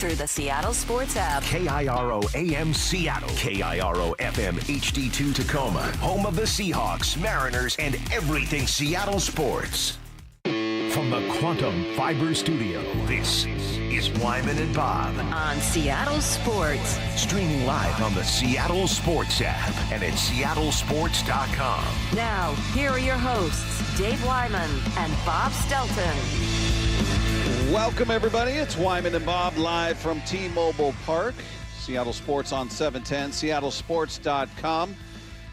through the Seattle Sports app. KIRO AM Seattle, KIRO FM HD2 Tacoma, home of the Seahawks, Mariners, and everything Seattle sports. From the Quantum Fiber Studio, this is Wyman and Bob On Seattle Sports. Streaming live on the Seattle Sports app and at seattlesports.com. Now, here are your hosts, Dave Wyman and Bob Stelton. Welcome, everybody. It's Wyman and Bob live from T-Mobile Park. Seattle Sports on 710, seattlesports.com.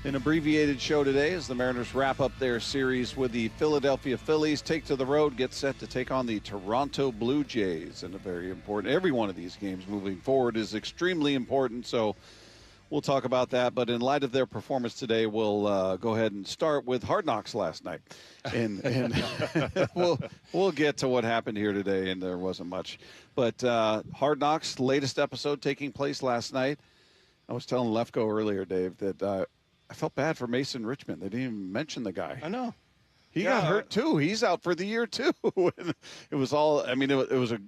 An abbreviated show today as the Mariners wrap up their series with the Philadelphia Phillies, take to the road, get set to take on the Toronto Blue Jays. And a very important, every one of these games moving forward is extremely important, so we'll talk about that. But in light of their performance today, we'll go ahead and start with Hard Knocks last night. And we'll get to what happened here today, and there wasn't much. But Hard Knocks, latest episode taking place last night. I was telling Lefko earlier, Dave, that I felt bad for Mason Richmond. They didn't even mention the guy. I know. He got hurt, too. He's out for the year, too. It was all, I mean, it was a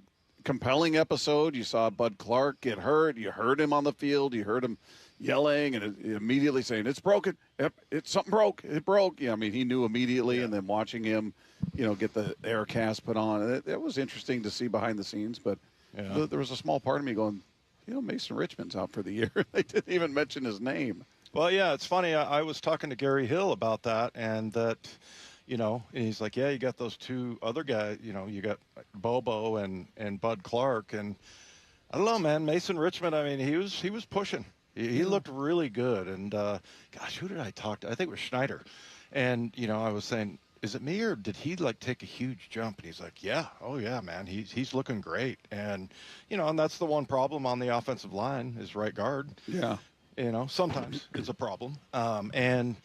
compelling episode. You saw Bud Clark get hurt. You heard him on the field. You heard him yelling and immediately saying, it's broken. Yep, something broke. It broke. Yeah, I mean, he knew immediately, and then watching him, get the air cast put on. It was interesting to see behind the scenes, but there was a small part of me going, Mason Richmond's out for the year. They didn't even mention his name. Well, yeah, it's funny. I was talking to Gary Hill about that, and that, and he's like, yeah, you got those two other guys, you got Bobo and Bud Clark, and I don't know, man, Mason Richmond, I mean, he was pushing. He looked really good, and gosh, who did I talk to? I think it was Schneider, and, I was saying, is it me or did he take a huge jump? And he's like, yeah, oh yeah, man, he's looking great, and, and that's the one problem on the offensive line is right guard. Yeah. Sometimes it's a problem. And,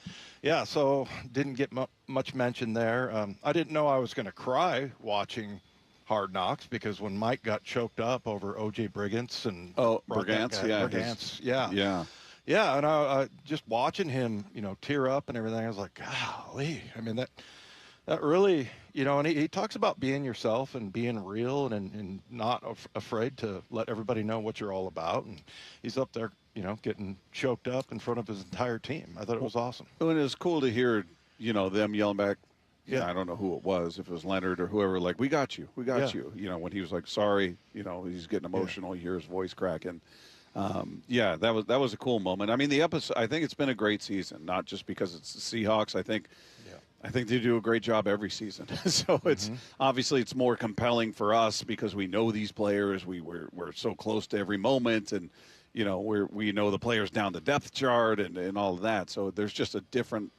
yeah, so didn't get much mention there. I didn't know I was going to cry watching Hard Knocks because when Mike got choked up over O.J. Brigance and Brigance, yeah. Yeah, and I just watching him, tear up and everything, I was like, golly. I mean, that really, and he talks about being yourself and being real and not afraid to let everybody know what you're all about. And he's up there, getting choked up in front of his entire team. I thought it was awesome. And it was cool to hear, them yelling back. Yeah, I don't know who it was, if it was Leonard or whoever, like, we got you. When he was like, sorry, he's getting emotional. You hear his voice cracking. That was a cool moment. I mean, the episode, I think it's been a great season, not just because it's the Seahawks. I think they do a great job every season. So it's obviously it's more compelling for us because we know these players. We're so close to every moment, and we know the players down the depth chart and all of that. So there's just a different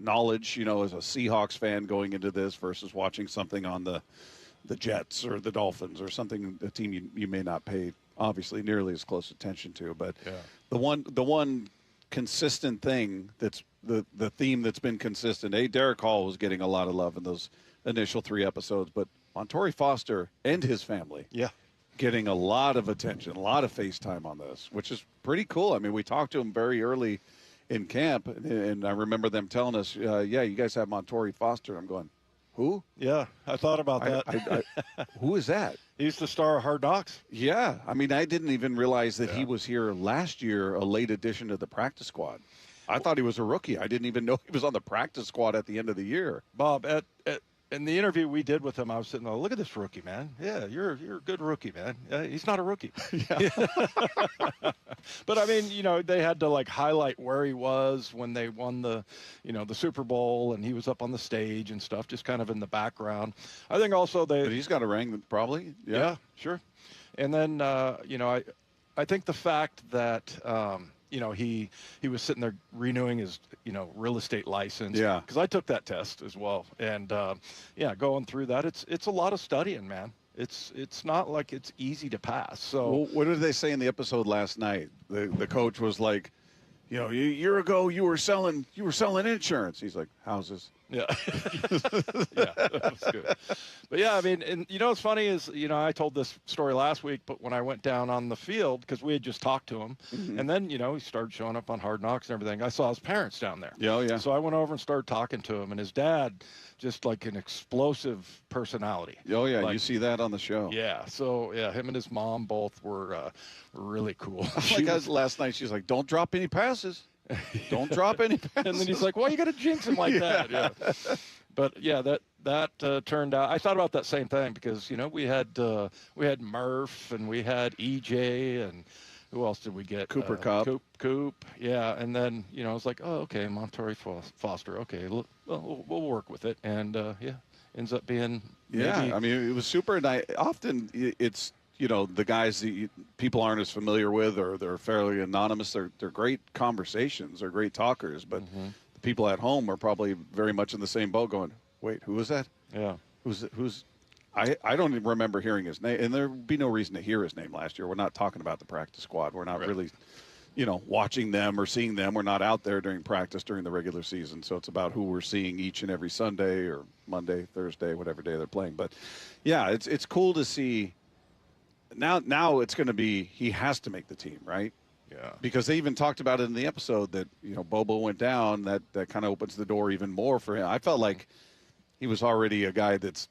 knowledge, as a Seahawks fan going into this versus watching something on the Jets or the Dolphins or something, a team you may not pay obviously nearly as close attention to. But the one consistent thing that's the theme that's been consistent. Derek Hall was getting a lot of love in those initial 3 episodes, but Montori Foster and his family getting a lot of attention, a lot of FaceTime on this, which is pretty cool. I mean, we talked to him very early in camp, and I remember them telling us, you guys have Montori Foster. I'm going, who? Yeah, I thought about that. Who is that? He's the star of Hard Knocks. Yeah, I mean, I didn't even realize that he was here last year, a late addition to the practice squad. I thought he was a rookie. I didn't even know he was on the practice squad at the end of the year. Bob, in the interview we did with him, I was sitting there, look at this rookie, man. Yeah, you're a good rookie, man. He's not a rookie. But, I mean, they had to, highlight where he was when they won the Super Bowl, and he was up on the stage and stuff, just kind of in the background. I think also But he's got a ring, probably. Yeah, sure. And then, I think the fact that he was sitting there renewing his, real estate license. Yeah. Because I took that test as well. And, going through that, it's a lot of studying, man. It's not like it's easy to pass. So what did they say in the episode last night? The coach was like, a year ago you were selling insurance. He's like, houses. Yeah. Yeah, that was good. But yeah, I mean, and what's funny is, I told this story last week, but when I went down on the field, because we had just talked to him, and then, he started showing up on Hard Knocks and everything, I saw his parents down there. Yeah, oh, yeah. So I went over and started talking to him, and his dad, just like an explosive personality. Oh, yeah, like, you see that on the show. Yeah, so, yeah, him and his mom both were really cool. Last night, she's like, don't drop any passes. Don't drop any passes. And then he's like, well, you got to jinx him like that. Yeah. But, yeah, that turned out. I thought about that same thing because, we had Murph and we had EJ and who else did we get? Cooper Kupp. Coop. Yeah. And then, I was like, oh, okay, Montorie Foster. Okay, we'll work with it. And, ends up being maybe. Yeah, I mean, it was super. And often it's, the guys that people aren't as familiar with or they're fairly anonymous. They're great conversations. They're great talkers. But the people at home are probably very much in the same boat going, wait, who was that? Yeah. Who's I don't even remember hearing his name. And there'd be no reason to hear his name last year. We're not talking about the practice squad. We're not really, watching them or seeing them. We're not out there during practice during the regular season. So it's about who we're seeing each and every Sunday or Monday, Thursday, whatever day they're playing. But, yeah, it's cool to see. Now it's going to be he has to make the team, right? Yeah. Because they even talked about it in the episode that, Bobo went down. That kind of opens the door even more for him. I felt like he was already a guy that's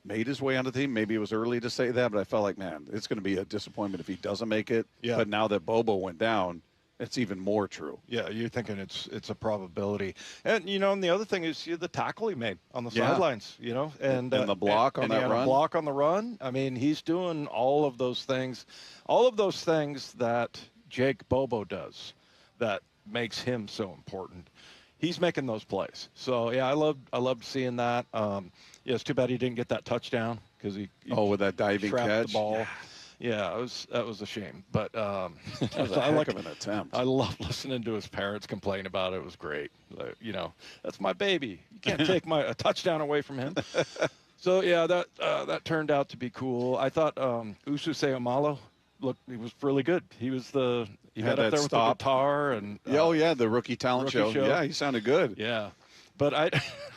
made his way on the team. Maybe it was early to say that, but I felt like, man, it's going to be a disappointment if he doesn't make it. Yeah. But now that Bobo went down, it's even more true. Yeah, you're thinking it's a probability. And, and the other thing is the tackle he made on the sidelines, and the block on that run. A block on the run. I mean, he's doing all of those things that Jake Bobo does that makes him so important. He's making those plays. So, yeah, I loved seeing that. Yeah, it's too bad he didn't get that touchdown because he with that diving catch. The ball. Yeah, that was a shame. But that was a heck of an attempt. I love listening to his parents complain about it. It was great. That's my baby. You can't take a touchdown away from him. So yeah, that turned out to be cool. I thought Usu Seumalo he was really good. He was he got up there with the guitar and the rookie talent show. Yeah, he sounded good. Yeah. But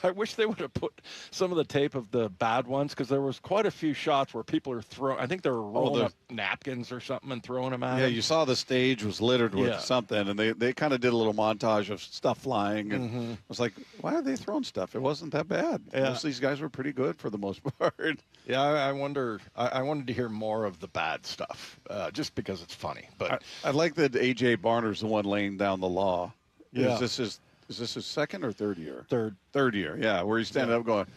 I wish they would have put some of the tape of the bad ones because there was quite a few shots where people are throwing. I think they were rolling up napkins or something and throwing them at him. Yeah, you saw the stage was littered with something, and they kind of did a little montage of stuff flying. And I was like, why are they throwing stuff? It wasn't that bad. Yeah. Most of these guys were pretty good for the most part. Yeah, I wonder. I wanted to hear more of the bad stuff just because it's funny. But I like that A.J. Barner's the one laying down the law. Yeah. Is this his second or third year? Third year, yeah, where he's standing up going,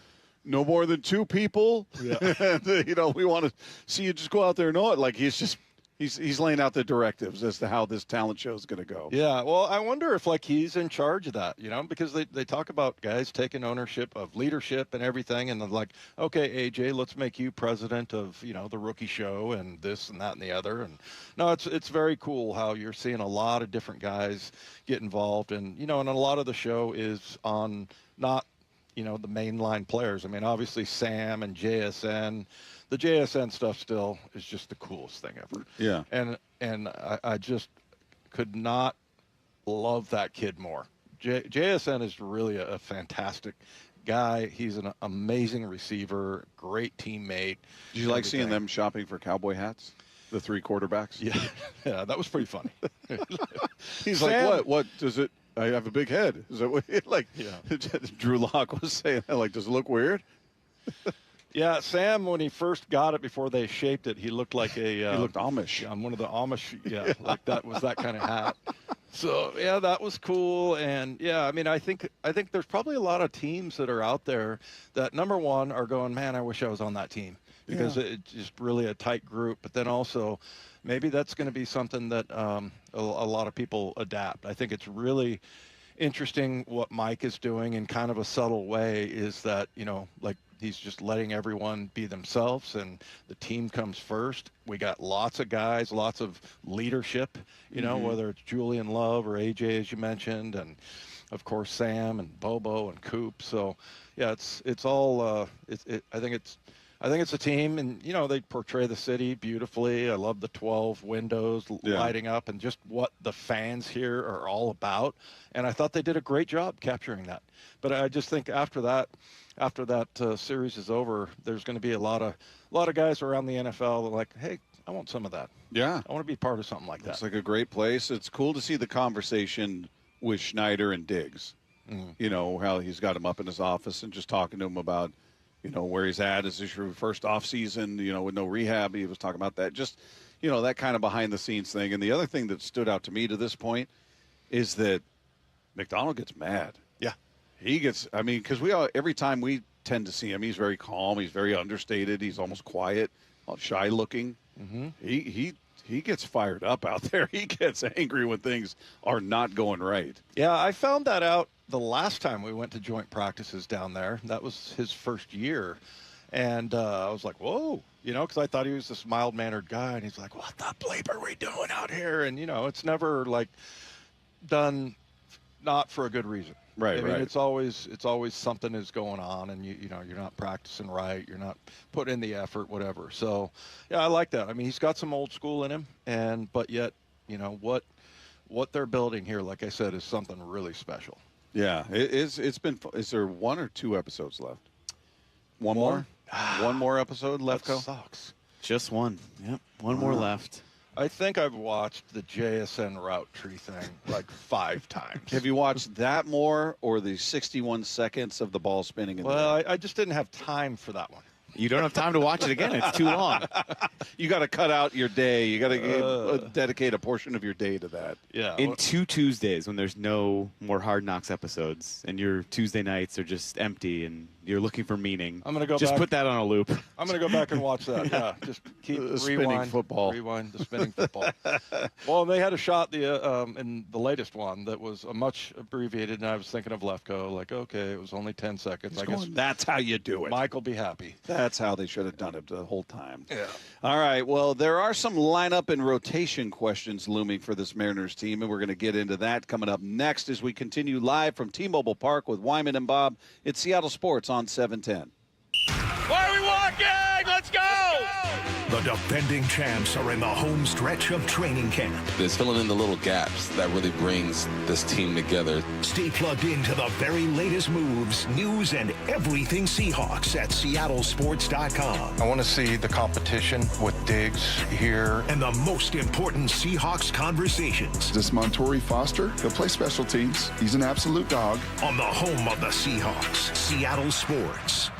no more than two people. Yeah. And, we want to see you just go out there and know it. Like he's laying out the directives as to how this talent show is going to go. Yeah, well, I wonder if he's in charge of that, because they talk about guys taking ownership of leadership and everything, and they're like, okay, AJ, let's make you president of the rookie show and this and that and the other. And no, it's very cool how you're seeing a lot of different guys get involved, and and a lot of the show is on not the mainline players. I mean, obviously Sam and JSN. The JSN stuff still is just the coolest thing ever. Yeah. And I just could not love that kid more. JSN is really a fantastic guy. He's an amazing receiver, great teammate. Did you like seeing them shopping for cowboy hats? The three quarterbacks? Yeah, that was pretty funny. He's like, what does it? I have a big head. Is that what? Drew Lock was saying, does it look weird? Yeah, Sam, when he first got it before they shaped it, he looked like he looked Amish. Yeah, one of the Amish. Yeah, like that was that kind of hat. So yeah, that was cool. And yeah, I mean, I think there's probably a lot of teams that are out there that number one are going, man, I wish I was on that team because it's just really a tight group. But then also, maybe that's going to be something that a lot of people adapt. I think it's really interesting what Mike is doing in kind of a subtle way is that, he's just letting everyone be themselves and the team comes first. We got lots of guys, lots of leadership, whether it's Julian Love or AJ, as you mentioned, and of course Sam and Bobo and Coop. So yeah, it's all, I think it's I think it's a team, and, you know, they portray the city beautifully. I love the 12 windows lighting up and just what the fans here are all about. And I thought they did a great job capturing that. But I just think after that series is over, there's going to be a lot of guys around the NFL that are like, hey, I want some of that. Yeah. I want to be part of something like that. It's like a great place. It's cool to see the conversation with Schneider and Diggs. You know, how he's got him up in his office and just talking to him about, you know, where he's at. Is this your first off season, you know, with no rehab? He was talking about that. Just, you know, that kind of behind-the-scenes thing. And the other thing that stood out to me to this point is that McDonald gets mad. Yeah. He gets, I mean, because every time we tend to see him, he's very calm. He's very understated. He's almost quiet, shy-looking. He gets fired up out there. He gets angry when things are not going right. Yeah, I found that out the last time we went to joint practices down there. That was his first year. And I was like, whoa, you know, because I thought he was this mild-mannered guy. And he's like, what the bleep are we doing out here? And, you know, it's never, like, done not for a good reason. Right, I mean, it's always something is going on, and you know, you're not practicing right, you're not putting in the effort, whatever. So, yeah, I like that. I mean, he's got some old school in him, but yet, you know, what they're building here, like I said, is something really special. Yeah, it's been. Is there 1 or 2 episodes left? One more? One more episode left. That sucks. Just one. Yep, one more left. I think I've watched the JSN route tree thing like 5 times. Have you watched that more, or the 61 seconds of the ball spinning? Well, I just didn't have time for that one. You don't have time to watch it again. It's too long. You got to cut out your day. You got to dedicate a portion of your day to that. Yeah. In 2 Tuesdays when there's no more Hard Knocks episodes and your Tuesday nights are just empty and you're looking for meaning. I'm gonna go just back. put that on a loop. I'm going to go back and watch that. Yeah, just keep spinning football. Rewind the spinning football. Well, they had a shot in the latest one that was a much abbreviated, and I was thinking of Lefko. Like, okay, it was only 10 seconds. I guess that's how you do it. Mike will be happy. That's how they should have done it the whole time. Yeah. All right. Well, there are some lineup and rotation questions looming for this Mariners team, and we're going to get into that coming up next as we continue live from T-Mobile Park with Wyman and Bob. It's Seattle Sports on 710. Why are we walking? Let's go! The defending champs are in the home stretch of training camp. It's filling in the little gaps that really brings this team together. Stay plugged into the very latest moves, news, and everything Seahawks at seattlesports.com. I want to see the competition with Diggs here. And the most important Seahawks conversations. This Montori Foster, he'll play special teams. He's an absolute dog. On the home of the Seahawks, Seattle Sports.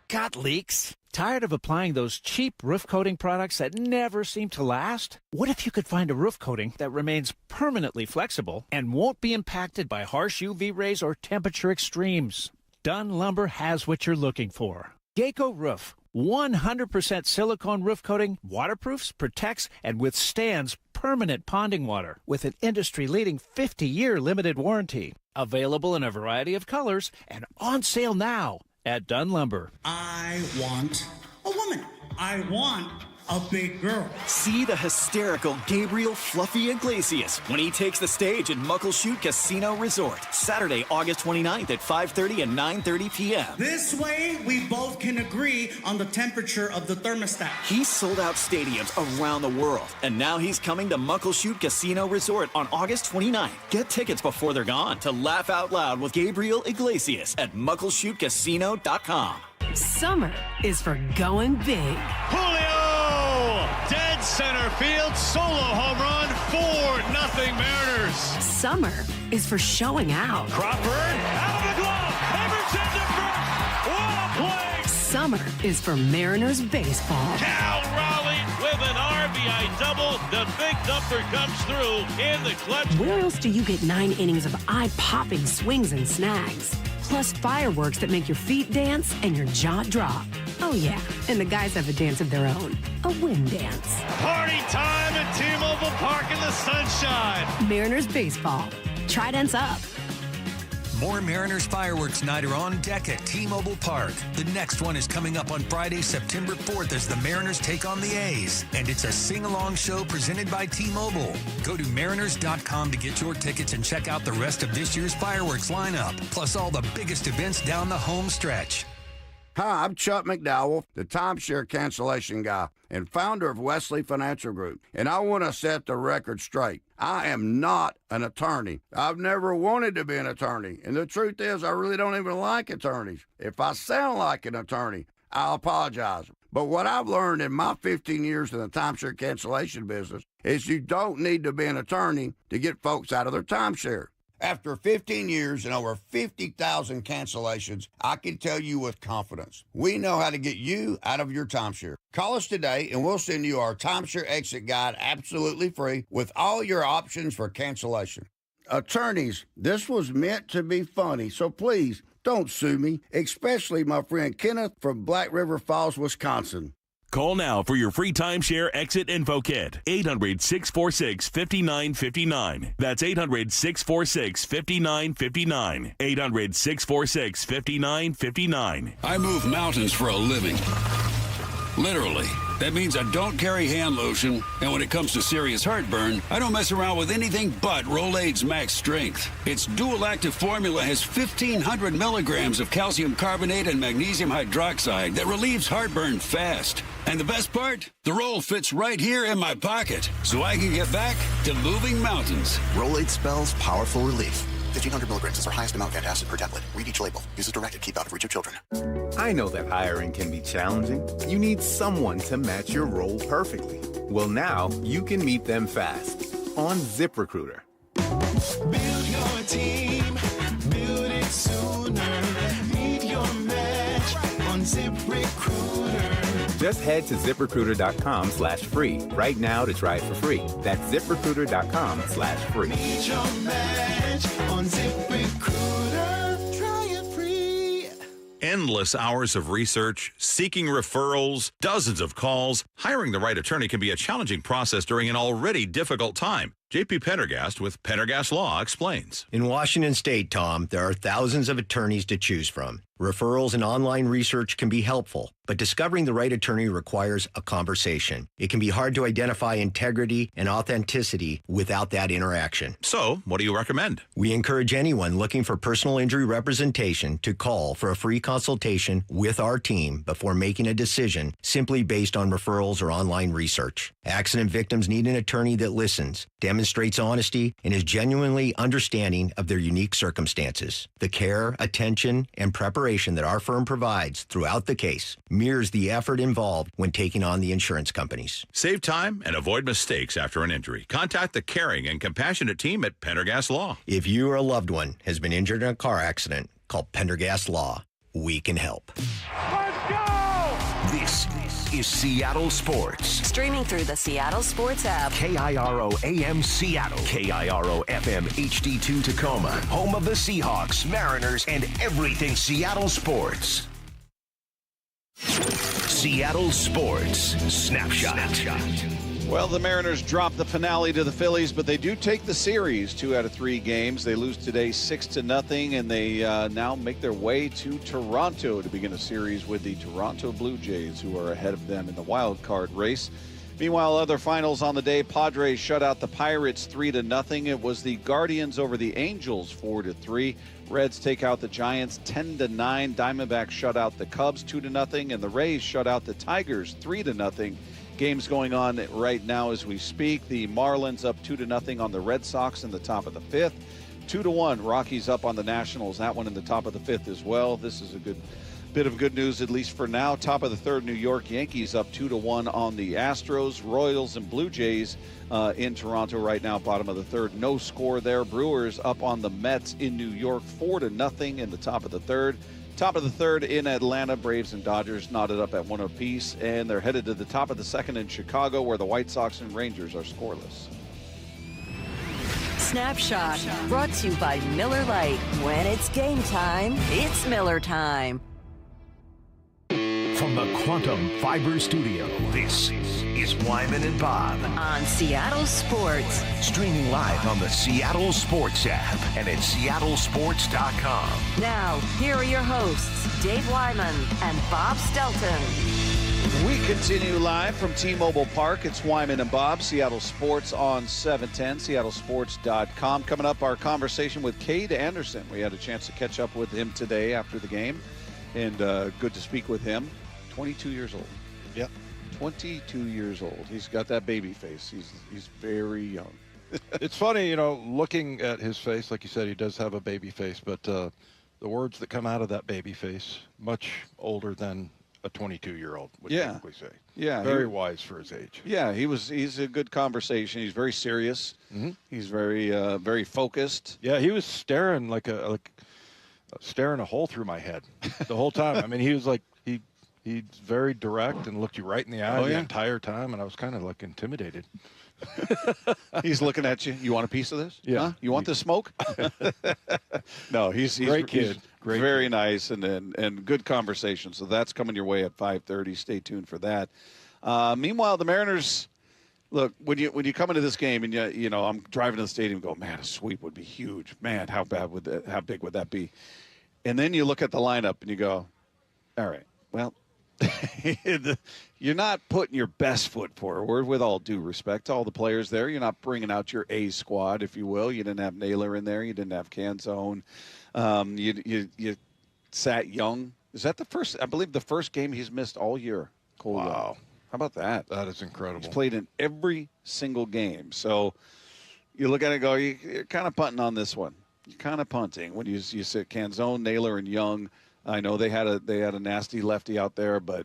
Got leaks? Tired of applying those cheap roof coating products that never seem to last? What if you could find a roof coating that remains permanently flexible and won't be impacted by harsh UV rays or temperature extremes? Dunn Lumber has what you're looking for. Geico Roof. 100% silicone roof coating, waterproofs, protects, and withstands permanent ponding water with an industry-leading 50-year limited warranty. Available in a variety of colors and on sale now at Dunn Lumber. I want a woman. I want a big girl. See the hysterical Gabriel Fluffy Iglesias when he takes the stage at Muckleshoot Casino Resort. Saturday, August 29th at 5:30 and 9:30 p.m. This way, we both can agree on the temperature of the thermostat. He's sold out stadiums around the world, and now he's coming to Muckleshoot Casino Resort on August 29th. Get tickets before they're gone to laugh out loud with Gabriel Iglesias at muckleshootcasino.com. Summer is for going big. Julio! Dead center field, solo home run, 4-0 Mariners. Summer is for showing out. Crawford, out of the glove, Emerson to first. What a play! Summer is for Mariners baseball. Cal Raleigh with an RBI double. The big dumper comes through in the clutch. Where else do you get 9 innings of eye-popping swings and snags? Plus fireworks that make your feet dance and your jaw drop. Oh yeah, and the guys have a dance of their own, a wind dance. Party time at T-Mobile Park in the sunshine. Mariners baseball. Tridents up. More Mariners Fireworks Night are on deck at T-Mobile Park. The next one is coming up on Friday, September 4th as the Mariners take on the A's. And it's a sing-along show presented by T-Mobile. Go to mariners.com to get your tickets and check out the rest of this year's fireworks lineup, plus all the biggest events down the home stretch. Hi, I'm Chuck McDowell, the timeshare cancellation guy and founder of Wesley Financial Group, and I want to set the record straight. I am not an attorney. I've never wanted to be an attorney, and the truth is I really don't even like attorneys. If I sound like an attorney, I'll apologize. But what I've learned in my 15 years in the timeshare cancellation business is you don't need to be an attorney to get folks out of their timeshare. After 15 years and over 50,000 cancellations, I can tell you with confidence, we know how to get you out of your timeshare. Call us today and we'll send you our timeshare exit guide absolutely free with all your options for cancellation. Attorneys, this was meant to be funny, so please don't sue me, especially my friend Kenneth from Black River Falls, Wisconsin. Call now for your free timeshare exit info kit. 800-646-5959. That's 800-646-5959. 800-646-5959. I move mountains for a living. Literally. That means I don't carry hand lotion, and when it comes to serious heartburn, I don't mess around with anything but Rolaids Max Strength. Its dual active formula has 1,500 milligrams of calcium carbonate and magnesium hydroxide that relieves heartburn fast. And the best part? The roll fits right here in my pocket, so I can get back to moving mountains. Rolaids spells powerful relief. 1,500 milligrams is our highest amount of antacid per tablet. Read each label. Use as directed. Keep out of reach of children. I know that hiring can be challenging. You need someone to match your role perfectly. Well, now you can meet them fast on ZipRecruiter. Build your team. Build it sooner. Meet your match on ZipRecruiter. Just head to ZipRecruiter.com/free right now to try it for free. That's ZipRecruiter.com/free. Meet your match on ZipRecruiter. Try it free. Endless hours of research, seeking referrals, dozens of calls. Hiring the right attorney can be a challenging process during an already difficult time. J.P. Pendergast with Pendergast Law explains. In Washington State, Tom, there are thousands of attorneys to choose from. Referrals and online research can be helpful, but discovering the right attorney requires a conversation. It can be hard to identify integrity and authenticity without that interaction. So, what do you recommend? We encourage anyone looking for personal injury representation to call for a free consultation with our team before making a decision simply based on referrals or online research. Accident victims need an attorney that listens, demonstrates honesty, and is genuinely understanding of their unique circumstances. The care, attention, and preparation that our firm provides throughout the case mirrors the effort involved when taking on the insurance companies. Save time and avoid mistakes after an injury. Contact the caring and compassionate team at Pendergast Law. If you or a loved one has been injured in a car accident, call Pendergast Law. We can help. Let's go! This is Seattle Sports. Streaming through the Seattle Sports app. KIRO AM Seattle. KIRO FM HD2 Tacoma. Home of the Seahawks, Mariners, and everything Seattle sports. Seattle Sports Snapshot. Well, the Mariners dropped the finale to the Phillies, but they do take the series 2 out of 3 games. They lose today 6-0, and they now make their way to Toronto to begin a series with the Toronto Blue Jays, who are ahead of them in the wild card race. Meanwhile, other finals on the day, Padres shut out the Pirates 3-0. It was the Guardians over the Angels 4-3. Reds take out the Giants 10-9. Diamondbacks shut out the Cubs 2-0, and the Rays shut out the Tigers 3-0. Games going on right now as we speak. The Marlins up 2-0 on the Red Sox in the top of the 5th. 2-1, Rockies up on the Nationals. That one in the top of the 5th as well. This is a good bit of good news, at least for now. Top of the 3rd, New York Yankees up 2-1 on the Astros. Royals and Blue Jays in Toronto right now, bottom of the 3rd. No score there. Brewers up on the Mets in New York, 4-0 in the top of the 3rd. Top of the 3rd in Atlanta, Braves and Dodgers knotted up at 1 apiece, and they're headed to the top of the 2nd in Chicago, where the White Sox and Rangers are scoreless. Snapshot, brought to you by Miller Lite. When it's game time, it's Miller time. From the Quantum Fiber Studio, this is Wyman and Bob on Seattle Sports. Streaming live on the Seattle Sports app and at seattlesports.com. Now, here are your hosts, Dave Wyman and Bob Stelton. We continue live from T-Mobile Park. It's Wyman and Bob, Seattle Sports on 710, seattlesports.com. Coming up, our conversation with Kade Anderson. We had a chance to catch up with him today after the game. and good to speak with him. 22 years old. Yep. 22 years old. He's got that baby face. He's very young. It's funny, looking at his face, like you said, he does have a baby face, but the words that come out of that baby face, much older than a 22-year-old would typically say. Yeah. Very wise for his age. Yeah, he's a good conversation. He's very serious. Mm-hmm. He's very focused. Yeah, he was staring like staring a hole through my head the whole time. I mean, he was like, he's very direct and looked you right in the eye the entire time, and I was kind of like intimidated. He's looking at you. You want a piece of this? Yeah. Huh? You want this smoke? No, he's great kid. He's very nice and good conversation. So that's coming your way at 5:30. Stay tuned for that. Meanwhile, the Mariners. Look, when you come into this game and I'm driving to the stadium and go, man, a sweep would be huge. Man, how big would that be? And then you look at the lineup and you go, all right, well, you're not putting your best foot forward, with all due respect to all the players there. You're not bringing out your A squad, if you will. You didn't have Naylor in there. You didn't have Canzone. You sat Young. Is that I believe the first game he's missed all year? Cole wow. Young. How about that? That is incredible. He's played in every single game. So you look at it and go, you're kind of punting on this one. You're kind of punting when you sit Canzone, Naylor, and Young. I know they had a nasty lefty out there, but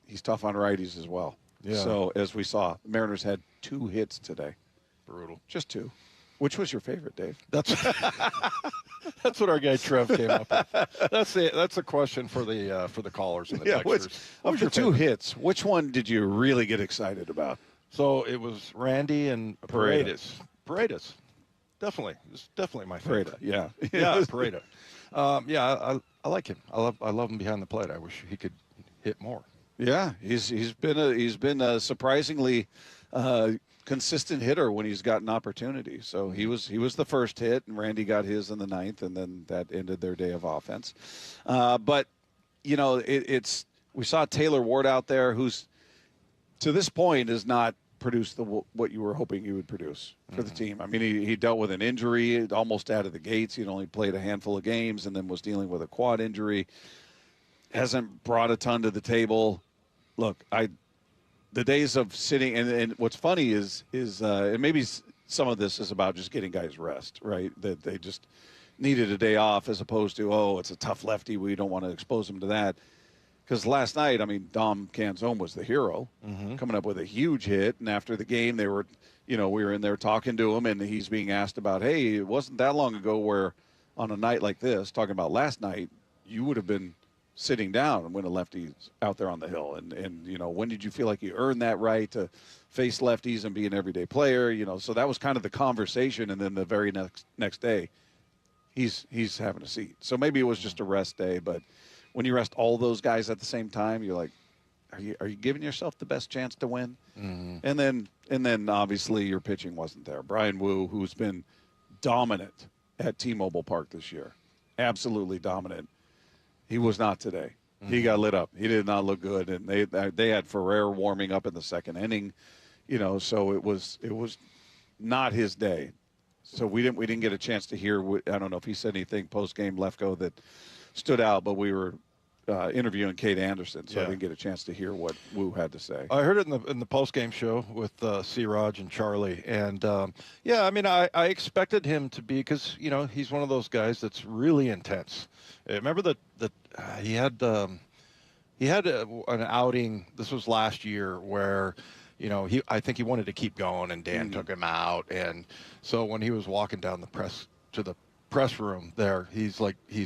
he's tough on righties as well. Yeah. So as we saw, the Mariners had 2 hits today. Brutal. Just 2. Which was your favorite, Dave? That's what our guy Trev came up with. That's a question for the callers and the texters. Of the 2 hits, which one did you really get excited about? So it was Randy and Paredes. Paredes. Definitely. It's definitely my favorite. Yeah. Yeah, Paredes. I like him. I love him behind the plate. I wish he could hit more. Yeah, he's been a surprisingly consistent hitter when he's gotten opportunity. So he was the first hit, and Randy got his in the 9th, and then that ended their day of offense. But we saw Taylor Ward out there, who's to this point has not produced what you were hoping he would produce for the team. I mean, he dealt with an injury almost out of the gates. He'd only played a handful of games and then was dealing with a quad injury. Hasn't brought a ton to the table. Look, the days of sitting and what's funny is and maybe some of this is about just getting guys rest, right? That they just needed a day off as opposed to, it's a tough lefty, we don't want to expose him to that. Because last night, I mean, Dom Canzone was the hero, coming up with a huge hit. And after the game, we were in there talking to him, and he's being asked about, hey, it wasn't that long ago where on a night like this, talking about last night, you would have been sitting down when a lefty's out there on the hill. And when did you feel like you earned that right to face lefties and be an everyday player? So that was kind of the conversation. And then the very next day, he's having a seat. So maybe it was just a rest day, but when you rest all those guys at the same time, you're like, are you giving yourself the best chance to win? Mm-hmm. And then obviously your pitching wasn't there. Brian Wu, who's been dominant at T-Mobile Park this year, absolutely dominant. He was not today. Mm-hmm. He got lit up. He did not look good, and they had Ferrer warming up in the 2nd inning, so it was not his day. So we didn't get a chance to hear. I don't know if he said anything post game Lefko that stood out, but we were interviewing Kade Anderson, so I didn't get a chance to hear what Wu had to say. I heard it in the post-game show with C-Raj and Charlie, and I mean, I expected him to be, because he's one of those guys that's really intense. Remember that he had an outing. This was last year where I think he wanted to keep going, and Dan took him out, and so when he was walking down to the press room there, he's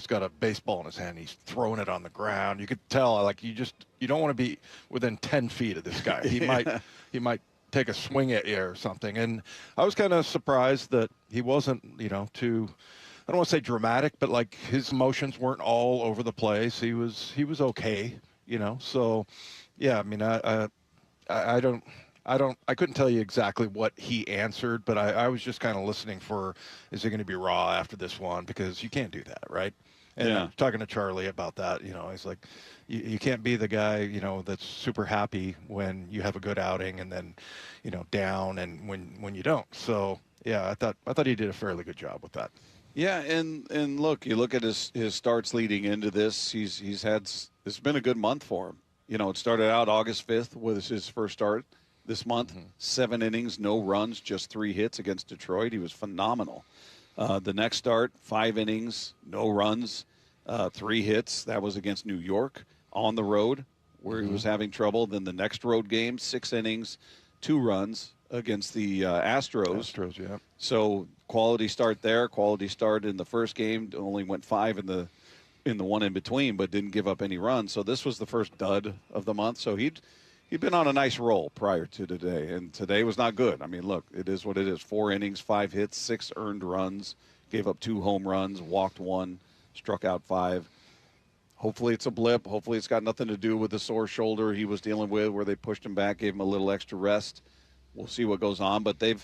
got a baseball in his hand. He's throwing it on the ground. You could tell, you don't want to be within 10 feet of this guy. He might take a swing at you or something. And I was kind of surprised that he wasn't, too, I don't want to say dramatic, but his emotions weren't all over the place. He was okay, So, yeah, I mean, I couldn't tell you exactly what he answered, but I was just kind of listening for, is he going to be raw after this one? Because you can't do that, right? And talking to Charlie about that, he's like, you can't be the guy, that's super happy when you have a good outing and then, down and when you don't. So, yeah, I thought he did a fairly good job with that. Yeah, and look, you look at his starts leading into this. It's been a good month for him. You know, it started out August 5th with his first start this month. 7 innings, no runs, just 3 hits against Detroit. He was phenomenal. The next start, 5 innings, no runs, 3 hits. That was against New York on the road where he was having trouble. Then the next road game, 6 innings, 2 runs against the Astros. Astros, yeah. So quality start there. Quality start in the first game. Only went 5 in the one in between, but didn't give up any runs. So this was the first dud of the month. So he'd been on a nice roll prior to today, and today was not good. I mean, look, it is what it is. 4 innings, 5 hits, 6 earned runs, gave up 2 home runs, walked 1, struck out 5. Hopefully it's a blip. Hopefully it's got nothing to do with the sore shoulder he was dealing with where they pushed him back, gave him a little extra rest. We'll see what goes on, but they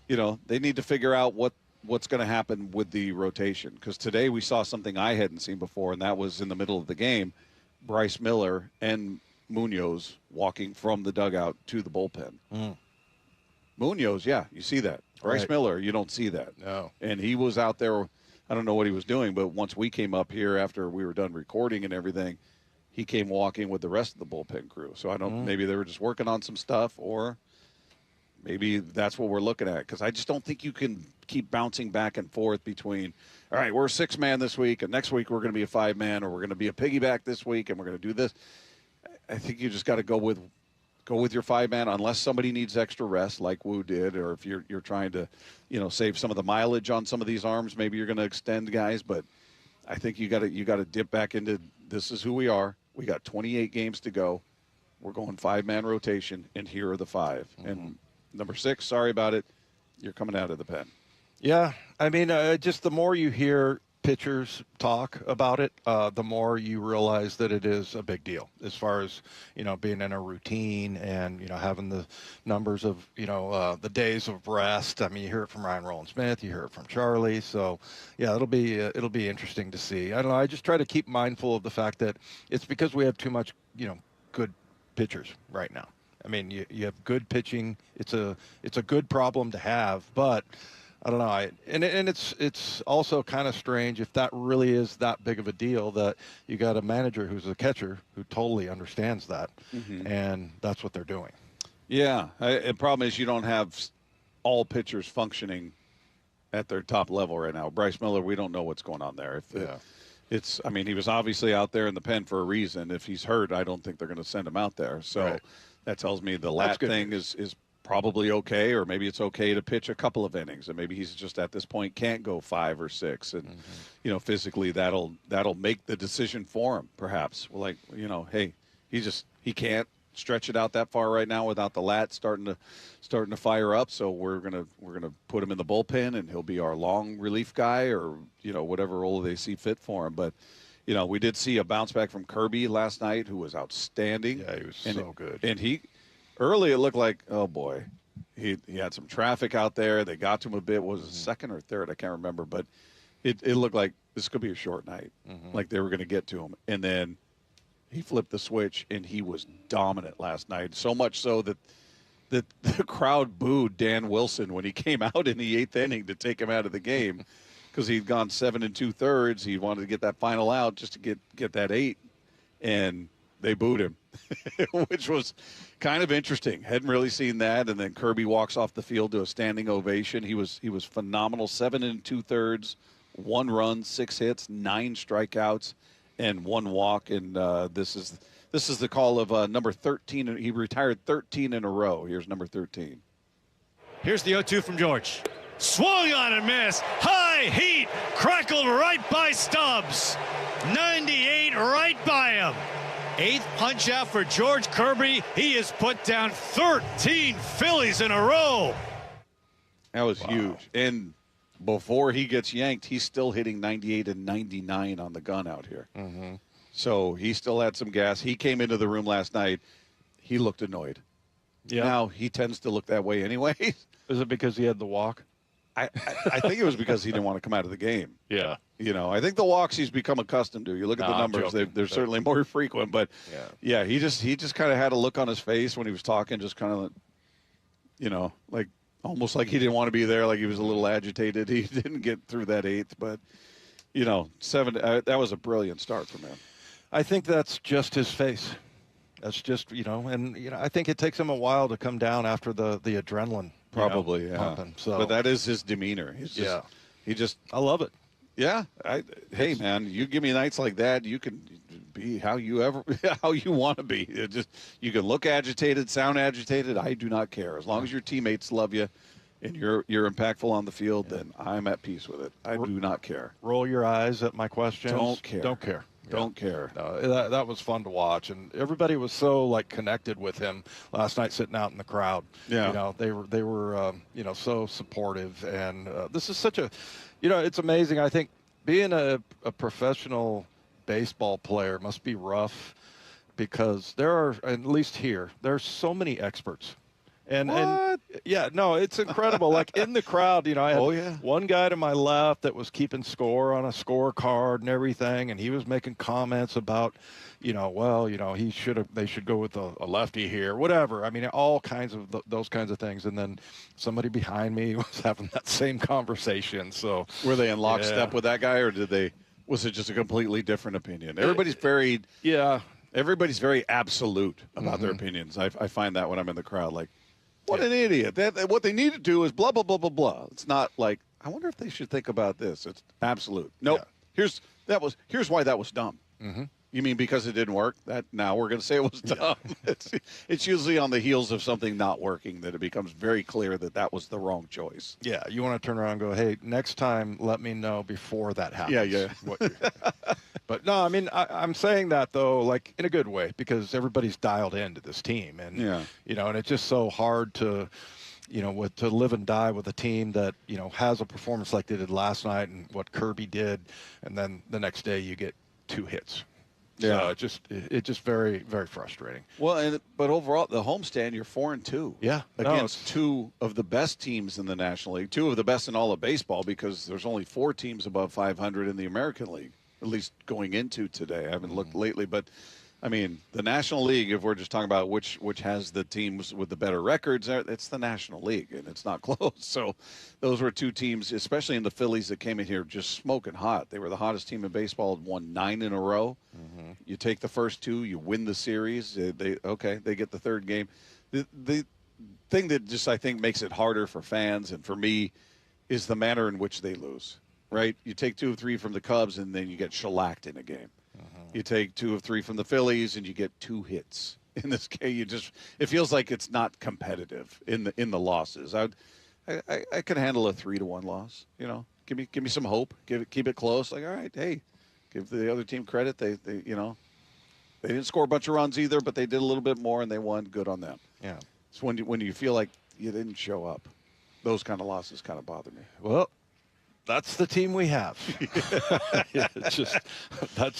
need to figure out what's going to happen with the rotation, because today we saw something I hadn't seen before, and that was in the middle of the game, Bryce Miller and Munoz walking from the dugout to the bullpen. Munoz, yeah, you see that. Bryce Miller, you don't see that. No. And he was out there, I don't know what he was doing, but once we came up here after we were done recording and everything, he came walking with the rest of the bullpen crew. So I don't, maybe they were just working on some stuff, or maybe that's what we're looking at, because I just don't think you can keep bouncing back and forth between, all right, we're a 6-man this week, and next week we're going to be a 5-man, or we're going to be a piggyback this week, and we're going to do this. I think you just got to go with your 5-man, unless somebody needs extra rest, like Wu did, or if you're trying to, save some of the mileage on some of these arms, maybe you're going to extend guys. But I think you got to dip back into, this is who we are. We got 28 games to go. We're going 5-man rotation, and here are the 5. And number 6, sorry about it, you're coming out of the pen. Yeah, I mean, just the more you hear pitchers talk about it, the more you realize that it is a big deal as far as, being in a routine and, having the numbers of, the days of rest. I mean, you hear it from Ryan Rowland-Smith, you hear it from Charlie. So, yeah, it'll be interesting to see. I don't know. I just try to keep mindful of the fact that it's because we have too much, good pitchers right now. I mean, you have good pitching. It's a good problem to have, but I don't know. And it's also kind of strange if that really is that big of a deal that you got a manager who's a catcher who totally understands that, and that's what they're doing. Yeah. The problem is you don't have all pitchers functioning at their top level right now. Bryce Miller, we don't know what's going on there. I mean, he was obviously out there in the pen for a reason. If he's hurt, I don't think they're going to send him out there. So that tells me the lat thing is probably okay, or maybe it's okay to pitch a couple of innings, and maybe he's just at this point can't go 5 or 6, and physically that'll make the decision for him, perhaps. Like, hey, he can't stretch it out that far right now without the lat starting to fire up, so we're gonna put him in the bullpen, and he'll be our long relief guy, or whatever role they see fit for him. But we did see a bounce back from Kirby last night, who was outstanding. Yeah, he was so good. And early it looked like, oh boy, he had some traffic out there. They got to him a bit. Was it second or third? I can't remember, but it looked like this could be a short night. Like they were going to get to him, and then he flipped the switch, and he was dominant last night. So much so that the crowd booed Dan Wilson when he came out in the 8th inning to take him out of the game, because he'd gone 7 2/3. He wanted to get that final out just to get that 8, and they booed him, which was kind of interesting. Hadn't really seen that. And then Kirby walks off the field to a standing ovation. He was phenomenal. 7 2/3, 1 run, 6 hits, 9 strikeouts, and 1 walk. And this is the call of number 13. He retired 13 in a row. Here's number 13. Here's the 0-2 from George. Swung on and missed. High heat. Crackled right by Stubbs. 98 right by him. 8th punch out for George Kirby. He has put down 13 Phillies in a row. That was huge. And before he gets yanked, he's still hitting 98 and 99 on the gun out here. So he still had some gas. He came into the room last night. He looked annoyed. Yeah. Now, he tends to look that way anyway. Is it because he had the walk? I think it was because he didn't want to come out of the game. Yeah. I think the walks he's become accustomed to. You look at the numbers; they're certainly more frequent. But yeah, he just kind of had a look on his face when he was talking, just kind of, like, almost like he didn't want to be there, like he was a little agitated. He didn't get through that 8th, but, 7, that was a brilliant start from him. I think that's just his face. That's just, I think it takes him a while to come down after the adrenaline. Probably, yeah. Pumping, so. But that is his demeanor. I love it. Yeah. Hey, man, you give me nights like that, you can be how you want to be. You can look agitated, sound agitated. I do not care. As long as your teammates love you and you're impactful on the field, then I'm at peace with it. I do not care. Roll your eyes at my questions. Don't care. Don't care. No, that was fun to watch, and everybody was so connected with him last night, sitting out in the crowd. Yeah, they were so supportive, and this is such a, it's amazing. I think being a professional baseball player must be rough because there are, at least here, there's so many experts. And it's incredible. In the crowd, I had one guy to my left that was keeping score on a scorecard and everything, and he was making comments about, they should go with a lefty here, whatever. I mean, all kinds of those kinds of things. And then somebody behind me was having that same conversation. So were they in lockstep with that guy, or was it just a completely different opinion? Everybody's very absolute about their opinions. I find that when I'm in the crowd, what an idiot. What they need to do is blah, blah, blah, blah, blah. It's not I wonder if they should think about this. It's absolute. Nope. Yeah. Here's why that was dumb. Mm-hmm. You mean because it didn't work? Now we're going to say it was dumb. Yeah. It's usually on the heels of something not working that it becomes very clear that was the wrong choice. Yeah, you want to turn around and go, hey, next time let me know before that happens. Yeah. But no, I mean, I'm saying that, though, in a good way, because everybody's dialed into this team. And, and it's just so hard to, to live and die with a team that, has a performance like they did last night and what Kirby did. And then the next day you get 2 hits. Yeah. So it's just very, very frustrating. Well, but overall, the homestand, you're 4-2. Yeah. Against 2 of the best teams in the National League, 2 of the best in all of baseball, because there's only 4 teams above 500 in the American League, at least going into today. I haven't looked lately, but I mean, the National League, if we're just talking about which has the teams with the better records, it's the National League, and it's not close. So those were 2 teams, especially in the Phillies, that came in here just smoking hot. They were the hottest team in baseball, won 9 in a row. Mm-hmm. You take the first 2, you win the series. They get the 3rd game. The thing that just, I think, makes it harder for fans and for me is the manner in which they lose, right? You take 2 of 3 from the Cubs, and then you get shellacked in a game. You take 2 of 3 from the Phillies, and you get 2 hits. In this case, it feels like it's not competitive in the losses. I could handle a 3-1 loss. Give me some hope. Keep it close. All right, hey, give the other team credit. They didn't score a bunch of runs either, but they did a little bit more, and they won. Good on them. Yeah. It's when you feel like you didn't show up. Those kind of losses kind of bother me. Well, that's the team we have. That's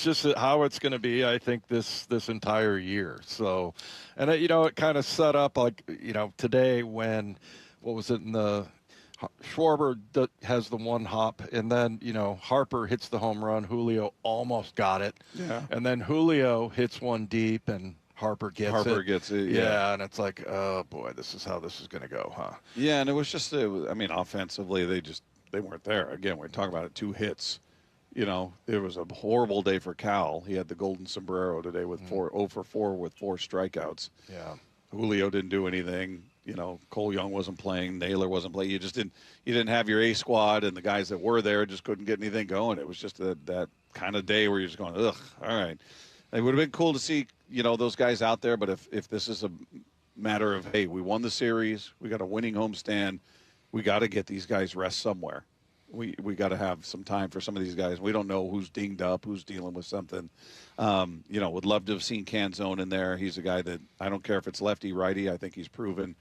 just how it's going to be, I think, this entire year. So, and it kind of set up today when, what was it, in the Schwarber has the one hop, and then Harper hits the home run. Julio almost got it. Yeah. And then Julio hits one deep, and Harper gets it. Yeah, and it's like, oh boy, this is how this is going to go, huh? Yeah, and it was just, offensively, they weren't there. Again, we're talking about it, 2 hits. It was a horrible day for Cal. He had the golden sombrero today with 0 for 4 with 4 strikeouts. Yeah. Julio didn't do anything. Cole Young wasn't playing. Naylor wasn't playing. You didn't have your A squad, and the guys that were there just couldn't get anything going. It was just that kind of day where you're just going, ugh, all right. It would have been cool to see, those guys out there, but if this is a matter of, hey, we won the series, we got a winning homestand, we got to get these guys rest somewhere. We got to have some time for some of these guys. We don't know who's dinged up, who's dealing with something. Would love to have seen Canzone in there. He's a guy that I don't care if it's lefty, righty. I think he's proven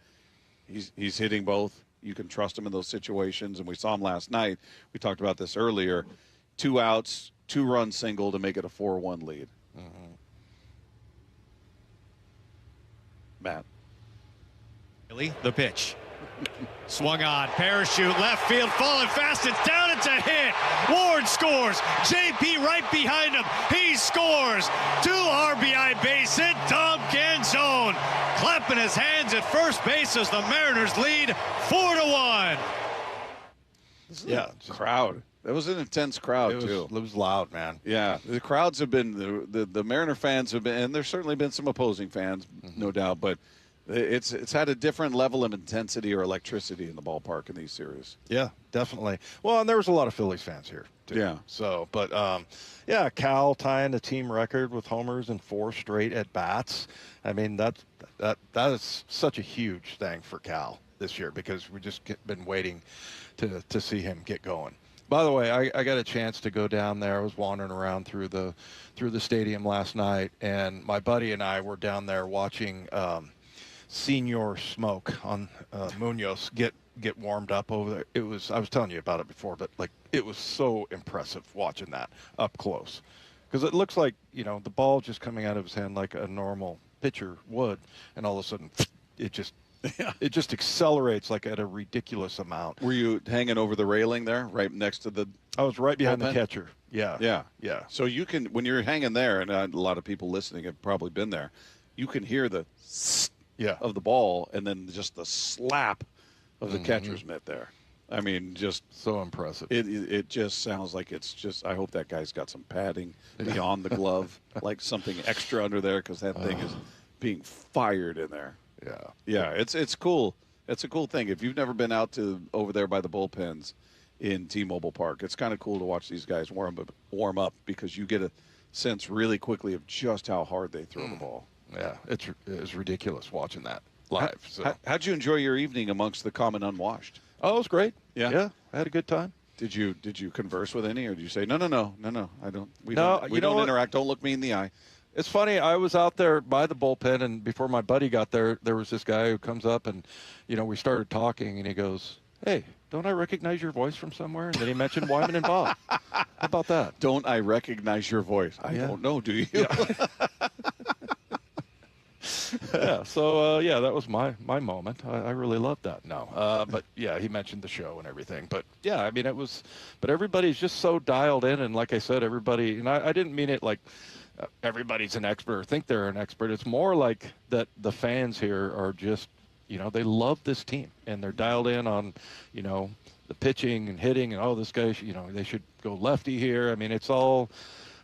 he's hitting both. You can trust him in those situations, and we saw him last night. We talked about this earlier. 2 outs, 2-run single to make it a 4-1 lead. Mm-hmm. Matt. The pitch. Swung on, parachute, left field, falling fast, it's down, it's a hit. Ward scores, JP right behind him, he scores. 2 RBI base hit, Tom Canzone. Clap up in his hands at first base as the Mariners lead 4-1. Yeah, crowd. That was an intense crowd, too. It was loud, man. Yeah, the crowds have been, the Mariner fans have been, and there's certainly been some opposing fans, no doubt, but it's had a different level of intensity or electricity in the ballpark in these series. Yeah, definitely. Well, and there was a lot of Phillies fans here, too. Yeah. So, but, yeah, Cal tying the team record with homers and 4 straight at-bats. I mean, that is such a huge thing for Cal this year because we just been waiting to see him get going. By the way, I got a chance to go down there. I was wandering around through the stadium last night, and my buddy and I were down there watching Senior Smoke on Munoz get warmed up over there. I was telling you about it before, but like it was so impressive watching that up close because it looks like the ball just coming out of his hand like a normal pitcher would, and all of a sudden it just accelerates like at a ridiculous amount. Were you hanging over the railing there, right next to the? I was right behind bullpen? the catcher. Yeah. So you can, when you're hanging there, and a lot of people listening have probably been there, you can hear the of the ball, and then just the slap of the catcher's mitt there. I mean, just so impressive. It just sounds like it's just. I hope that guy's got some padding beyond the glove, like something extra under there, because that thing is being fired in there. Yeah, it's cool. It's a cool thing. If you've never been out to over there by the bullpens in T-Mobile Park, it's kind of cool to watch these guys warm up because you get a sense really quickly of just how hard they throw the ball. Yeah, it's ridiculous watching that live. How'd you enjoy your evening amongst the common unwashed? Oh, it was great. Yeah, I had a good time. Did you converse with any, or did you say no? I don't. We don't interact. Don't look me in the eye. It's funny. I was out there by the bullpen, and before my buddy got there, there was this guy who comes up, and we started talking, and he goes, "Hey, don't I recognize your voice from somewhere?" And then he mentioned Wyman and Bob. How about that? Don't I recognize your voice? I don't know. Do you? Yeah. Yeah. So that was my moment. I really loved that. No, but yeah, he mentioned the show and everything. But yeah, I mean, but everybody's just so dialed in, and like I said, everybody. And I didn't mean it like. Everybody's an expert or think they're an expert. It's more like that the fans here are just, they love this team and they're dialed in on, the pitching and hitting and this guy, they should go lefty here. I mean, it's all,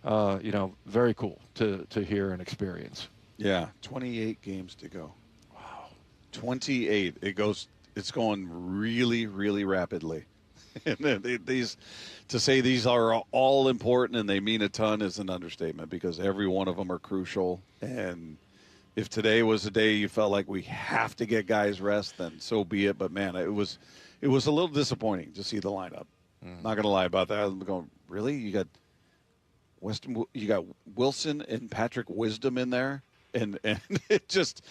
very cool to hear and experience. Yeah, 28 games to go. Wow, 28. It's going really, really rapidly. And to say these are all important and they mean a ton is an understatement because every one of them are crucial. And if today was a day you felt like we have to get guys rest, then so be it. But man, it was a little disappointing to see the lineup. Not gonna lie about that. I'm going, really? You got Wilson and Patrick Wisdom in there, and it just.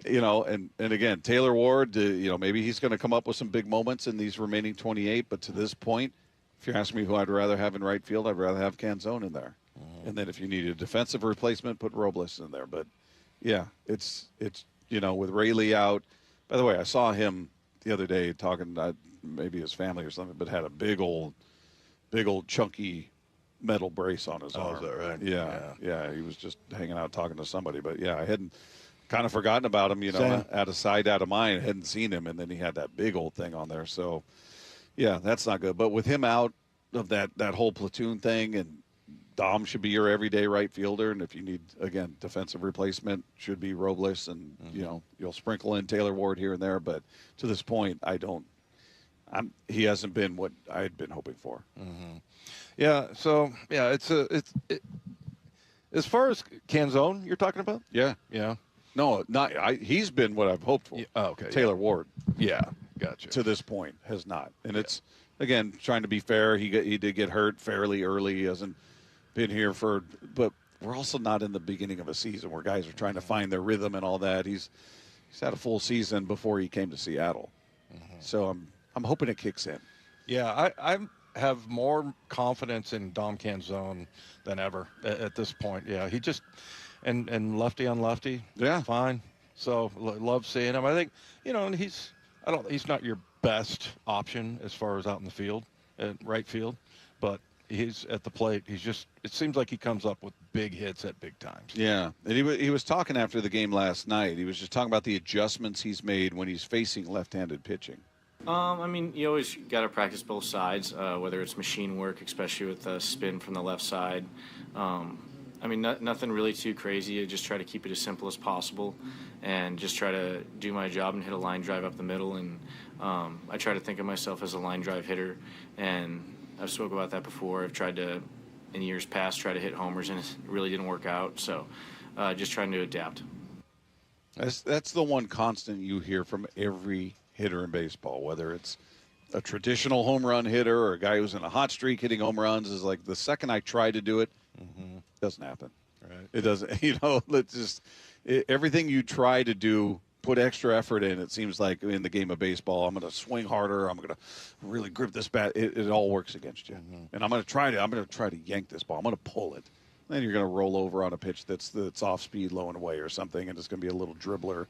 And again, Taylor Ward, maybe he's going to come up with some big moments in these remaining 28. But to this point, if you ask me who I'd rather have in right field, I'd rather have Canzone in there. And then if you need a defensive replacement, put Robles in there. But, yeah, it's with Rayleigh out. By the way, I saw him the other day talking, maybe his family or something, but had a big old chunky metal brace on his arm. Is that right? Yeah, he was just hanging out talking to somebody. But, yeah, I hadn't – kind of forgotten about him, out of sight, out of mind. Hadn't seen him, and then he had that big old thing on there. So, yeah, that's not good. But with him out of that whole platoon thing, and Dom should be your everyday right fielder, and if you need, again, defensive replacement, should be Robles, and, you'll sprinkle in Taylor Ward here and there. But to this point, he hasn't been what I had been hoping for. Mm-hmm. Yeah, so, yeah, it's as far as Canzone you're talking about? Yeah. Yeah. No, he's been what I've hoped for. Yeah, okay. Taylor Ward. Yeah, gotcha. To this point, has not. And it's, again, trying to be fair. He did get hurt fairly early. He hasn't been here but we're also not in the beginning of a season where guys are trying to find their rhythm and all that. He's had a full season before he came to Seattle. Mm-hmm. So I'm hoping it kicks in. Yeah, I have more confidence in Dom Canzone than ever at this point. Yeah, he just – And lefty on lefty, fine. So love seeing him. I think, and he's not your best option as far as out in the field, right field, but he's at the plate. It seems like he comes up with big hits at big times. Yeah, and he was talking after the game last night. He was just talking about the adjustments he's made when he's facing left-handed pitching. I mean, you always got to practice both sides, whether it's machine work, especially with spin from the left side. I mean, nothing really too crazy. I just try to keep it as simple as possible and just try to do my job and hit a line drive up the middle. And I try to think of myself as a line drive hitter. And I've spoke about that before. I've tried to, in years past, try to hit homers, and it really didn't work out. So just trying to adapt. That's the one constant you hear from every hitter in baseball, whether it's a traditional home run hitter or a guy who's in a hot streak hitting home runs, is like, the second I try to do it, doesn't happen. Right. It doesn't, everything you try to do, put extra effort in, it seems like in the game of baseball, I'm going to swing harder, I'm going to really grip this bat, it all works against you. And I'm going to try to yank this ball, I'm going to pull it. Then you're going to roll over on a pitch that's off speed, low and away or something, and it's going to be a little dribbler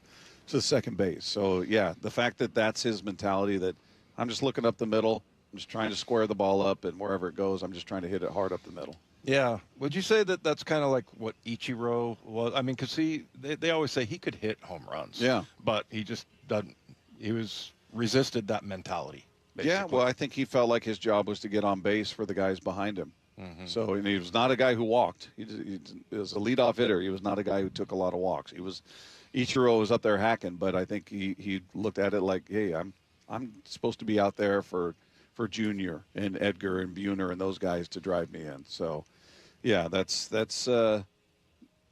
to second base. So, yeah, the fact that that's his mentality, that I'm just looking up the middle, I'm just trying to square the ball up, and wherever it goes, I'm just trying to hit it hard up the middle. Yeah. Would you say that that's kind of like what Ichiro was? I mean, because they always say he could hit home runs. Yeah. But he just doesn't. He resisted that mentality. Basically. Yeah, well, I think he felt like his job was to get on base for the guys behind him. So, and he was not a guy who walked. He was a leadoff hitter. He was not a guy who took a lot of walks. Ichiro was up there hacking, but I think he looked at it like, hey, I'm supposed to be out there for Junior and Edgar and Buhner and those guys to drive me in. So, yeah, that's I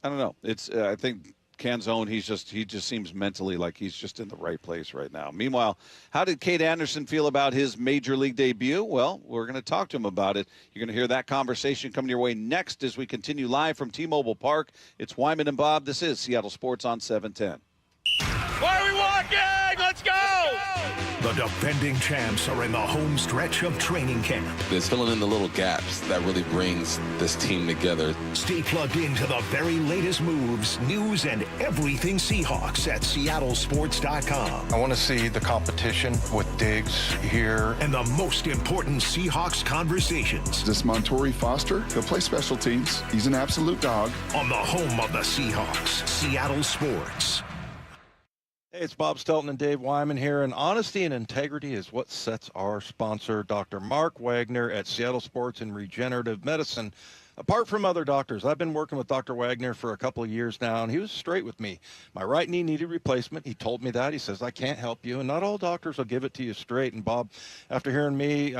don't know. I think Canzone, he just seems mentally like he's just in the right place right now. Meanwhile, how did Kade Anderson feel about his major league debut? Well, we're going to talk to him about it. You're going to hear that conversation coming your way next as we continue live from T-Mobile Park. It's Wyman and Bob. This is Seattle Sports on 710. Why are we walking? Let's go! The defending champs are in the home stretch of training camp. It's filling in the little gaps that really brings this team together. Stay plugged into the very latest moves, news, and everything Seahawks at seattlesports.com. I want to see the competition with Diggs here. And the most important Seahawks conversations. This Montori Foster, he'll play special teams. He's an absolute dog. On the home of the Seahawks, Seattle Sports. Hey, it's Bob Stelton and Dave Wyman here, and honesty and integrity is what sets our sponsor, Dr. Mark Wagner at Seattle Sports and Regenerative Medicine, apart from other doctors. I've been working with Dr. Wagner for a couple of years now, and he was straight with me. My right knee needed replacement. He told me that. He says, I can't help you, and not all doctors will give it to you straight. And, Bob, after hearing me,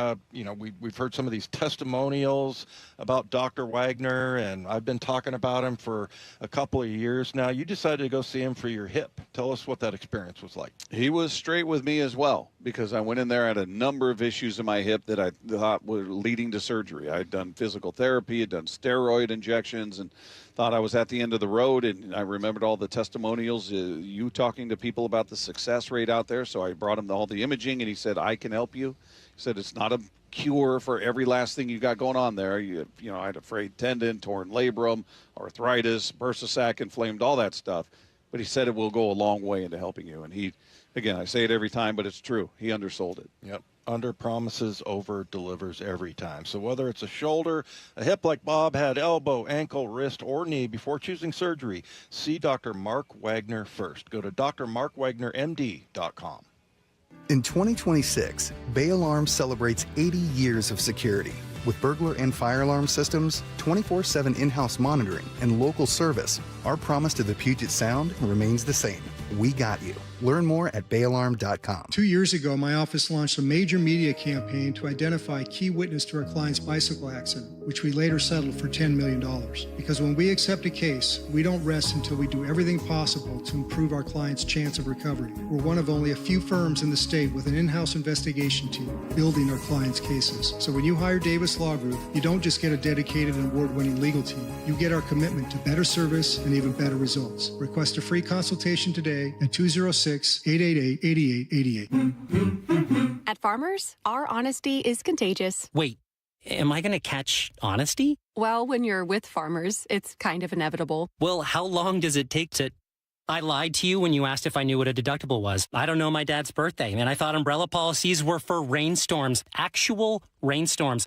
we've heard some of these testimonials about Dr. Wagner, and I've been talking about him for a couple of years now. You decided to go see him for your hip. Tell us what that experience was like. He was straight with me as well, because I went in there, had a number of issues in my hip that I thought were leading to surgery. I had done physical therapy, had done steroid injections, and thought I was at the end of the road. And I remembered all the testimonials, you talking to people about the success rate out there. So I brought him all the imaging, and he said, I can help you. He said, it's not a cure for every last thing you got going on there. I had a frayed tendon, torn labrum, arthritis, bursa sac inflamed, all that stuff. But he said it will go a long way into helping you. And again, I say it every time, but it's true. He undersold it. Yep. Under promises, over delivers every time. So whether it's a shoulder, a hip like Bob had, elbow, ankle, wrist, or knee, before choosing surgery, see Dr. Mark Wagner first. Go to drmarkwagnermd.com. In 2026, Bay Alarm celebrates 80 years of security. With burglar and fire alarm systems, 24/7 in-house monitoring, and local service, our promise to the Puget Sound remains the same. We got you. Learn more at bayalarm.com. 2 years ago, my office launched a major media campaign to identify a key witness to our client's bicycle accident, which we later settled for $10 million. Because when we accept a case, we don't rest until we do everything possible to improve our client's chance of recovery. We're one of only a few firms in the state with an in-house investigation team building our clients' cases. So when you hire Davis Law Group, you don't just get a dedicated and award-winning legal team. You get our commitment to better service and even better results. Request a free consultation today at 206-888-8888. At Farmers, our honesty is contagious. Wait, am I going to catch honesty? Well, when you're with Farmers, it's kind of inevitable. Well, how long does it take to... I lied to you when you asked if I knew what a deductible was. I don't know my dad's birthday, and I thought umbrella policies were for rainstorms, actual rainstorms.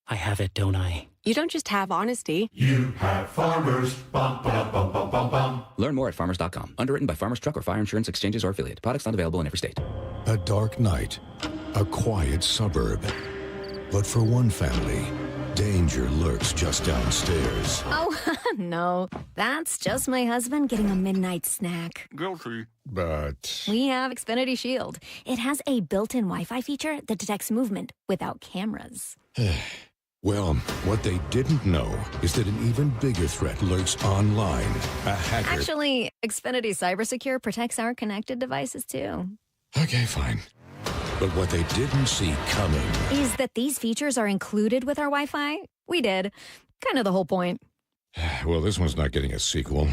I have it, don't I? You don't just have honesty. You have Farmers. Bum, bum, bum, bum, bum, bum. Learn more at farmers.com. Underwritten by Farmers Truck or Fire Insurance Exchanges or affiliate. Products not available in every state. A dark night, a quiet suburb. But for one family, danger lurks just downstairs. Oh, no. That's just my husband getting a midnight snack. Guilty. But We have Xfinity Shield. It has a built-in Wi-Fi feature that detects movement without cameras. well, what they didn't know is that an even bigger threat lurks online. A hacker. Actually, Xfinity Cybersecure protects our connected devices, too. Okay, fine. But what they didn't see coming Is that these features are included with our Wi-Fi? We did. Kind of the whole point. Well, this one's not getting a sequel.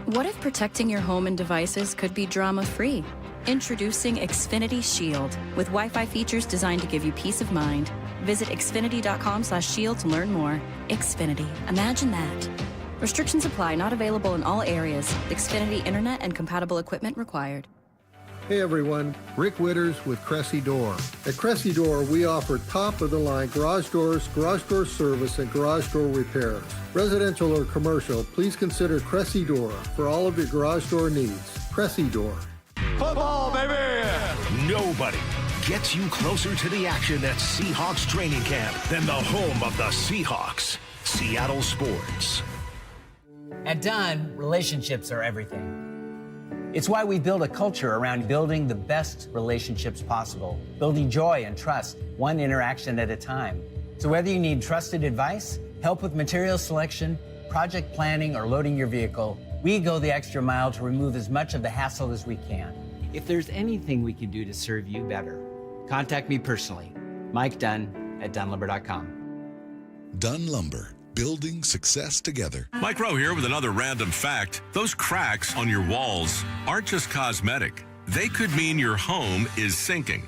What if protecting your home and devices could be drama-free? Introducing Xfinity Shield with Wi-Fi features designed to give you peace of mind. Visit xfinity.com/shield to learn more. Xfinity. Imagine that. Restrictions apply. Not available in all areas. Xfinity Internet and compatible equipment required. Hey everyone, Rick Witters with Cressy Door. At Cressy Door, we offer top-of-the-line garage doors, garage door service, and garage door repairs. Residential or commercial, please consider Cressy Door for all of your garage door needs. Cressy Door. Football, baby! Nobody gets you closer to the action at Seahawks training camp than the home of the Seahawks, Seattle Sports. At Dunn, relationships are everything. It's why we build a culture around building the best relationships possible, building joy and trust, one interaction at a time. So whether you need trusted advice, help with material selection, project planning, or loading your vehicle, we go the extra mile to remove as much of the hassle as we can. If there's anything we can do to serve you better, contact me personally, Mike Dunn at dunlumber.com. Dunn Lumber. Building success together. Mike Rowe here with another random fact. Those cracks on your walls aren't just cosmetic. They could mean your home is sinking.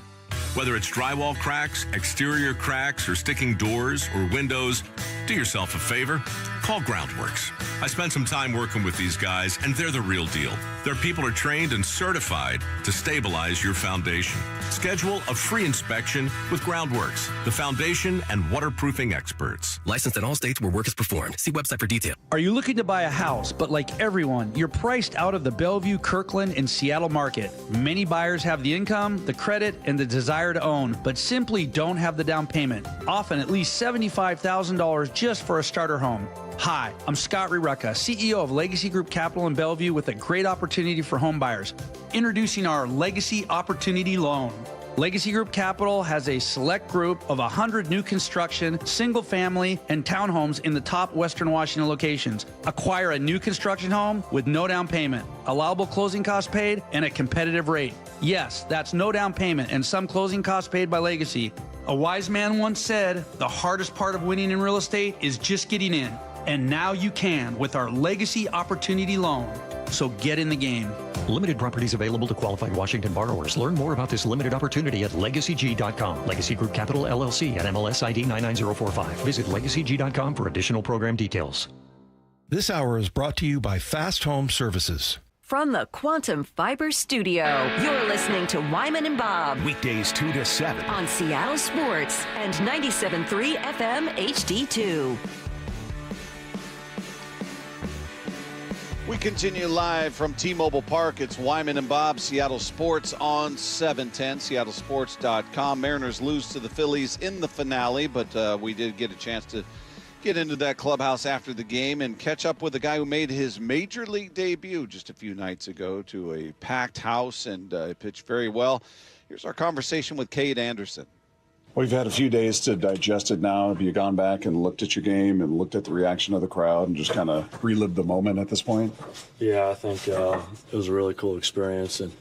Whether it's drywall cracks, exterior cracks, or sticking doors or windows, do yourself a favor. Call Groundworks. I spent some time working with these guys, and they're the real deal. Their people are trained and certified to stabilize your foundation. Schedule a free inspection with Groundworks, the foundation and waterproofing experts. Licensed in all states where work is performed. See website for detail. Are you looking to buy a house, but like everyone, you're priced out of the Bellevue, Kirkland, and Seattle market? Many buyers have the income, the credit, and the desire to own, but simply don't have the down payment. Often at least $75,000 just for a starter home. Hi, I'm Scott Rierecka, CEO of Legacy Group Capital in Bellevue with a great opportunity for home buyers. Introducing our Legacy Opportunity Loan. Legacy Group Capital has a select group of 100 new construction, single family, and townhomes in the top Western Washington locations. Acquire a new construction home with no down payment, allowable closing costs paid, and a competitive rate. Yes, that's no down payment and some closing costs paid by Legacy. A wise man once said, the hardest part of winning in real estate is just getting in. And now you can with our Legacy Opportunity Loan. So get in the game. Limited properties available to qualified Washington borrowers. Learn more about this limited opportunity at LegacyG.com. Legacy Group Capital LLC at MLS ID 99045. Visit LegacyG.com for additional program details. This hour is brought to you by Fast Home Services. From the Quantum Fiber Studio, you're listening to Wyman and Bob. Weekdays 2 to 7. On Seattle Sports and 97.3 FM HD2. We continue live from T-Mobile Park. It's Wyman and Bob, Seattle Sports on 710, seattlesports.com. Mariners lose to the Phillies in the finale, but we did get a chance to get into that clubhouse after the game and catch up with the guy who made his major league debut just a few nights ago to a packed house and pitched very well. Here's our conversation with Kade Anderson. Well, you've had a few days to digest it now. Have you gone back and looked at your game and looked at the reaction of the crowd and just kind of relived the moment at this point? Yeah, I think it was a really cool experience, and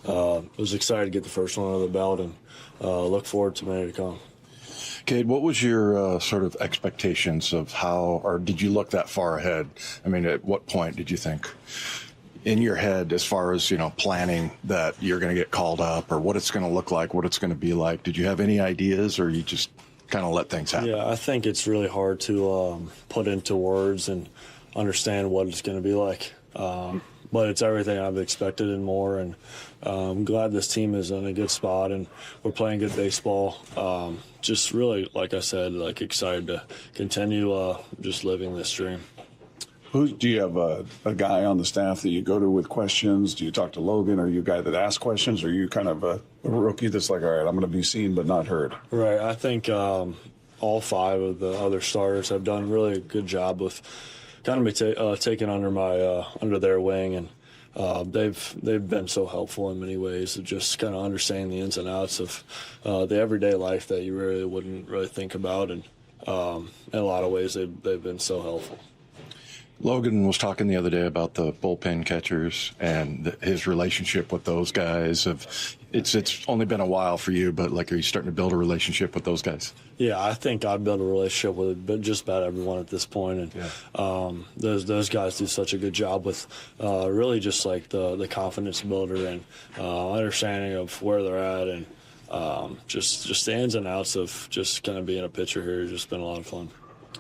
I was excited to get the first one under the belt and look forward to many to come. Kade, what was your sort of expectations of how, or did you look that far ahead? I mean, at what point did you think in your head as far as, planning that you're going to get called up or what it's going to look like, what it's going to be like? Did you have any ideas or you just kind of let things happen? Yeah, I think it's really hard to put into words and understand what it's going to be like. but it's everything I've expected and more. And I'm glad this team is in a good spot and we're playing good baseball. Just really, like I said, like excited to continue just living this dream. Do you have a guy on the staff that you go to with questions? Do you talk to Logan? Are you a guy that asks questions? Or are you kind of a rookie that's like, all right, I'm going to be seen but not heard? Right. I think all 5 of the other starters have done really a good job with kind of taken under their wing, and they've been so helpful in many ways of just kind of understanding the ins and outs of the everyday life that you really wouldn't really think about, and in a lot of ways they've been so helpful. Logan was talking the other day about the bullpen catchers and his relationship with those guys. It's only been a while for you, but like, are you starting to build a relationship with those guys? Yeah, I think I've built a relationship with just about everyone at this point, and those guys do such a good job with really just like the confidence builder and understanding of where they're at, and just the ins and outs of just kind of being a pitcher here has just been a lot of fun.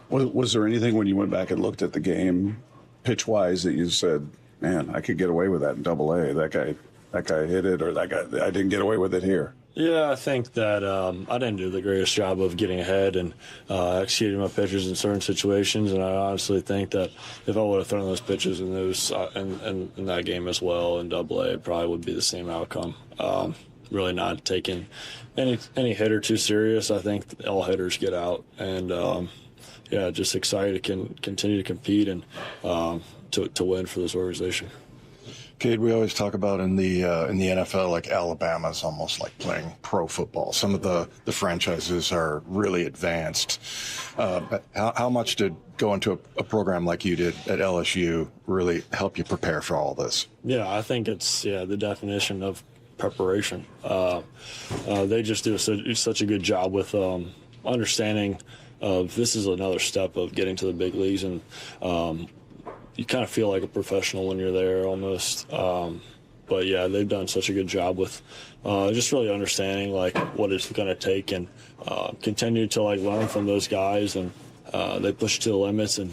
Was there anything when you went back and looked at the game, pitch-wise, that you said, man, I could get away with that in Double-A. That guy hit it, or that guy, I didn't get away with it here? Yeah, I think that I didn't do the greatest job of getting ahead and executing my pitches in certain situations, and I honestly think that if I would have thrown those pitches in in that game as well in Double-A, it probably would be the same outcome. Really not taking any hitter too serious. I think all hitters get out, and yeah, just excited to continue to compete and to win for this organization. Kade, we always talk about in the NFL, like Alabama's almost like playing pro football. Some of the franchises are really advanced. How much did going to a program like you did at LSU really help you prepare for all this? Yeah, I think it's the definition of preparation. They just do such a good job with understanding of this is another step of getting to the big leagues, and you kind of feel like a professional when you're there almost. But yeah, they've done such a good job with just really understanding like what it's going to take, and continue to like learn from those guys, and they push to the limits. And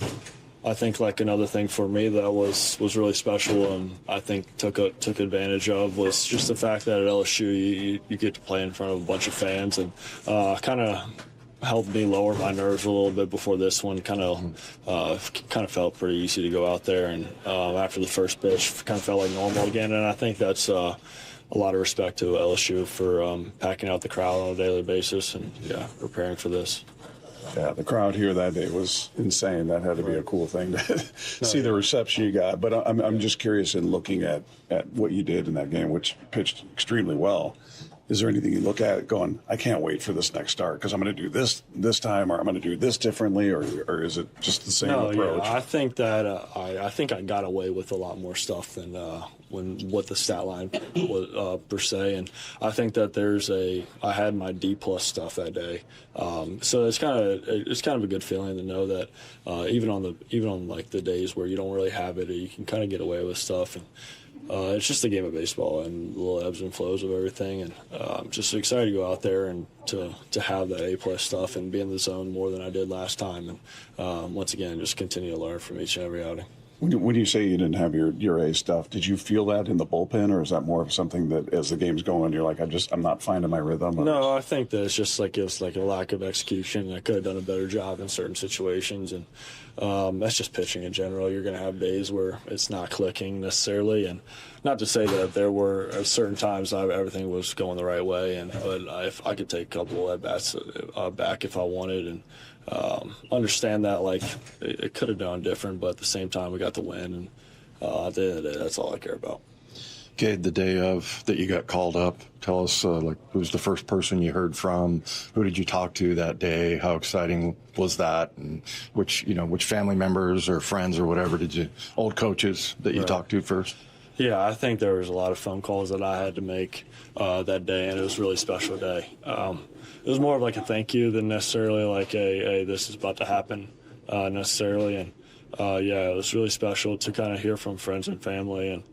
I think like another thing for me that was really special, and I think took advantage of, was just the fact that at LSU you get to play in front of a bunch of fans, and kind of helped me lower my nerves a little bit before this one. Kind of felt pretty easy to go out there, and after the first pitch, kind of felt like normal again. And I think that's a lot of respect to LSU for packing out the crowd on a daily basis, and preparing for this. Yeah, the crowd here that day was insane. That had to be a cool thing to see the reception you got. But I'm just curious, in looking at what you did in that game, which pitched extremely well. Is there anything you look at going, I can't wait for this next start because I'm going to do this time, or I'm going to do this differently, or is it just the same approach? Yeah, I think that I think I got away with a lot more stuff than what the stat line was per se, and I think that I had my D+ stuff that day, so it's kind of a good feeling to know that even on like the days where you don't really have it, you can kind of get away with stuff. And it's just a game of baseball and the little ebbs and flows of everything, and I'm just excited to go out there and to have that A+ stuff and be in the zone more than I did last time, and once again just continue to learn from each and every outing. When you say you didn't have your A stuff, did you feel that in the bullpen, or is that more of something that as the game's going, you're like, I'm not finding my rhythm? No, I think that it's like a lack of execution. I could have done a better job in certain situations, and that's just pitching in general. You're going to have days where it's not clicking necessarily, and not to say that there were certain times everything was going the right way, but I could take a couple at bats back if I wanted, and understand that like it could have done different, but at the same time we got the win, and at the end of the day, that's all I care about. Kade, the day of that you got called up, tell us who's the first person you heard from? Who did you talk to that day? How exciting was that? And which family members or friends or whatever old coaches that you talked to first? Yeah, I think there was a lot of phone calls that I had to make that day, and it was a really special day. It was more of like a thank you than necessarily like a this is about to happen necessarily. And it was really special to kind of hear from friends and family, and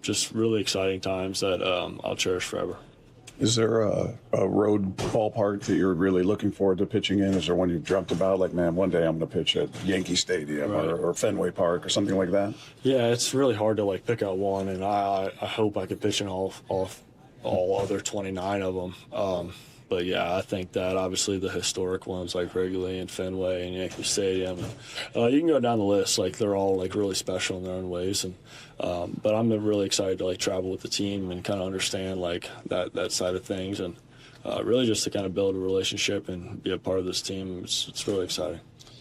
just really exciting times that I'll cherish forever. Is there a road ballpark that you're really looking forward to pitching in? Is there one you've dreamt about? Like, man, one day I'm going to pitch at Yankee Stadium or Fenway Park or something like that? Yeah, it's really hard to like pick out one, and I hope I could pitch in all other 29 of them. But yeah, I think that obviously the historic ones like Wrigley and Fenway and Yankee Stadium, and you can go down the list. Like they're all like really special in their own ways. And but I'm really excited to like travel with the team and kind of understand like that side of things, and really just to kind of build a relationship and be a part of this team. It's really exciting.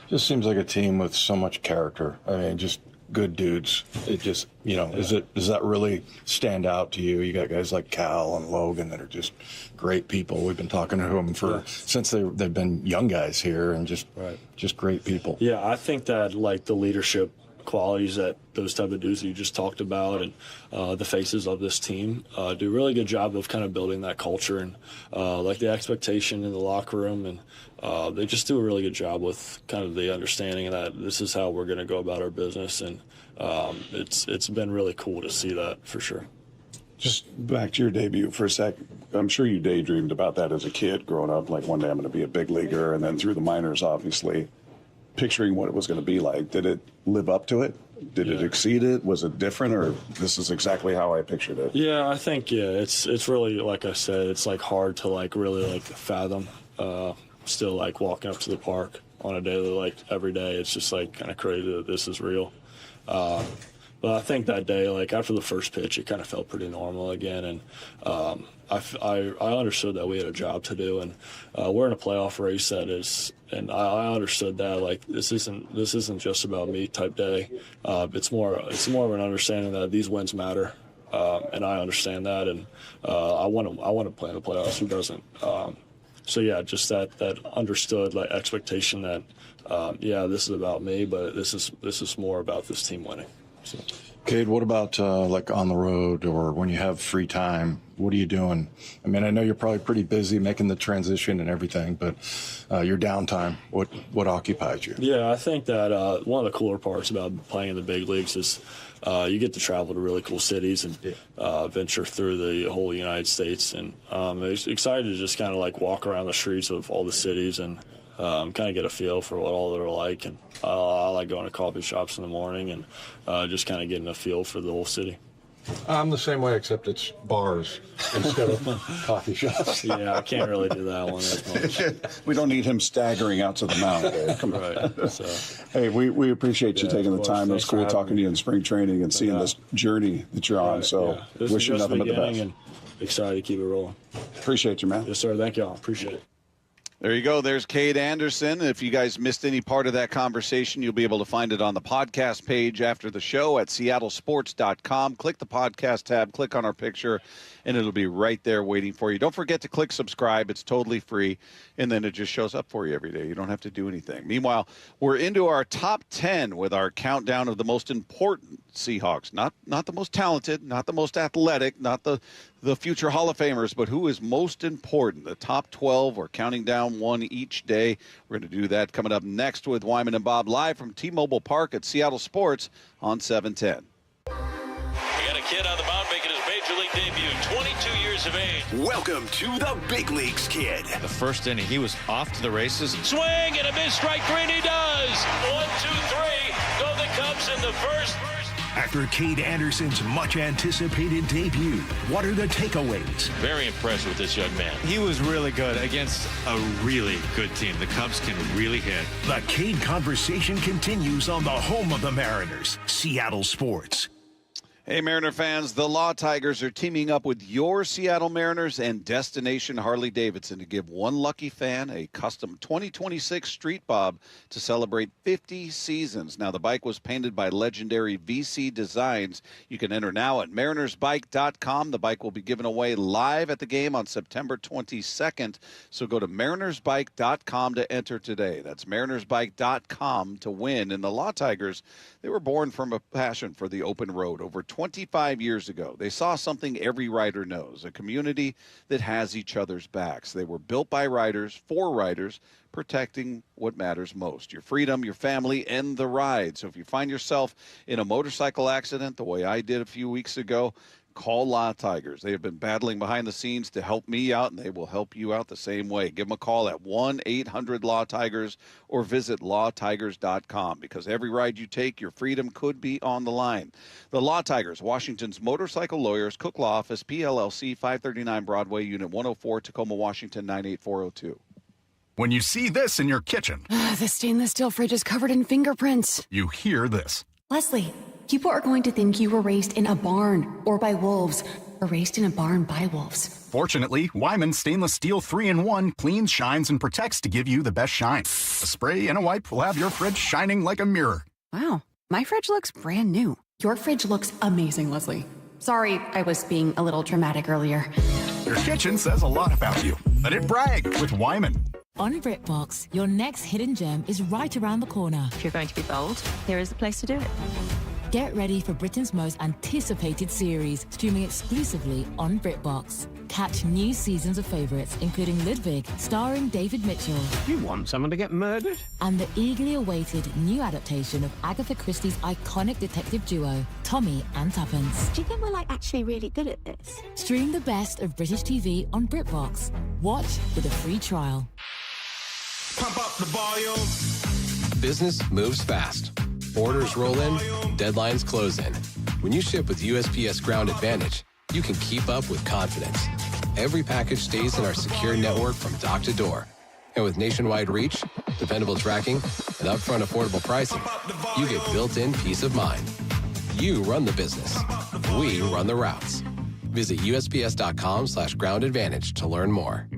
Just seems like a team with so much character. I mean, just good dudes. It just, does that really stand out to you? You got guys like Cal and Logan that are just great people. We've been talking to them since they've been young guys here, and just great people. Yeah, I think that like the leadership qualities that those type of dudes that you just talked about, and the faces of this team do a really good job of kind of building that culture and like the expectation in the locker room, and they just do a really good job with kind of the understanding that this is how we're going to go about our business, and it's been really cool to see that for sure. Just back to your debut for a sec. I'm sure you daydreamed about that as a kid growing up, like one day I'm going to be a big leaguer, and then through the minors, obviously, picturing what it was going to be like. Did it live up to it? Did it exceed it? Was it different, or this is exactly how I pictured it? Yeah, I think, it's really, like I said, it's like hard to like really like fathom. Still like walking up to the park on a daily, like every day, it's just like kind of crazy that this is real. But I think that day, like after the first pitch, it kind of felt pretty normal again, and I understood that we had a job to do, and we're in a playoff race that is, and I understood that like this isn't just about me type day. It's more of an understanding that these wins matter, and I understand that, and I want to play in the playoffs. Who doesn't? So yeah, just that understood like expectation that this is about me, but this is more about this team winning. So. Kade, what about like on the road or when you have free time? What are you doing? I mean, I know you're probably pretty busy making the transition and everything, but your downtime, what occupies you? Yeah, I think that one of the cooler parts about playing in the big leagues is you get to travel to really cool cities and venture through the whole United States. And it's excited to just kind of like walk around the streets of all the cities and kind of get a feel for what all they're like. And I like going to coffee shops in the morning and just kind of getting a feel for the whole city. I'm the same way, except it's bars instead of coffee shops. Yeah, I can't really do that one as much. We don't need him staggering out to the mound. Come on. Right. So. Hey, we appreciate you taking the time. It was cool talking to me. you in spring training and seeing this journey that you're on. So wish you nothing but the best. And excited to keep it rolling. Appreciate you, man. Yes, sir. Thank you all. Appreciate it. There you go. There's Kade Anderson. If you guys missed any part of that conversation, you'll be able to find it on the podcast page after the show at seattlesports.com. Click the podcast tab, click on our picture, and it'll be right there waiting for you. Don't forget to click subscribe. It's totally free, and then it just shows up for you every day. You don't have to do anything. Meanwhile, we're into our top 10 with our countdown of the most important Seahawks. Not the most talented, not the most athletic, not the future Hall of Famers, but who is most important. The top 12, we're counting down one each day. We're going to do that coming up next with Wyman and Bob live from T-Mobile Park at Seattle Sports on 710. We got a kid on the mound making his major league debut, 22 years of age. Welcome to the big leagues, kid. The first inning, he was off to the races. Swing and a miss, strike three, and he does. 1, 2, 3. Go the Cubs in the first. After Kade Anderson's much-anticipated debut, what are the takeaways? Very impressed with this young man. He was really good against a really good team. The Cubs can really hit. The Kade conversation continues on the home of the Mariners, Seattle Sports. Hey, Mariner fans, the Law Tigers are teaming up with your Seattle Mariners and Destination Harley-Davidson to give one lucky fan a custom 2026 Street Bob to celebrate 50 seasons. Now, the bike was painted by legendary VC Designs. You can enter now at marinersbike.com. The bike will be given away live at the game on September 22nd. So go to marinersbike.com to enter today. That's marinersbike.com to win. And the Law Tigers, they were born from a passion for the open road. Over 25 years ago, they saw something every rider knows, a community that has each other's backs. They were built by riders, for riders, protecting what matters most, your freedom, your family, and the ride. So if you find yourself in a motorcycle accident the way I did a few weeks ago, call La Tigers. They have been battling behind the scenes to help me out, and they will help you out the same way. Give them a call at 1-800-LAW-TIGERS or visit lawtigers.com, because every ride you take, your freedom could be on the line. The Law Tigers, Washington's motorcycle lawyers, Cook Law Office, PLLC, 539 Broadway, Unit 104, Tacoma, Washington, 98402. When you see this in your kitchen, The stainless steel fridge is covered in fingerprints. you hear this. Leslie, people are going to think you were raised in a barn or by wolves, or raised in a barn by wolves. Fortunately, Wyman Stainless Steel 3-in-1 cleans, shines, and protects to give you the best shine. A spray and a wipe will have your fridge shining like a mirror. Wow, my fridge looks brand new. Your fridge looks amazing, Leslie. Sorry, I was being a little dramatic earlier. Your kitchen says a lot about you. Let it brag with Wyman. On BritBox, your next hidden gem is right around the corner. If you're going to be bold, here is the place to do it. Get ready for Britain's most anticipated series, streaming exclusively on BritBox. Catch new seasons of favourites, including Ludwig, starring David Mitchell. You want someone to get murdered? And the eagerly awaited new adaptation of Agatha Christie's iconic detective duo, Tommy and Tuppence. Do you think we're actually really good at this? Stream the best of British TV on BritBox. Watch with a free trial. Pump up the volume. Business moves fast. Orders roll in, deadlines close in. When you ship with USPS Ground Advantage, you can keep up with confidence. Every package stays in our secure network from dock to door. And with nationwide reach, dependable tracking, and upfront affordable pricing, you get built-in peace of mind. You run the business. We run the routes. Visit USPS.com/Ground Advantage to learn more.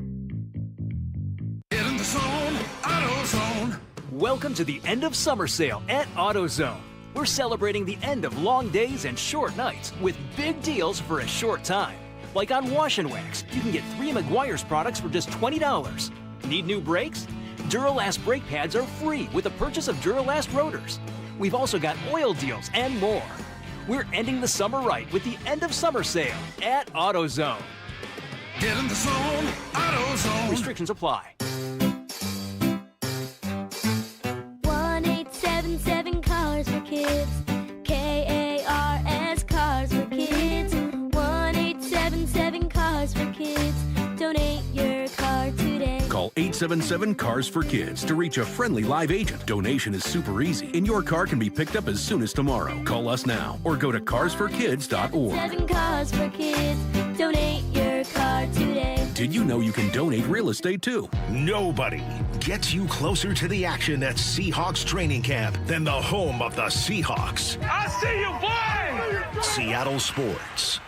Get in the zone, AutoZone. Welcome to the end of summer sale at AutoZone. We're celebrating the end of long days and short nights with big deals for a short time. Like on Wash and Wax, you can get 3 Meguiar's products for just $20. Need new brakes? Duralast brake pads are free with the purchase of Duralast rotors. We've also got oil deals and more. We're ending the summer right with the end of summer sale at AutoZone. Get in the zone, AutoZone. Restrictions apply. 1-877 Cars for Kids. KARS Cars for Kids. 1-877 Cars for Kids. Donate your car today. Call 877 Cars for Kids to reach a friendly live agent. Donation is super easy, and your car can be picked up as soon as tomorrow. Call us now or go to carsforkids.org. 7 Cars for Kids. Donate your car today. Did you know you can donate real estate too? Nobody gets you closer to the action at Seahawks training camp than the home of the Seahawks. I see you, boy! Seattle Sports.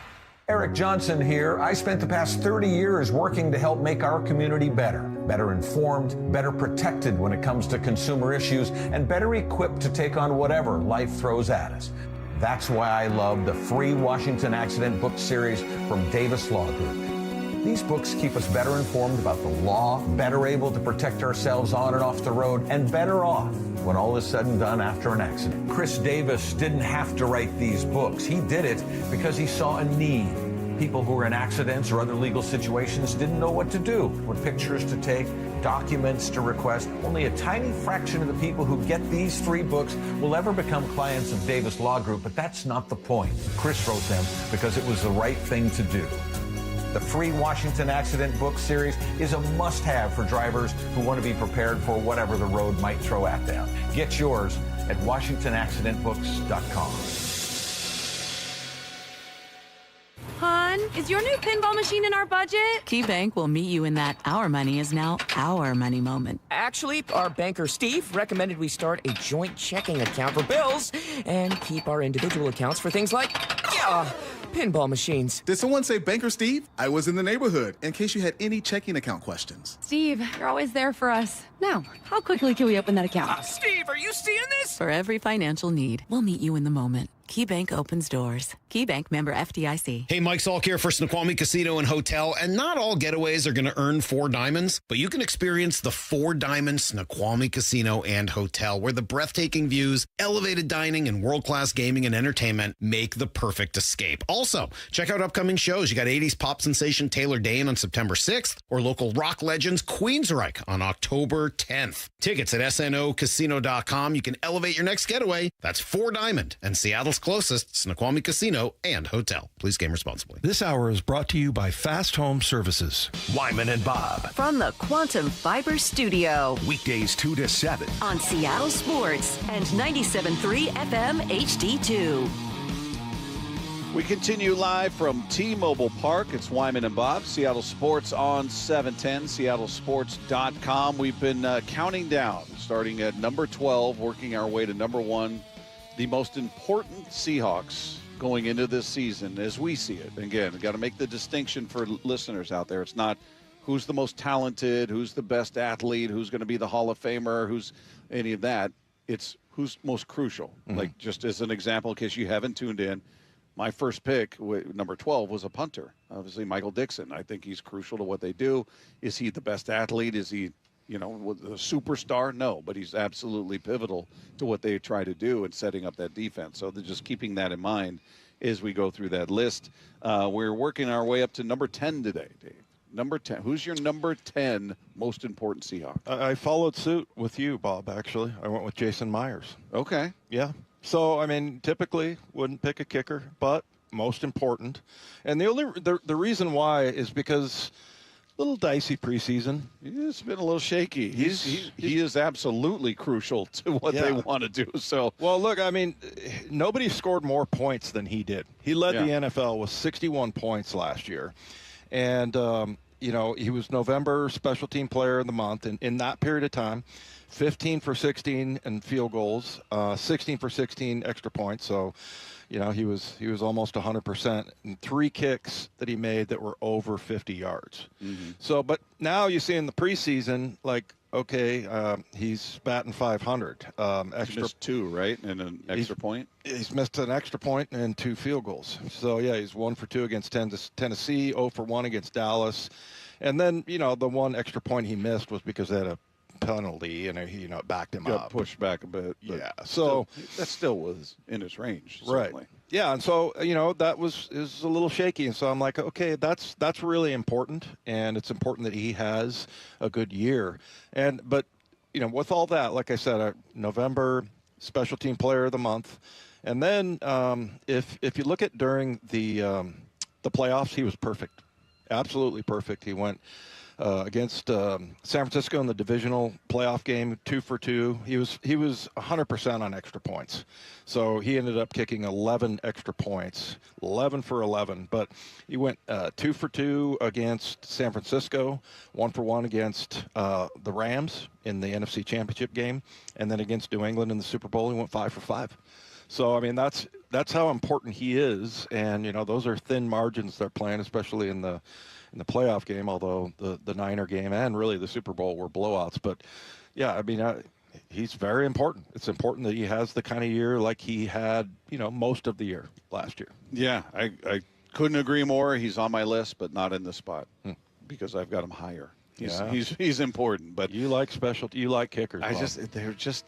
Eric Johnson here. I spent the past 30 years working to help make our community better informed, better protected when it comes to consumer issues, and better equipped to take on whatever life throws at us. That's why I love the free Washington Accident book series from Davis Law Group. These books keep us better informed about the law, better able to protect ourselves on and off the road, and better off when all is said and done after an accident. Chris Davis didn't have to write these books. He did it because he saw a need. People who were in accidents or other legal situations didn't know what to do, what pictures to take, documents to request. Only a tiny fraction of the people who get these 3 books will ever become clients of Davis Law Group, but that's not the point. Chris wrote them because it was the right thing to do. The free Washington Accident book series is a must-have for drivers who want to be prepared for whatever the road might throw at them. Get yours at WashingtonAccidentBooks.com. Hon, is your new pinball machine in our budget? KeyBank will meet you in that our money is now our money moment. Actually, our banker Steve recommended we start a joint checking account for bills and keep our individual accounts for things like, pinball machines. Did someone say Banker Steve? I was in the neighborhood, in case you had any checking account questions. Steve, you're always there for us. Now, how quickly can we open that account? Steve, are you seeing this? For every financial need, we'll meet you in the moment. KeyBank opens doors. KeyBank member FDIC. Hey, Mike Salk here for Snoqualmie Casino and Hotel. And not all getaways are going to earn 4 diamonds, but you can experience the 4 Diamond Snoqualmie Casino and Hotel, where the breathtaking views, elevated dining, and world-class gaming and entertainment make the perfect escape. Also, check out upcoming shows. You got 80s pop sensation Taylor Dane on September 6th, or local rock legends Queensryche on October 10th. Tickets at snocasino.com. You can elevate your next getaway. That's 4 Diamond and Seattle's closest Snoqualmie Casino and Hotel. Please game responsibly. This hour is brought to you by Fast Home Services. Wyman and Bob. From the Quantum Fiber Studio. Weekdays 2 to 7. On Seattle Sports and 97.3 FM HD2. We continue live from T-Mobile Park. It's Wyman and Bob, Seattle Sports on 710, seattlesports.com. We've been counting down, starting at number 12, working our way to number 1, the most important Seahawks going into this season as we see it. Again, we've got to make the distinction for listeners out there. It's not who's the most talented, who's the best athlete, who's going to be the Hall of Famer, who's any of that. It's who's most crucial. Like, just as an example, in case you haven't tuned in, my first pick, number 12, was a punter. Obviously, Michael Dixon. I think he's crucial to what they do. Is he the best athlete? Is he, a superstar? No, but he's absolutely pivotal to what they try to do in setting up that defense. So they're just keeping that in mind as we go through that list. We're working our way up to number 10 today, Dave. Number 10. Who's your number 10 most important Seahawk? I followed suit with you, Bob, actually. I went with Jason Myers. Okay. Yeah. So, I mean, typically wouldn't pick a kicker, but most important. And the reason why is because a little dicey preseason. It's been a little shaky. He is absolutely crucial to what they want to do. So, well, look, I mean, nobody scored more points than he did. He led the NFL with 61 points last year. And, he was November Special Team Player of the Month. And in that period of time, 15 for 16 and field goals, 16 for 16 extra points. So, he was almost 100%. And 3 kicks that he made that were over 50 yards. Mm-hmm. So, but now you see in the preseason, like, okay, he's batting 500. Extra missed 2, right? And an extra point? He's missed an extra point and 2 field goals. So, yeah, he's 1 for 2 against Tennessee, 0 for 1 against Dallas. And then, the one extra point he missed was because they had a penalty and it backed him up. Pushed back a bit. Yeah. So that still was in his range. Certainly. Right. Yeah. And so, that is a little shaky. And so I'm like, okay, that's really important. And it's important that he has a good year. But with all that, like I said, November Special Team Player of the Month. And then if you look at during the playoffs, he was perfect. Absolutely perfect. He went against San Francisco in the divisional playoff game, 2 for 2. He was 100% on extra points. So he ended up kicking 11 extra points, 11 for 11. But he went 2 for 2 against San Francisco, 1 for 1 against the Rams in the NFC Championship game, and then against New England in the Super Bowl, he went 5 for 5. So, I mean, that's how important he is. And, those are thin margins they're playing, especially in the playoff game, although the Niner game and really the Super Bowl were blowouts. But, yeah, I mean, he's very important. It's important that he has the kind of year like he had, most of the year last year. Yeah, I couldn't agree more. He's on my list, but not in this spot because I've got him higher. He's important. But you like you like kickers. They're just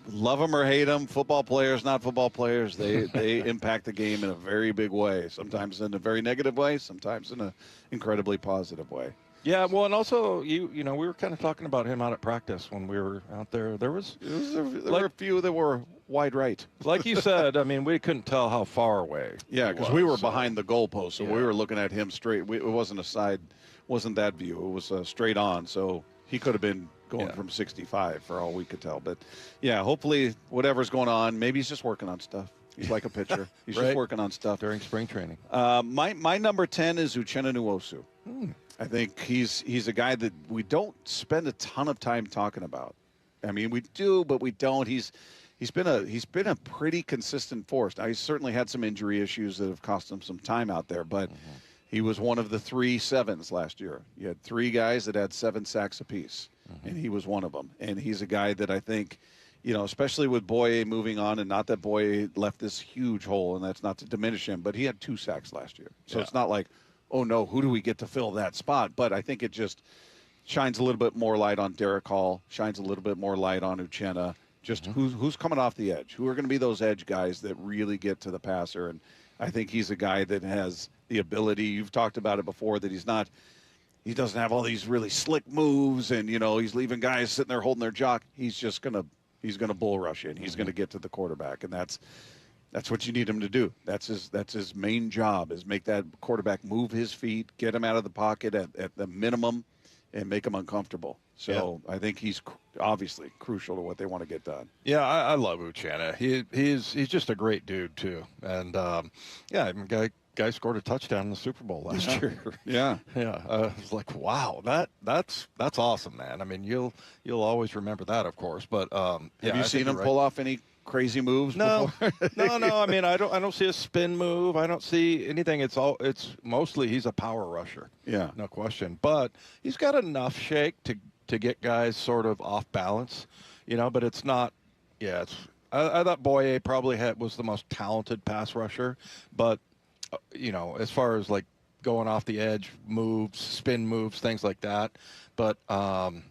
love them or hate them. Football players, not football players. They impact the game in a very big way. Sometimes in a very negative way. Sometimes in an incredibly positive way. Yeah, well, and also we were kind of talking about him out at practice when we were out there. There were a few that were wide right, like you said. I mean, we couldn't tell how far away. Yeah, because we were behind the goalpost, so we were looking at him straight. It wasn't a side, wasn't that view. It was straight on. So he could have been going from 65 for all we could tell. But yeah, hopefully whatever's going on, maybe he's just working on stuff. He's like a pitcher. He's just working on stuff during spring training. My number 10 is Uchenna Nwosu. I think he's a guy that we don't spend a ton of time talking about. I mean, we do, but we don't. He's been a pretty consistent force. Now, he's certainly had some injury issues that have cost him some time out there, but he was one of the 3 sevens last year. You had 3 guys that had 7 sacks apiece, and he was one of them. And he's a guy that I think, especially with Boye moving on, and not that Boye left this huge hole, and that's not to diminish him, but he had 2 sacks last year. So it's not like, oh, no, who do we get to fill that spot? But I think it just shines a little bit more light on Derek Hall, shines a little bit more light on Uchenna, just who's coming off the edge, who are going to be those edge guys that really get to the passer. And I think he's a guy that has the ability. You've talked about it before, that he doesn't have all these really slick moves, and he's leaving guys sitting there holding their jock. He's just gonna bull rush in. He's gonna get to the quarterback, and that's That's what you need him to do. That's his main job, is make that quarterback move his feet, get him out of the pocket at the minimum, and make him uncomfortable. So I think he's obviously crucial to what they want to get done. Yeah, I love Uchenna. He's just a great dude too. And guy scored a touchdown in the Super Bowl last year. Yeah. I was like, wow, that's awesome, man. I mean, you'll always remember that, of course. But have you seen him pull off any crazy moves before? No. I mean, I don't see a spin move. I don't see anything. It's mostly he's a power rusher. Yeah, no question. But he's got enough shake to get guys sort of off balance, But it's not. Yeah, I thought Boye probably was the most talented pass rusher, but as far as like going off the edge moves, spin moves, things like that. But DeMarcus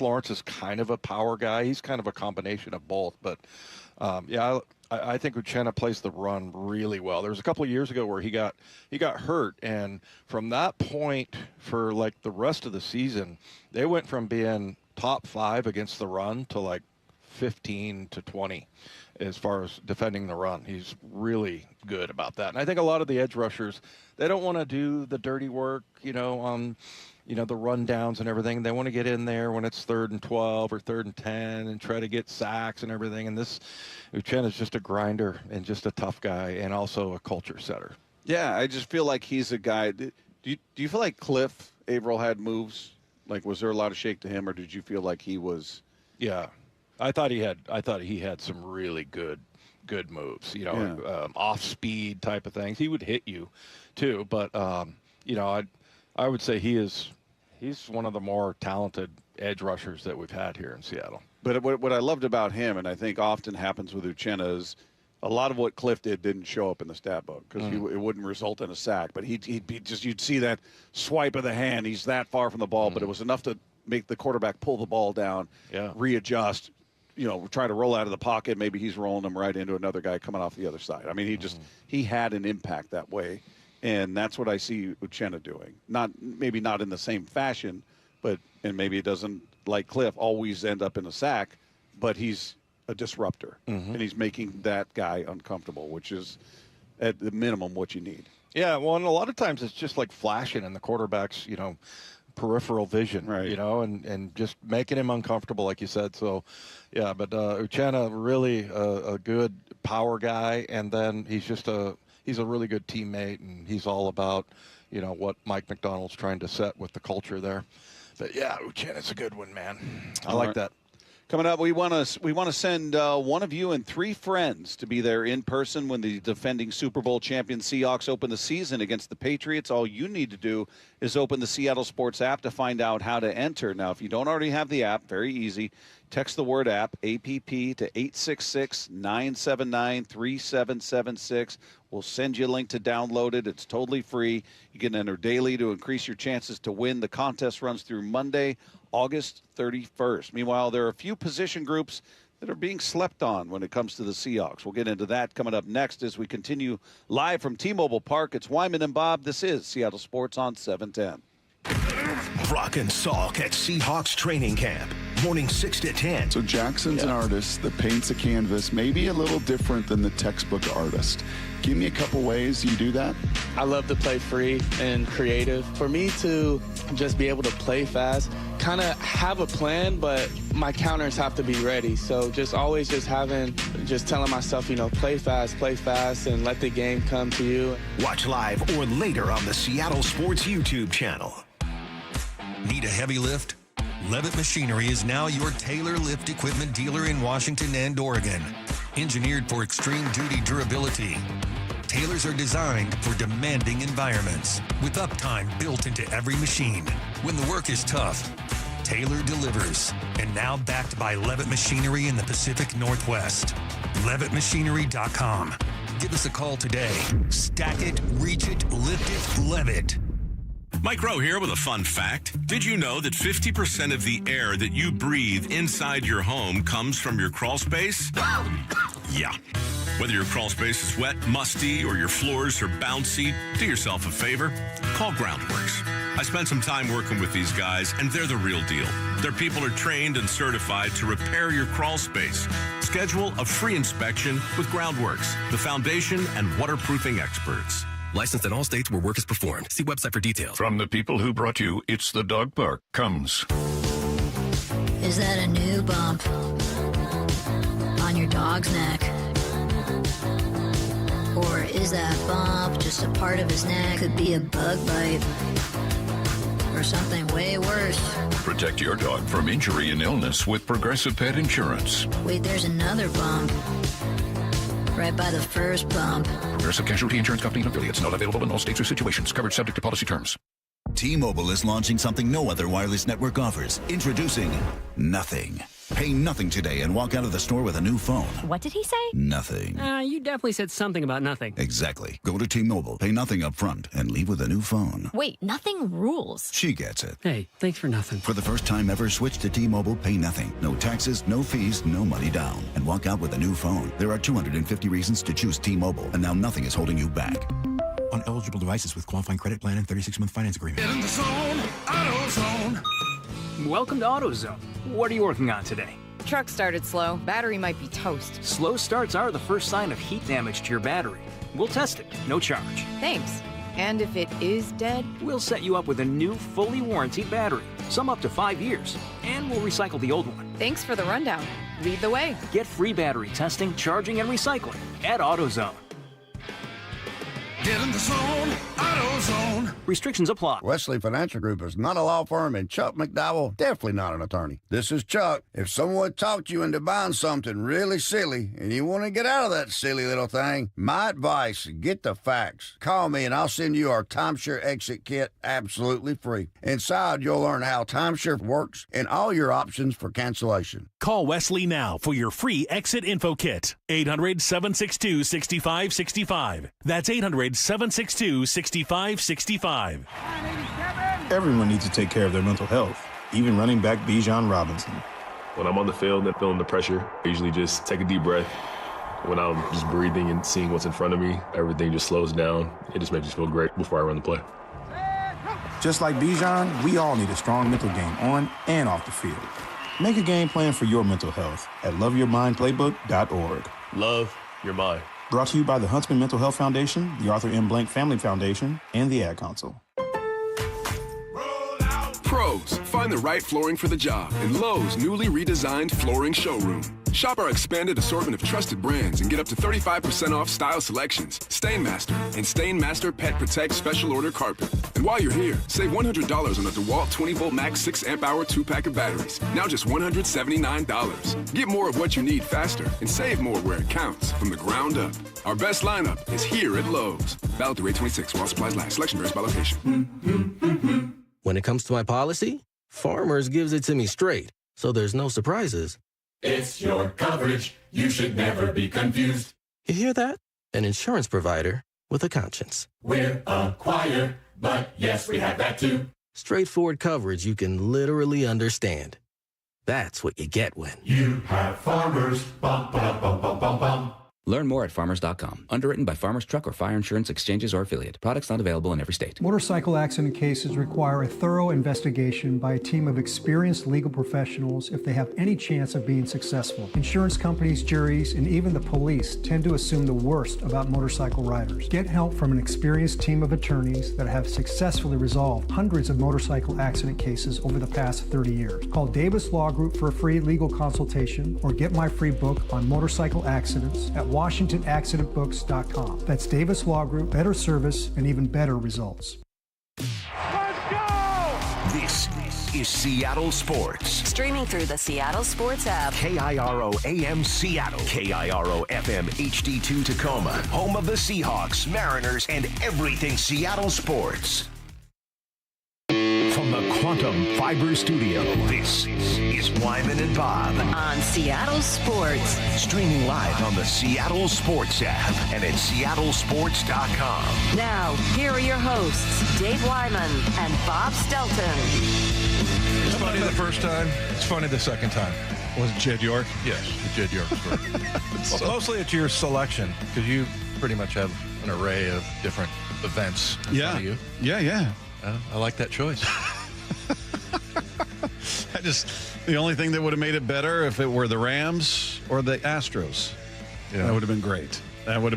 Lawrence is kind of a power guy. He's kind of a combination of both. But, I think Uchenna plays the run really well. There was a couple of years ago where he got hurt, and from that point for like the rest of the season, they went from being top 5 against the run to like 15 to 20 as far as defending the run. He's really good about that. And I think a lot of the edge rushers, they don't want to do the dirty work, on the rundowns and everything. They want to get in there when it's 3rd and 12 or 3rd and 10 and try to get sacks and everything. And this Uchenna is just a grinder and just a tough guy and also a culture setter. Yeah, I just feel like he's a guy. Do you feel like Cliff Averill had moves? Like, was there a lot of shake to him, or did you feel like he was? Yeah, I thought he had some really good moves. Off speed type of things. He would hit you, too. But I would say he's one of the more talented edge rushers that we've had here in Seattle. But what I loved about him, and I think often happens with Uchenna, is a lot of what Cliff didn't show up in the stat book because it wouldn't result in a sack. But he'd be just, you'd see that swipe of the hand. He's that far from the ball, but it was enough to make the quarterback pull the ball down, readjust, try to roll out of the pocket. Maybe he's rolling him right into another guy coming off the other side. I mean, he had an impact that way. And that's what I see Uchenna doing. Maybe not in the same fashion, and maybe it doesn't, like Cliff, always end up in a sack, but he's a disruptor, and he's making that guy uncomfortable, which is at the minimum what you need. Yeah, well, and a lot of times it's just like flashing in the quarterback's, peripheral vision, right? And just making him uncomfortable, like you said. So, yeah, but Uchenna really a good power guy, and then he's a really good teammate, and he's all about, what Mike McDonald's trying to set with the culture there. But yeah, Uchenna's a good one, man. I like that. Coming up, we want to send one of you and 3 friends to be there in person when the defending Super Bowl champion Seahawks open the season against the Patriots. All you need to do is open the Seattle Sports app to find out how to enter. Now, if you don't already have the app, very easy. Text the word app, APP, to 866-979-3776. We'll send you a link to download it. It's totally free. You can enter daily to increase your chances to win. The contest runs through Monday, August 31st. Meanwhile, there are a few position groups that are being slept on when it comes to the Seahawks. We'll get into that coming up next as we continue live from T-Mobile Park. It's Wyman and Bob. This is Seattle Sports on 710. Brock and Salk at Seahawks training camp. Morning 6 to 10. So Jackson's an artist that paints a canvas maybe a little different than the textbook artist. Give me a couple ways you do that. I love to play free and creative. For me to just be able to play fast, kind of have a plan, but my counters have to be ready. So just always just telling myself, play fast, and let the game come to you. Watch live or later on the Seattle Sports YouTube channel. Need a heavy lift? Levitt Machinery is now your Taylor lift equipment dealer in Washington and Oregon. Engineered for extreme duty durability, Taylors are designed for demanding environments with uptime built into every machine. When the work is tough, Taylor delivers. And now backed by Levitt Machinery in the Pacific Northwest. LevittMachinery.com. Give us a call today. Stack it, reach it, lift it, Levitt. Mike Rowe here with a fun fact. Did you know that 50% of the air that you breathe inside your home comes from your crawl space? Yeah. Whether your crawl space is wet, musty, or your floors are bouncy, do yourself a favor. Call Groundworks. I spent some time working with these guys, and they're the real deal. Their people are trained and certified to repair your crawl space. Schedule a free inspection with Groundworks, the foundation and waterproofing experts. Licensed in all states where work is performed. See website for details. From the people who brought you It's the Dog Park comes. Is that a new bump on your dog's neck? Or is that bump just a part of his neck? Could be a bug bite or something way worse. Protect your dog from injury and illness with Progressive Pet Insurance. Wait, there's another bump right by the first bump. Progressive Casualty Insurance Company and affiliates. Not available in all states or situations. Coverage subject to policy terms. T-Mobile is launching something no other wireless network offers. Introducing Nothing. Pay nothing today and walk out of the store with a new phone. What did he say? Nothing. You definitely said something about nothing. Exactly. Go to T-Mobile, pay nothing up front, and leave with a new phone. Wait, nothing rules. She gets it. Hey, thanks for nothing. For the first time ever, switch to T-Mobile, pay nothing. No taxes, no fees, no money down. And walk out with a new phone. There are 250 reasons to choose T-Mobile, and now nothing is holding you back. On eligible devices with qualifying credit plan and 36-month finance agreement. Get in the zone, AutoZone. Welcome to AutoZone. What are you working on today? Truck started slow. Battery might be toast. Slow starts are the first sign of heat damage to your battery. We'll test it, no charge. Thanks. And if it is dead? We'll set you up with a new, fully warranted battery. Some up to 5 years. And we'll recycle the old one. Thanks for the rundown. Lead the way. Get free battery testing, charging, and recycling at AutoZone. Get in the zone, AutoZone. Restrictions apply. Wesley Financial Group is not a law firm, and Chuck McDowell definitely not an attorney. This is Chuck. If someone talked you into buying something really silly and you want to get out of that silly little thing, my advice, get the facts. Call me and I'll send you our timeshare exit kit absolutely free. Inside, you'll learn how timeshare works and all your options for cancellation. Call Wesley now for your free exit info kit. 800-762-6565. That's 800-762-6565. Everyone needs to take care of their mental health, even running back Bijan Robinson. When I'm on the field and feeling the pressure, I usually just take a deep breath. When I'm just breathing and seeing what's in front of me, everything just slows down. It just makes me feel great before I run the play. Just like Bijan, we all need a strong mental game on and off the field. Make a game plan for your mental health at loveyourmindplaybook.org. Love your mind. Brought to you by the Huntsman Mental Health Foundation, the Arthur M. Blank Family Foundation, and the Ad Council. Pros, find the right flooring for the job in Lowe's newly redesigned flooring showroom. Shop our expanded assortment of trusted brands and get up to 35% off style selections, Stainmaster, and Stainmaster Pet Protect Special Order Carpet. And while you're here, save $100 on a DeWalt 20-volt max 6-amp-hour 2-pack of batteries. Now just $179. Get more of what you need faster and save more where it counts from the ground up. Our best lineup is here at Lowe's. Valid through 8/26 while supplies last. Selection varies by location. When it comes to my policy, Farmers gives it to me straight, so there's no surprises. It's your coverage. You should never be confused. You hear that? An insurance provider with a conscience. We're a choir, but yes, we have that too. Straightforward coverage you can literally understand. That's what you get when you have Farmers. Bum, bum, bum, bum, bum, bum. Learn more at farmers.com. Underwritten by Farmers Truck or Fire Insurance Exchanges or Affiliate. Products not available in every state. Motorcycle accident cases require a thorough investigation by a team of experienced legal professionals if they have any chance of being successful. Insurance companies, juries, and even the police tend to assume the worst about motorcycle riders. Get help from an experienced team of attorneys that have successfully resolved hundreds of motorcycle accident cases over the past 30 years. Call Davis Law Group for a free legal consultation or get my free book on motorcycle accidents at WashingtonAccidentBooks.com. That's Davis Law Group, better service and even better results. This is Seattle Sports. Streaming through the Seattle Sports app. KIRO AM Seattle. KIRO FM HD2 Tacoma. Home of the Seahawks, Mariners, and everything Seattle sports. From the Quantum Fiber Studio, this is Wyman and Bob. On Seattle Sports. Streaming live on the Seattle Sports app and at seattlesports.com. Now, here are your hosts, Dave Wyman and Bob Stelton. It's funny the first time. It's funny the second time. Was it Jed York? Yes, the Jed York story. Well, mostly it's your selection, because you pretty much have an array of different events in front of you. Yeah. I like that choice. The only thing that would have made it better if it were the Rams or the Astros. Yeah. That would have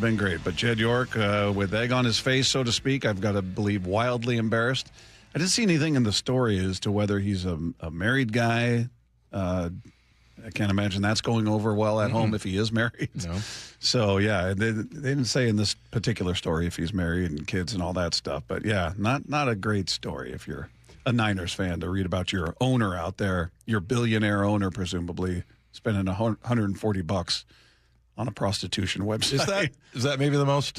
been great. But Jed York, with egg on his face, so to speak, I've got to believe wildly embarrassed. I didn't see anything in the story as to whether he's a married guy. I can't imagine that's going over well at home if he is married. No. So, yeah, they didn't say in this particular story if he's married and kids and all that stuff. But, yeah, not a great story if you're a Niners fan to read about your owner out there, your billionaire owner, presumably, spending $140 on a prostitution website. Is that maybe the most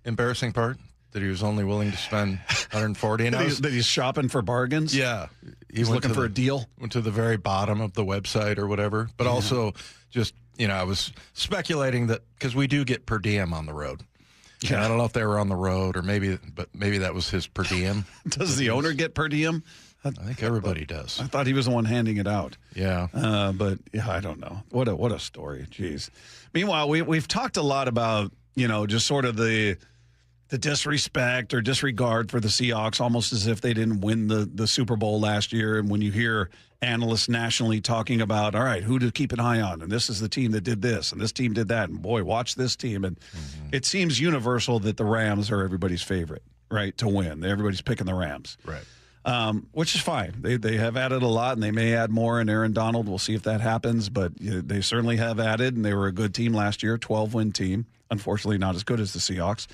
embarrassing part? That he was only willing to spend $140? That he's shopping for bargains? Yeah. He's looking for a deal? Went to the very bottom of the website or whatever. But also just, I was speculating that because we do get per diem on the road. Yeah. I don't know if they were on the road or maybe that was his per diem. Does the owner get per diem? I think everybody does. I thought he was the one handing it out. Yeah. But yeah, I don't know. What a story. Jeez. Meanwhile, we've talked a lot about, just sort of the disrespect or disregard for the Seahawks, almost as if they didn't win the Super Bowl last year. And when you hear analysts nationally talking about, all right, who to keep an eye on, and this is the team that did this, and this team did that, and boy, watch this team. And it seems universal that the Rams are everybody's favorite, right, to win. Everybody's picking the Rams. Right. Which is fine. They have added a lot, and they may add more in Aaron Donald. We'll see if that happens, but they certainly have added, and they were a good team last year, 12-win team. Unfortunately, not as good as the Seahawks.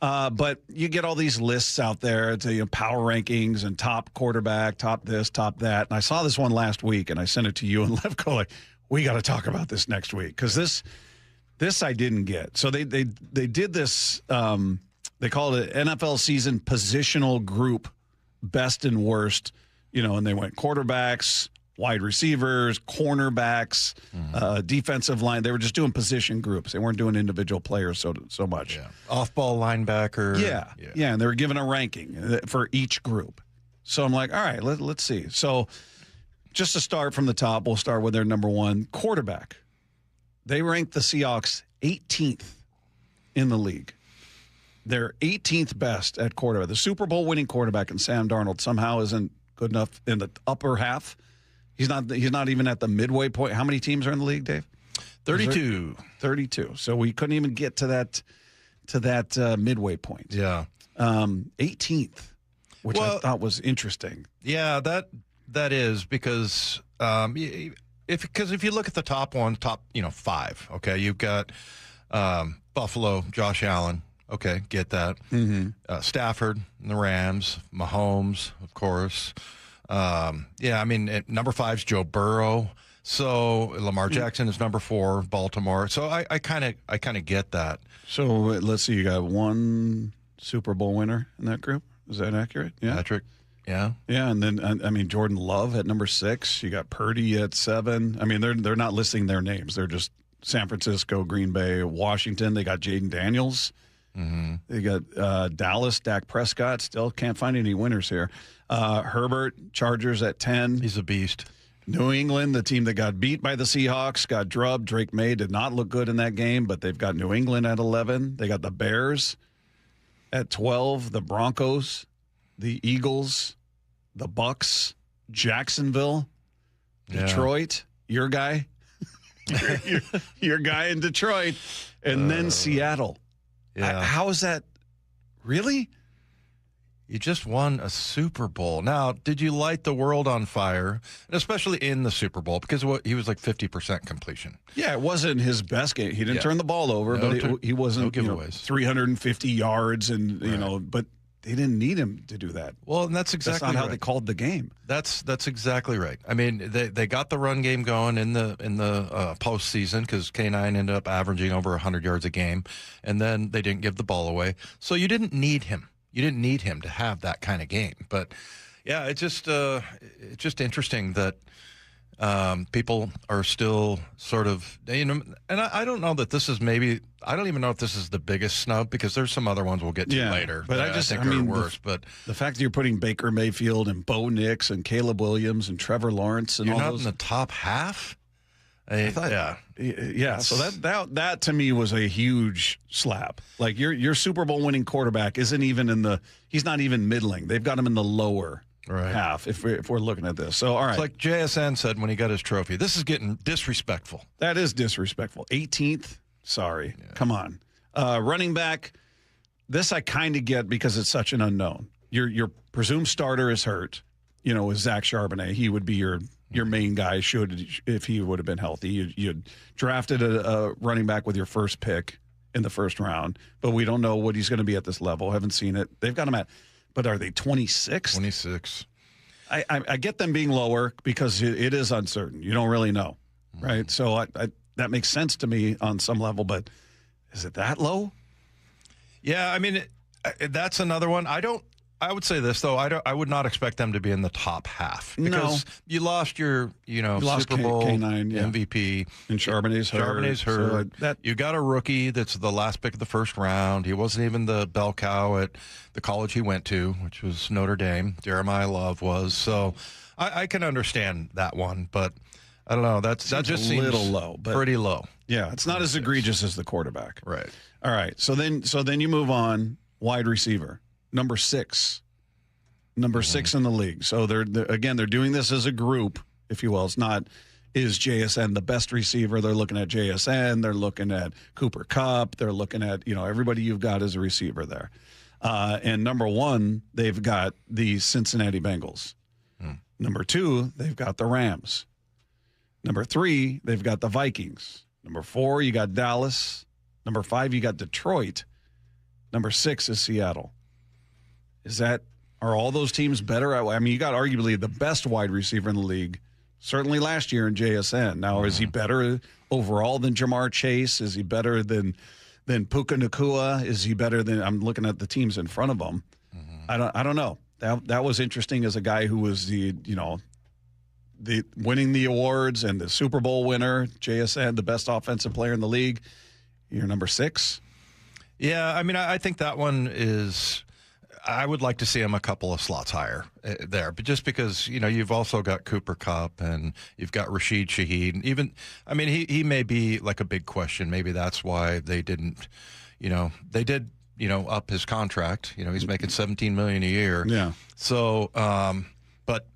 But you get all these lists out there to power rankings and top quarterback, top this, top that. And I saw this one last week, and I sent it to you and Levko, like, we got to talk about this next week because this I didn't get. So they did this. They called it NFL season positional group, best and worst. And they went quarterbacks, wide receivers, cornerbacks, defensive line. They were just doing position groups. They weren't doing individual players so much. Yeah. Off-ball linebacker. Yeah, and they were given a ranking for each group. So I'm like, all right, let's see. So just to start from the top, we'll start with their number one, quarterback. They ranked the Seahawks 18th in the league. They're 18th best at quarterback. The Super Bowl winning quarterback, and Sam Darnold somehow isn't good enough in the upper half. He's not even at the midway point. How many teams are in the league, Dave? 32. 32. So we couldn't even get to that midway point. Yeah. 18th, which I thought was interesting. Yeah, that is because if you look at the top 5, okay, you've got Buffalo, Josh Allen. Okay, get that. Stafford and the Rams, Mahomes, of course. Number 5's Joe Burrow. So Lamar Jackson is number 4, Baltimore. So I kind of get that. So let's see, you got one Super Bowl winner in that group. Is that accurate? Yeah, Patrick. Yeah, and then Jordan Love at number 6. You got Purdy at 7. They're not listing their names. They're just San Francisco, Green Bay, Washington. They got Jaden Daniels. They got Dallas, Dak Prescott. Still can't find any winners here. Herbert, Chargers at 10. He's a beast. New England, the team that got beat by the Seahawks, got drubbed. Drake May did not look good in that game, but they've got New England at 11. They got the Bears at 12, the Broncos, the Eagles, the Bucks, Jacksonville, Detroit, your guy, your guy in Detroit, and then Seattle. Yeah. How is that? Really? You just won a Super Bowl. Now, did you light the world on fire, and especially in the Super Bowl, because he was like 50% completion? Yeah, it wasn't his best game. He didn't turn the ball over, but he wasn't 350 yards, and but they didn't need him to do that. Well, and that's not how they called the game. That's exactly right. They got the run game going in the postseason because K9 ended up averaging over 100 yards a game, and then they didn't give the ball away. So you didn't need him. You didn't need him to have that kind of game. But yeah, it's just interesting that people are still sort of, and I don't know that this is I don't even know if this is the biggest snub because there's some other ones we'll get to later. But I think are worse. But the fact that you're putting Baker Mayfield and Bo Nix and Caleb Williams and Trevor Lawrence and you're all not those in the top half. Yeah. So that to me was a huge slap. Like your Super Bowl winning quarterback isn't even he's not even middling. They've got him in the lower half if we're looking at this. So all right. It's like JSN said when he got his trophy. This is getting disrespectful. That is disrespectful. 18th. Sorry. Yeah. Come on. Running back. This I kind of get because it's such an unknown. Your presumed starter is hurt. With Zach Charbonnet, he would be your main guy if he would have been healthy. You drafted a running back with your first pick in the first round, but we don't know what he's going to be at this level. Haven't seen it. They've got him at, but are they 26? 26. I get them being lower because it is uncertain. You don't really know, right? So that makes sense to me on some level, but is it that low? Yeah, I mean, that's another one. I would say this though. I would not expect them to be in the top half because you lost your Super Bowl K9, MVP and Charbonnet's hurt. So you got a rookie that's the last pick of the first round. He wasn't even the bell cow at the college he went to, which was Notre Dame. Jeremiah Love was. So I can understand that one, but I don't know. That just seems a little low, but pretty low. Yeah, it's not as egregious as the quarterback. Right. All right. So then you move on. Wide receiver. Number 6 in the league. So they're doing this as a group, if you will. It's not, is JSN the best receiver? They're looking at JSN. They're looking at Cooper Kupp. They're looking at, everybody you've got as a receiver there. And number 1, they've got the Cincinnati Bengals. Number 2, they've got the Rams. Number 3, they've got the Vikings. Number 4, you got Dallas. Number 5, you got Detroit. Number 6 is Seattle. Are all those teams better? I mean, you got arguably the best wide receiver in the league, certainly last year in JSN. Now, is he better overall than Jamar Chase? Is he better than Puka Nacua? Is he better than? I'm looking at the teams in front of him. I don't know. That was interesting as a guy who was the winning the awards and the Super Bowl winner, JSN, the best offensive player in the league. You're number 6. Yeah, I mean, I think that one is. I would like to see him a couple of slots higher there, but just because you've also got Cooper Kupp and you've got Rashid Shaheed. Even, I mean, he may be like a big question. Maybe that's why they didn't. They did. Up his contract. He's making $17 million a year. Yeah. So, but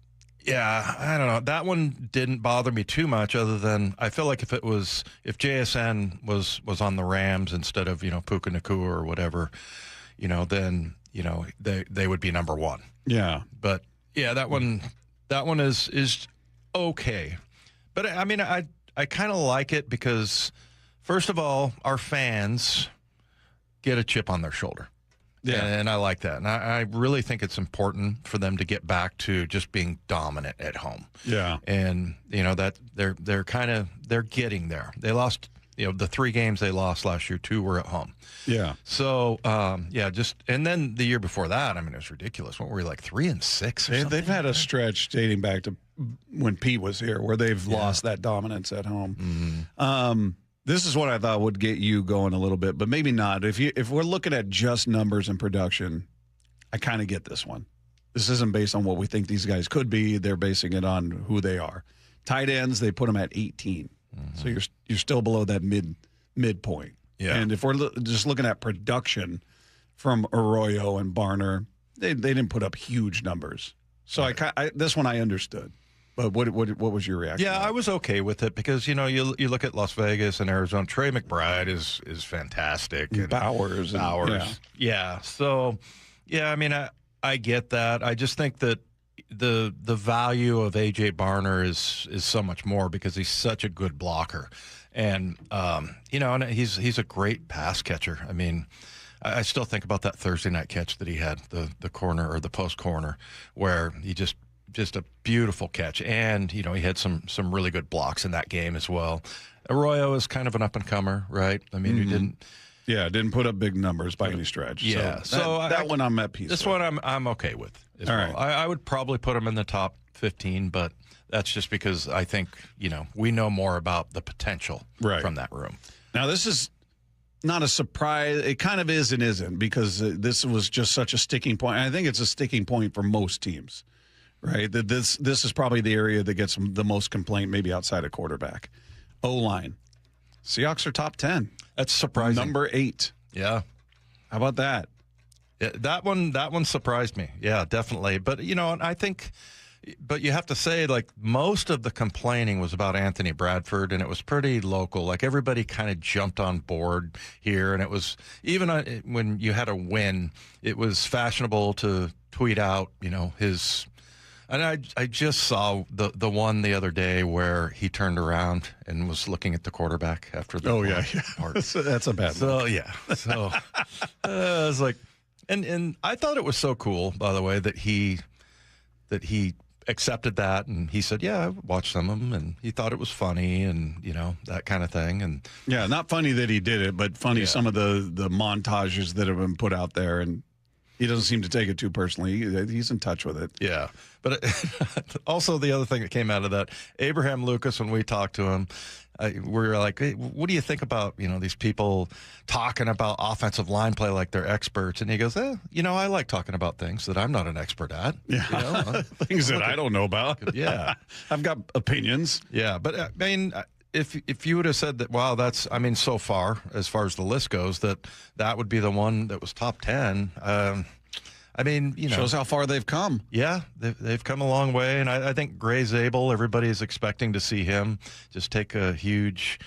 yeah, I don't know. That one didn't bother me too much, other than I feel like if JSN was on the Rams instead of Puka Nacua or whatever, then. They would be number 1. Yeah. But yeah, that one is okay. But I mean, I kind of like it because, first of all, our fans get a chip on their shoulder. Yeah. And I like that. And I really think it's important for them to get back to just being dominant at home. Yeah. And that they're getting there. They lost the 3 games they lost last year, 2 were at home. Yeah. So, and then the year before that, I mean, it was ridiculous. What were we, like 3-6? They've had a stretch dating back to when Pete was here where they've lost that dominance at home. This is what I thought would get you going a little bit, but maybe not. If we're looking at just numbers and production, I kind of get this one. This isn't based on what we think these guys could be. They're basing it on who they are. Tight ends, they put them at 18. So you're still below that midpoint. Yeah. And if we're just looking at production from Arroyo and Barner, they didn't put up huge numbers. So I this one I understood. But what was your reaction? Yeah, I was okay with it because you look at Las Vegas and Arizona. Trey McBride is fantastic. And Bowers. Yeah. So yeah, I mean I get that. I just think that the value of AJ Barner is so much more because he's such a good blocker, and and he's a great pass catcher. I mean, I still think about that Thursday night catch that he had, the corner or the post corner, where he just a beautiful catch, and he had some really good blocks in that game as well. Arroyo is kind of an up and comer, right? I mean, he didn't put up big numbers by any stretch. Yeah, so that one I'm at peace. This one I'm okay with as All well. right. I would probably put him in the top 15, but that's just because I think we know more about the potential from that room. Now this is not a surprise. It kind of is and isn't because this was just such a sticking point. I think it's a sticking point for most teams, right? That this is probably the area that gets the most complaint, maybe outside of quarterback. O-line. Seahawks are top 10. That's surprising. Number 8. Yeah. How about that? Yeah, that one surprised me. Yeah, definitely. But, I think – but you have to say, like, most of the complaining was about Anthony Bradford, and it was pretty local. Like, everybody kind of jumped on board here, and it was even when you had a win, it was fashionable to tweet out, his. And I just saw the one the other day where he turned around and was looking at the quarterback after the part. That's a bad look. Yeah. So I was like, and I thought it was so cool, by the way, that he accepted that, and he said, yeah, I watched some of them, and he thought it was funny, and that kind of thing. And yeah, not funny that he did it, but funny some of the montages that have been put out there, and he doesn't seem to take it too personally. He's in touch with it. Yeah, but also the other thing that came out of that, Abraham Lucas, when we talked to him, we were like, hey, what do you think about these people talking about offensive line play like they're experts? And he goes, I like talking about things that I'm not an expert at. Yeah, things that I don't know about. Yeah, I've got opinions. Yeah, but I mean, if you would have said that, wow, that's so far as the list goes, that would be the one that was top 10. Shows how far they've come. Yeah, they've come a long way, and I think Gray Zabel, everybody is expecting to see him just take a huge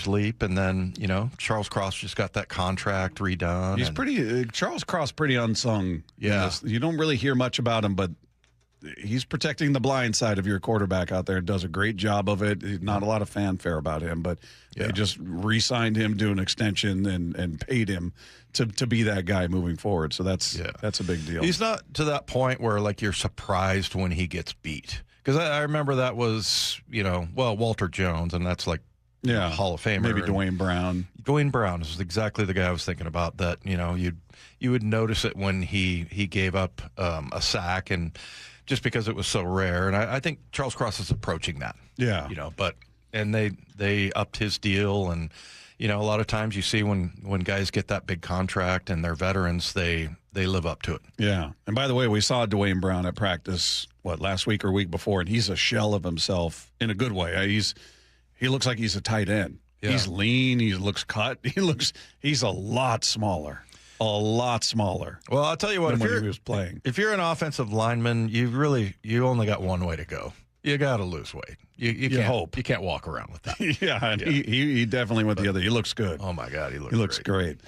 leap, and then Charles Cross just got that contract redone. He's pretty Charles Cross, pretty unsung. Yeah, you don't really hear much about him, but he's protecting the blind side of your quarterback out there. Does a great job of it. Not a lot of fanfare about him, but they just re-signed him to an extension and paid him to be that guy moving forward. So that's a big deal. He's not to that point where like you're surprised when he gets beat, because I remember that was Walter Jones, and that's like Hall of Famer. Maybe Dwayne Brown. Dwayne Brown is exactly the guy I was thinking about. That you would notice it when he gave up a sack, and just because it was so rare. And I think Charles Cross is approaching that. Yeah. And they upped his deal, and a lot of times you see when guys get that big contract and they're veterans, they live up to it. Yeah. And by the way, we saw Dwayne Brown at practice last week or week before, and he's a shell of himself in a good way. He looks like he's a tight end. Yeah. He's lean. He looks cut. He's a lot smaller. A lot smaller. Well, I'll tell you what. When he was playing, if you're an offensive lineman, you only got one way to go. You got to lose weight. You can't hope. You can't walk around with that. Yeah. He definitely went the other. He looks good. Oh my God, he looks great.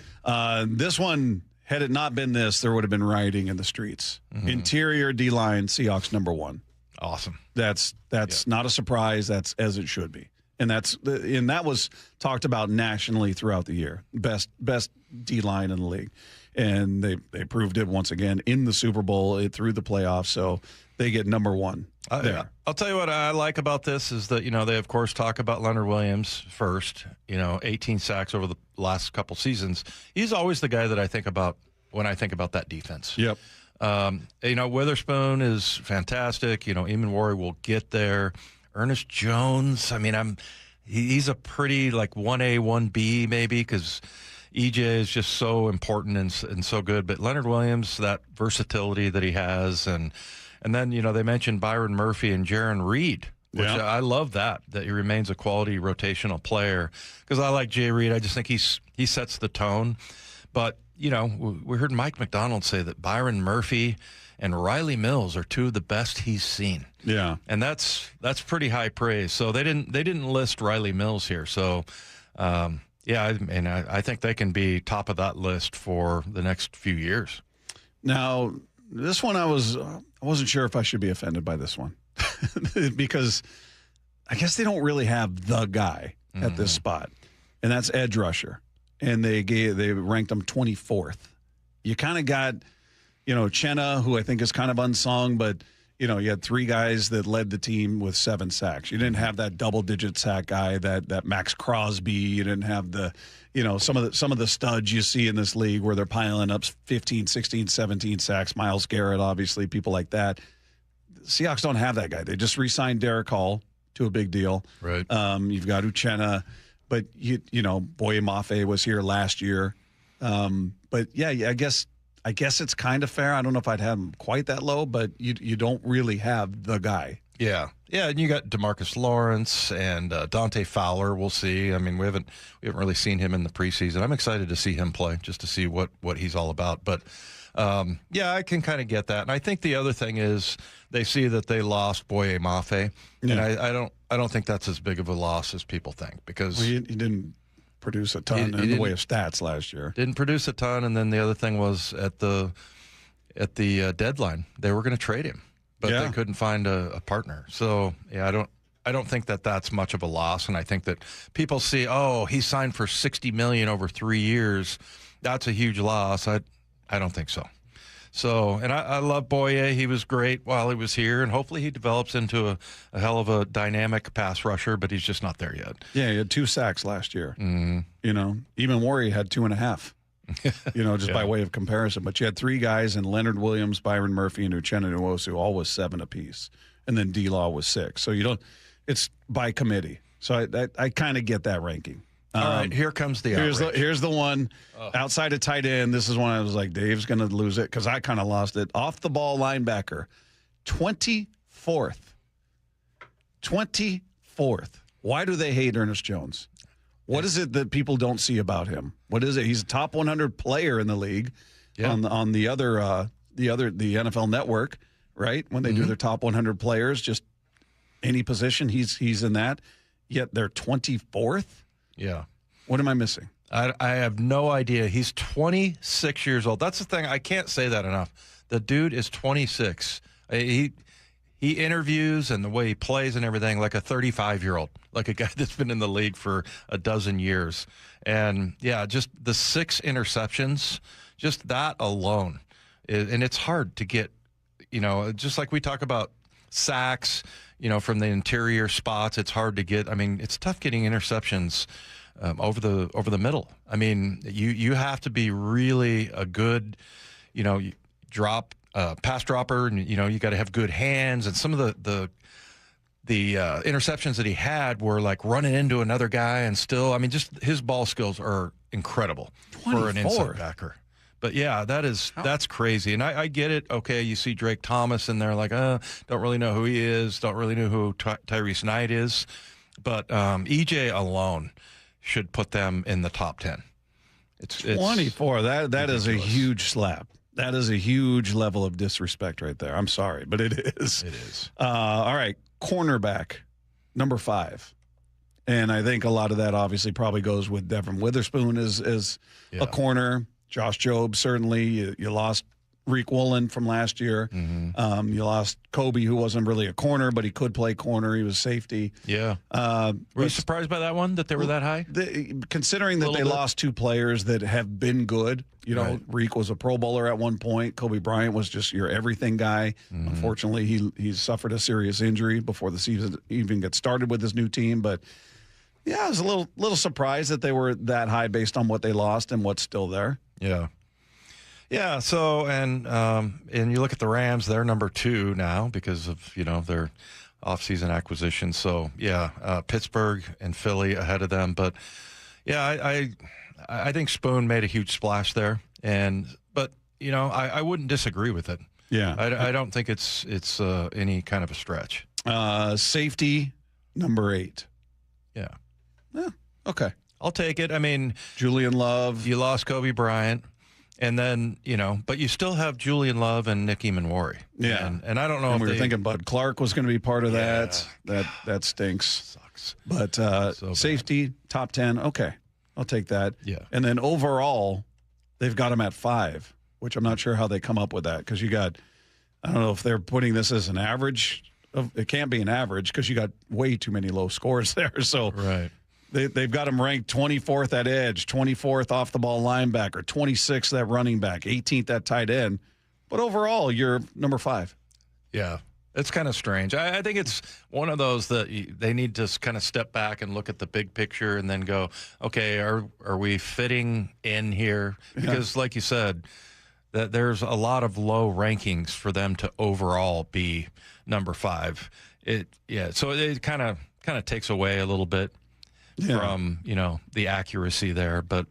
This one, had it not been this, there would have been rioting in the streets. Mm-hmm. Interior D-line, Seahawks _1. Awesome. That's not a surprise. That's as it should be. And that was talked about nationally throughout the year. Best D-line in the league. And they proved it once again in the Super Bowl, through the playoffs. So they get #1 there. I'll tell you what I like about this is that, they, of course, talk about Leonard Williams first, 18 sacks over the last couple seasons. He's always the guy that I think about when I think about that defense. Yep. Witherspoon is fantastic. Eamon Wari will get there. Ernest Jones, he's a pretty like 1A, 1B maybe, because EJ is just so important and so good. But Leonard Williams, that versatility that he has, and then they mentioned Byron Murphy and Jaron Reed, which I love that he remains a quality rotational player, because I like Jay Reed. I just think he sets the tone. But we heard Mike McDonald say that Byron Murphy and Riley Mills are two of the best he's seen. Yeah, and that's pretty high praise. So they didn't list Riley Mills here. So I think they can be top of that list for the next few years. Now, this one I wasn't sure if I should be offended by this one because I guess they don't really have the guy at this spot, and that's edge rusher, and they ranked him 24th. You kind of got Chenna, who I think is kind of unsung, but you had 3 guys that led the team with 7 sacks. You didn't have that double-digit sack guy, that Max Crosby. You didn't have the, some of the studs you see in this league where they're piling up 15, 16, 17 sacks. Myles Garrett, obviously, people like that. The Seahawks don't have that guy. They just re-signed Derek Hall to a big deal. Right. You've got Uchenna, but Boye Mafe was here last year. But yeah, I guess it's kind of fair. I don't know if I'd have him quite that low, but you don't really have the guy Yeah, and you got DeMarcus Lawrence and Dante Fowler. We'll see. I mean, we haven't really seen him in the preseason. I'm excited to see him play, just to see what he's all about. But I can kind of get that. And I think the other thing is they see that they lost Boye Mafe, and I don't think that's as big of a loss as people think, because he didn't produce a ton in the way of stats last year. Didn't produce a ton, and then the other thing was at the deadline they were going to trade him. But they couldn't find a partner. So, I don't think that that's much of a loss. And I think that people see, he signed for $60 million over 3 years. That's a huge loss. I don't think so. So, and I love Boye. He was great while he was here, and hopefully he develops into a hell of a dynamic pass rusher, but he's just not there yet. Yeah, he had 2 sacks last year. Mm-hmm. You know, even Worry had 2.5. Just by way of comparison. But you had 3 guys, and Leonard Williams, Byron Murphy, and Uchenna Nwosu, all was 7 apiece. And then D-Law was 6. So it's by committee. So I kind of get that ranking. All right, here comes the outrage. Here's the one outside of tight end. This is one I was like, Dave's going to lose it, because I kind of lost it. Off the ball linebacker, 24th. 24th. Why do they hate Ernest Jones? What is it that people don't see about him? What is it? He's a top 100 player in the league on the NFL Network, right? When they do their top 100 players, just any position, he's in that. Yet they're 24th. Yeah. What am I missing? I have no idea. He's 26 years old. That's the thing. I can't say that enough. The dude is 26. He interviews and the way he plays and everything like a 35-year-old, like a guy that's been in the league for a dozen years. And, just the 6 interceptions, just that alone. And it's hard to get, just like we talk about sacks, from the interior spots, it's hard to get. I mean, it's tough getting interceptions over the middle. I mean, you have to be really a good, pass dropper, and you got to have good hands. And some of the interceptions that he had were like running into another guy, and still, I mean, just his ball skills are incredible 24. For an inside backer. But that's crazy, and I get it. Okay, you see Drake Thomas in there, like, don't really know who he is, don't really know who Tyrese Knight is, but EJ alone should put them in the top 10. It's 24. That is a huge slap. That is a huge level of disrespect right there. I'm sorry, but it is. It is. All right, cornerback, number 5. And I think a lot of that obviously probably goes with Devin Witherspoon as a corner. Josh Jobe, certainly. You lost Reek Woolen from last year. Mm-hmm. You lost Kobe, who wasn't really a corner, but he could play corner. He was safety. Yeah. Were you surprised by that one, that they were that high? Considering that they lost 2 players that have been good. Reek was a Pro Bowler at one point. Kobe Bryant was just your everything guy. Mm-hmm. Unfortunately, he suffered a serious injury before the season even gets started with his new team. But, I was a little surprised that they were that high based on what they lost and what's still there. Yeah. Yeah, so, and you look at the Rams, they're number 2 now because of, their offseason acquisition. So, Pittsburgh and Philly ahead of them. But, I think Spoon made a huge splash there. But, I wouldn't disagree with it. Yeah. I don't think it's any kind of a stretch. Safety, number 8. Yeah. Okay. I'll take it. I mean, Julian Love. You lost Kobe Bryant, and then, but you still have Julian Love and Nick Eamon-Worry. Yeah. And I don't know if we were thinking Bud Clark was going to be part of that. That stinks. Sucks. But safety, top 10. Okay. I'll take that. Yeah. And then overall, they've got him at 5, which I'm not sure how they come up with that, because you got, I don't know if they're putting this as an average. It can't be an average because you got way too many low scores there. So right. They've got him ranked 24th at edge, 24th off the ball linebacker, 26th at running back, 18th at tight end. But overall, you're number 5. Yeah, it's kind of strange. I think it's one of those that they need to kind of step back and look at the big picture and then go, okay, are we fitting in here? Because like you said, that there's a lot of low rankings for them to overall be number 5. So it kind of takes away a little bit from, the accuracy there. But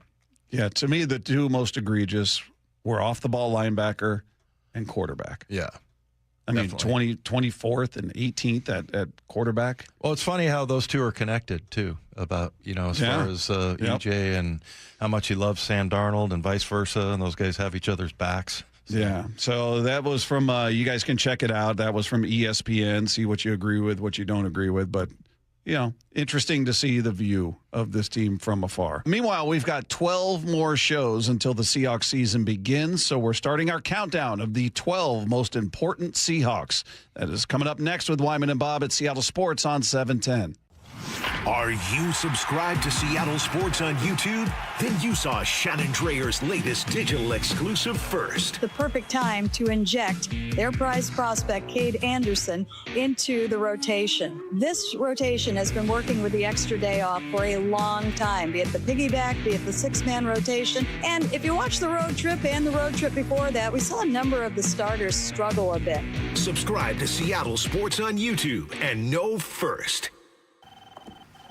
to me, the 2 most egregious were off the ball linebacker and quarterback. Yeah. I mean, 24th and 18th at quarterback. Well, it's funny how those two are connected, too, about, as far as EJ and how much he loves Sam Darnold and vice versa, and those guys have each other's backs. So. Yeah, so that was from, you guys can check it out. That was from ESPN, see what you agree with, what you don't agree with, but interesting to see the view of this team from afar. Meanwhile, we've got 12 more shows until the Seahawks season begins, so we're starting our countdown of the 12 most important Seahawks. That is coming up next with Wyman and Bob at Seattle Sports on 710. Are you subscribed to Seattle Sports on YouTube? Then you saw Shannon Drayer's latest digital exclusive first. The perfect time to inject their prize prospect, Kade Anderson, into the rotation. This rotation has been working with the extra day off for a long time, be it the piggyback, be it the six-man rotation. And if you watch the road trip and the road trip before that, we saw a number of the starters struggle a bit. Subscribe to Seattle Sports on YouTube and know first.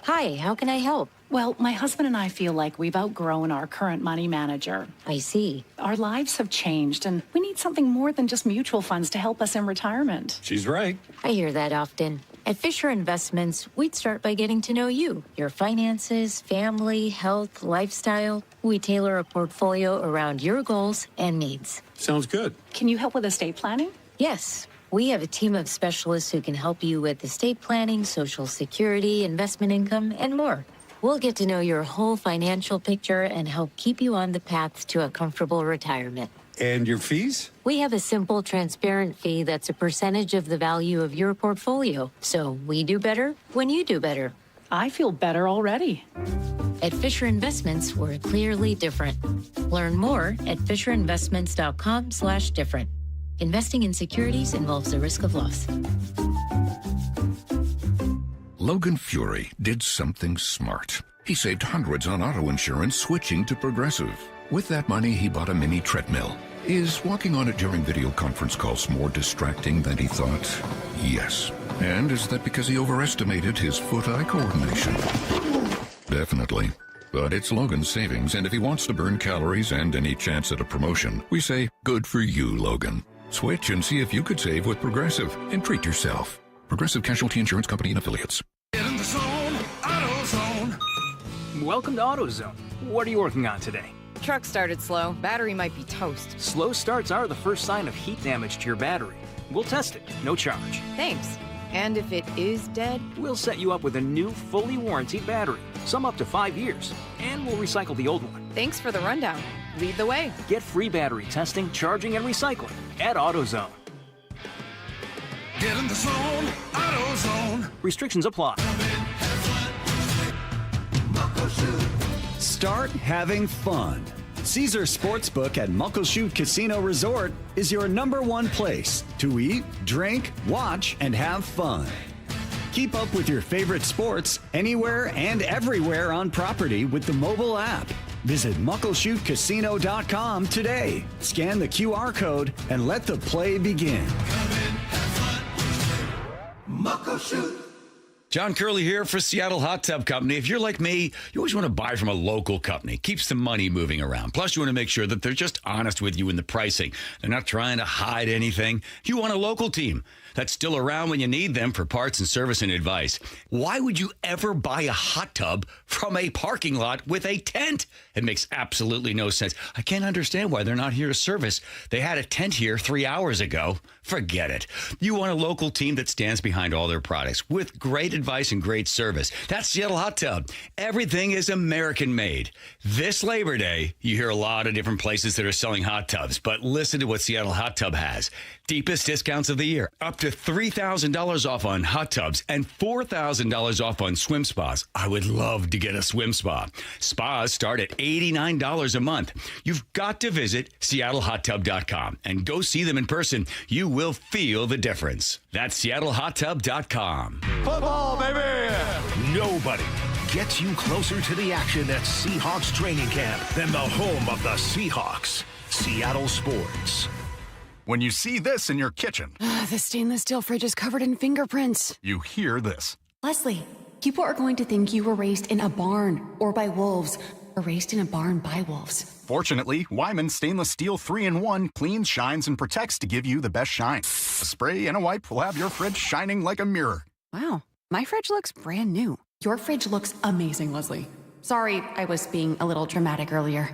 Hi, how can I help? Well, my husband and I feel like we've outgrown our current money manager. I see. Our lives have changed, and we need something more than just mutual funds to help us in retirement. She's right. I hear that often. At Fisher Investments, we'd start by getting to know you, your finances, family, health, lifestyle. We tailor a portfolio around your goals and needs. Sounds good. Can you help with estate planning? Yes. We have a team of specialists who can help you with estate planning, Social Security, investment income, and more. We'll get to know your whole financial picture and help keep you on the path to a comfortable retirement. And your fees? We have a simple, transparent fee that's a percentage of the value of your portfolio. So we do better when you do better. I feel better already. At Fisher Investments, we're clearly different. Learn more at FisherInvestments.com/different. Investing in securities involves the risk of loss. Logan Fury did something smart. He saved hundreds on auto insurance switching to Progressive. With that money, he bought a mini treadmill. Is walking on it during video conference calls more distracting than he thought? Yes. And is that because he overestimated his foot-eye coordination? Definitely. But it's Logan's savings, and if he wants to burn calories and any chance at a promotion, we say, good for you, Logan. Switch and see if you could save with Progressive and treat yourself. Progressive Casualty Insurance Company and Affiliates. Get in the zone, AutoZone. Welcome to AutoZone. What are you working on today? Truck started slow. Battery might be toast. Slow starts are the first sign of heat damage to your battery. We'll test it, no charge. Thanks. And if it is dead? We'll set you up with a new, fully warranted battery, some up to 5 years, and we'll recycle the old one. Thanks for the rundown. Lead the way. Get free battery testing, charging, and recycling at AutoZone. Get in the zone, AutoZone. Restrictions apply. Start having fun. Caesar Sportsbook at Muckleshoot Casino Resort is your #1 place to eat, drink, watch, and have fun. Keep up with your favorite sports anywhere and everywhere on property with the mobile app. Visit MuckleshootCasino.com today. Scan the QR code and let the play begin. Muckleshoot. John Curley here for Seattle Hot Tub Company. If you're like me, you always want to buy from a local company. Keeps the money moving around. Plus, you want to make sure that they're just honest with you in the pricing. They're not trying to hide anything. You want a local team that's still around when you need them for parts and service and advice. Why would you ever buy a hot tub from a parking lot with a tent? It makes absolutely no sense. I can't understand why they're not here to service. They had a tent here 3 hours ago. Forget it. You want a local team that stands behind all their products with great advice and great service. That's Seattle Hot Tub. Everything is American made. This Labor Day, you hear a lot of different places that are selling hot tubs, but listen to what Seattle Hot Tub has. Deepest discounts of the year. Up to $3,000 off on hot tubs and $4,000 off on swim spas. I would love to get a swim spa. Spas start at $89 a month. You've got to visit SeattleHotTub.com and go see them in person. You will feel the difference. That's SeattleHotTub.com. Football, baby! Nobody gets you closer to the action at Seahawks training camp than the home of the Seahawks. Seattle Sports. When you see this in your kitchen, the stainless steel fridge is covered in fingerprints. You hear this. Leslie, people are going to think you were raised in a barn or by wolves. or raised in a barn by wolves. Fortunately, Wyman Stainless Steel 3-in-1 cleans, shines, and protects to give you the best shine. A spray and a wipe will have your fridge shining like a mirror. Wow, my fridge looks brand new. Your fridge looks amazing, Leslie. Sorry, I was being a little dramatic earlier.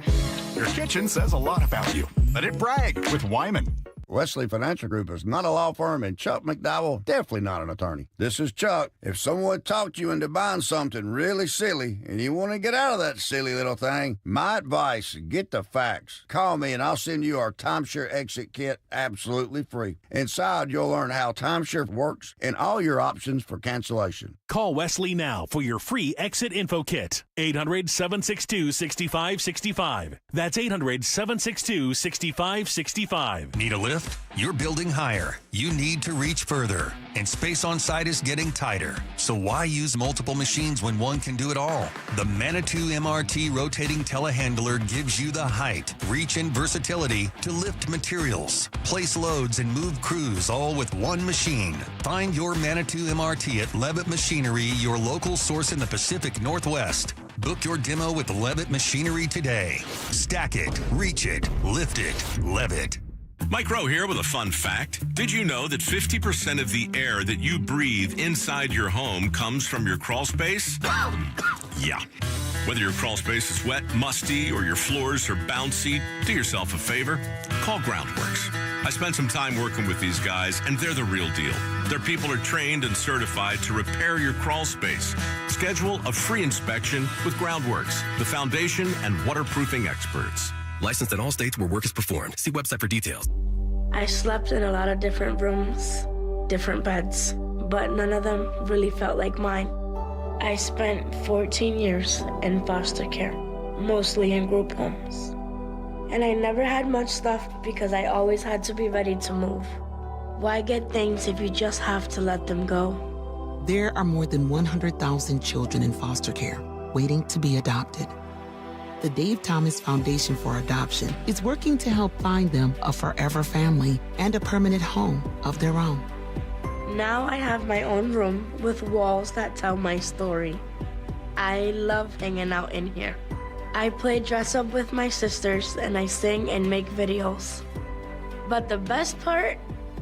Your kitchen says a lot about you. Let it brag with Wyman. Wesley Financial Group is not a law firm, and Chuck McDowell definitely not an attorney. This is Chuck. If someone talked you into buying something really silly and you want to get out of that silly little thing, my advice, get the facts. Call me and I'll send you our timeshare exit kit absolutely free. Inside, you'll learn how timeshare works and all your options for cancellation. Call Wesley now for your free exit info kit. 800-762-6565. That's 800-762-6565. Need a lift? You're building higher. You need to reach further. And space on site is getting tighter. So why use multiple machines when one can do it all? The Manitou MRT rotating telehandler gives you the height, reach, and versatility to lift materials, place loads, and move crews all with one machine. Find your Manitou MRT at Levitt Machinery, your local source in the Pacific Northwest. Book your demo with Levitt Machinery today. Stack it, reach it, lift it, Levitt. Mike Rowe here with a fun fact. Did you know that 50% of the air that you breathe inside your home comes from your crawl space? Yeah. Whether your crawl space is wet, musty, or your floors are bouncy, do yourself a favor. Call Groundworks. I spent some time working with these guys, and they're the real deal. Their people are trained and certified to repair your crawl space. Schedule a free inspection with Groundworks, the foundation and waterproofing experts. Licensed in all states where work is performed. See website for details. I slept in a lot of different rooms, different beds, but none of them really felt like mine. I spent 14 years in foster care, mostly in group homes. And I never had much stuff because I always had to be ready to move. Why get things if you just have to let them go? There are more than 100,000 children in foster care waiting to be adopted. The Dave Thomas Foundation for Adoption is working to help find them a forever family and a permanent home of their own. Now I have my own room with walls that tell my story. I love hanging out in here. I play dress up with my sisters and I sing and make videos. But the best part,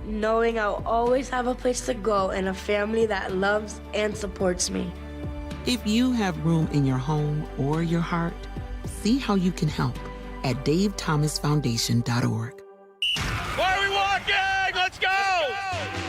knowing I'll always have a place to go and a family that loves and supports me. If you have room in your home or your heart, see how you can help at davethomasfoundation.org. Why are we walking? Let's go!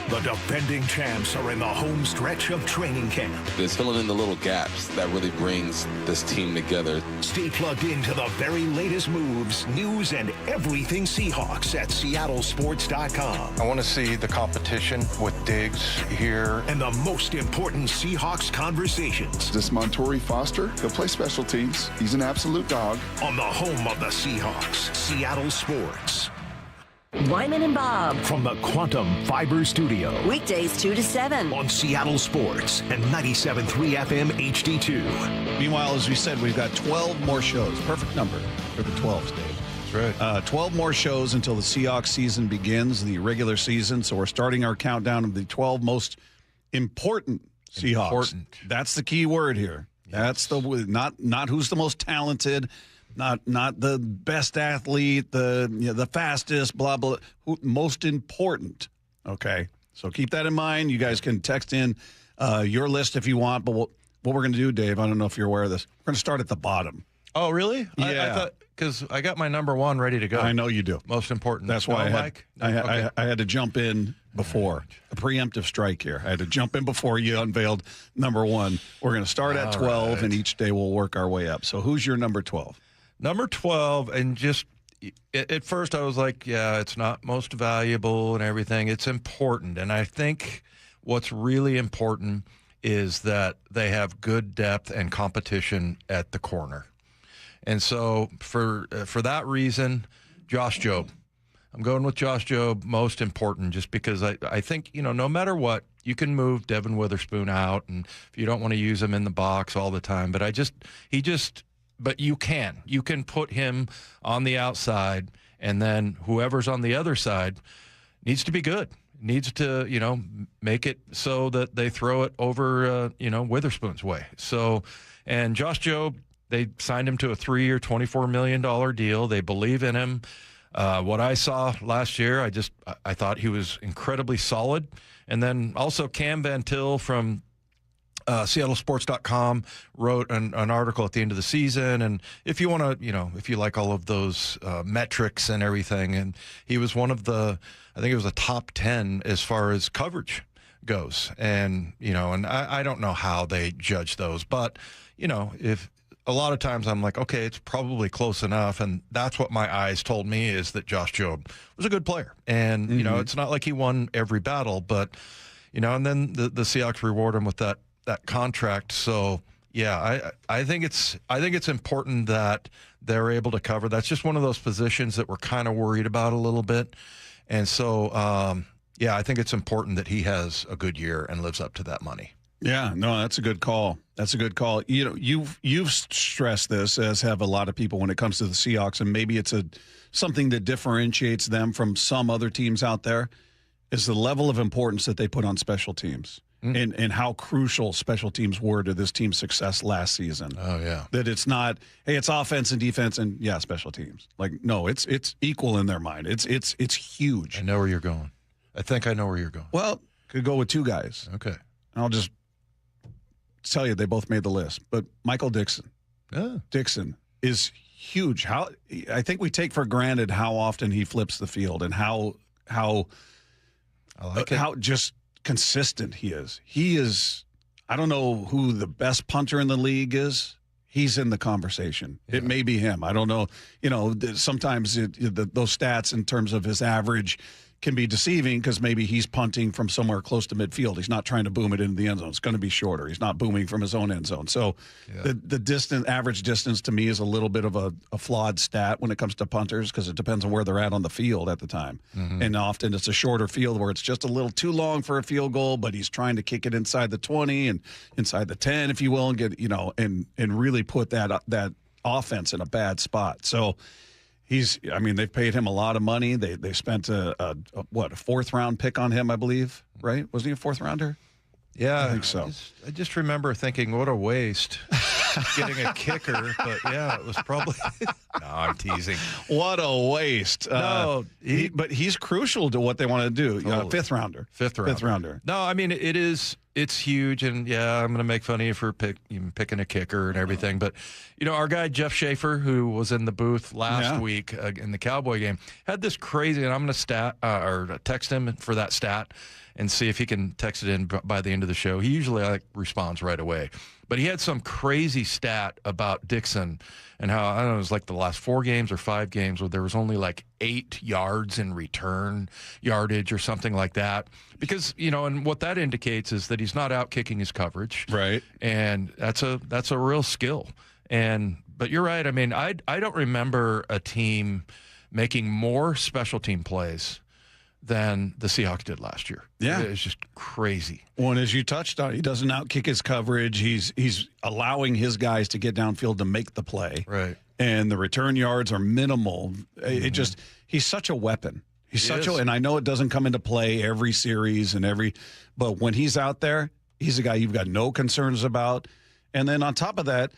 The defending champs are in the home stretch of training camp. It's filling in the little gaps that really brings this team together. Stay plugged into the very latest moves, news, and everything Seahawks at seattlesports.com. I want to see the competition with Diggs here. And the most important Seahawks conversations. This Montori Foster, he'll play special teams. He's an absolute dog. On the home of the Seahawks, Seattle Sports. Wyman and Bob. From the Quantum Fiber Studio. Weekdays 2 to 7. On Seattle Sports and 97.3 FM HD2. Meanwhile, as we said, we've got 12 more shows. Perfect number for the 12s, Dave. That's right. 12 more shows until the Seahawks season begins, the regular season. So we're starting our countdown of the 12 most important Seahawks. That's the key word here. Yes. That's the not who's the most talented. Not the best athlete, the fastest, blah, blah. Most important, okay? So keep that in mind. You guys can text in your list if you want. But what we're going to do, Dave, I don't know if you're aware of this. We're going to start at the bottom. Oh, really? Yeah. I thought, because I got my number one ready to go. I know you do. Most important. That's why I had to jump in before. A preemptive strike here. I had to jump in before you unveiled number one. We're going to start at 12, and each day we'll work our way up. So who's your number 12? Number 12, and just at first I was like, yeah, it's not most valuable and everything. It's important. And I think what's really important is that they have good depth and competition at the corner. And so for that reason, Josh Jobe. I'm going with Josh Jobe, most important, just because I think, no matter what, you can move Devin Witherspoon out, and if you don't want to use him in the box all the time, but but you can put him on the outside, and then whoever's on the other side needs to be good, needs to, make it so that they throw it over, Witherspoon's way. So, and Josh Jobe, They signed him to a 3-year, $24 million deal. They believe in him. What I saw last year, I thought he was incredibly solid. And then also Cam Van Til from SeattleSports.com wrote an article at the end of the season. And if you want to, if you like all of those metrics and everything, and he was one of I think it was a top 10 as far as coverage goes. And, and I don't know how they judge those, but, if a lot of times I'm like, okay, it's probably close enough. And that's what my eyes told me, is that Josh Jobe was a good player. And, it's not like he won every battle, but, and then the Seahawks reward him with that contract. So yeah, I think it's important that they're able to cover. That's just one of those positions that we're kind of worried about a little bit. And so, I think it's important that he has a good year and lives up to that money. Yeah, no, that's a good call. That's a good call. You've stressed this, as have a lot of people, when it comes to the Seahawks, and maybe it's something that differentiates them from some other teams out there, is the level of importance that they put on special teams. And how crucial special teams were to this team's success last season. Oh, yeah. That it's not, hey, it's offense and defense and, special teams. Like, no, it's equal in their mind. It's huge. I know where you're going. I think I know where you're going. Well, could go with two guys. Okay. And I'll just tell you, they both made the list. But Michael Dixon. Dixon is huge. I think we take for granted how often he flips the field and how just consistent he is. He is, I don't know who the best punter in the league is. He's in the conversation. Yeah. It may be him. I don't know. Sometimes those stats in terms of his average can be deceiving, because maybe he's punting from somewhere close to midfield. He's not trying to boom it into the end zone. It's going to be shorter. He's not booming from his own end zone. So the average distance to me is a little bit of a flawed stat when it comes to punters, because it depends on where they're at on the field at the time. Mm-hmm. And often it's a shorter field where it's just a little too long for a field goal, but he's trying to kick it inside the 20 and inside the 10, if you will, and get, and really put that offense in a bad spot. So they've paid him a lot of money. They spent a fourth round pick on him, I believe, right? Wasn't he a fourth rounder? Yeah, I think so. I just remember thinking, what a waste getting a kicker. But yeah, it was probably. No, I'm teasing. What a waste. No, but he's crucial to what they want to do. Totally. Fifth rounder. No, I mean, it's huge, and I'm going to make fun of you for picking a kicker and everything. But, our guy Jeff Schaefer, who was in the booth last week in the Cowboy game, had this crazy, and I'm going to text him for that stat and see if he can text it in by the end of the show. He usually responds right away. But he had some crazy stat about Dixon and how, I don't know, it was like the last 4 games or 5 games where there was only like 8 yards in return yardage or something like that. Because, and what that indicates is that he's not out kicking his coverage. Right. And that's a real skill. But you're right. I mean, I don't remember a team making more special team plays than the Seahawks did last year. Yeah. It's just crazy. Well, and as you touched on, he doesn't outkick his coverage. He's allowing his guys to get downfield to make the play. Right. And the return yards are minimal. Mm-hmm. He's such a weapon. And I know it doesn't come into play every series but when he's out there, he's a guy you've got no concerns about. And then on top of that,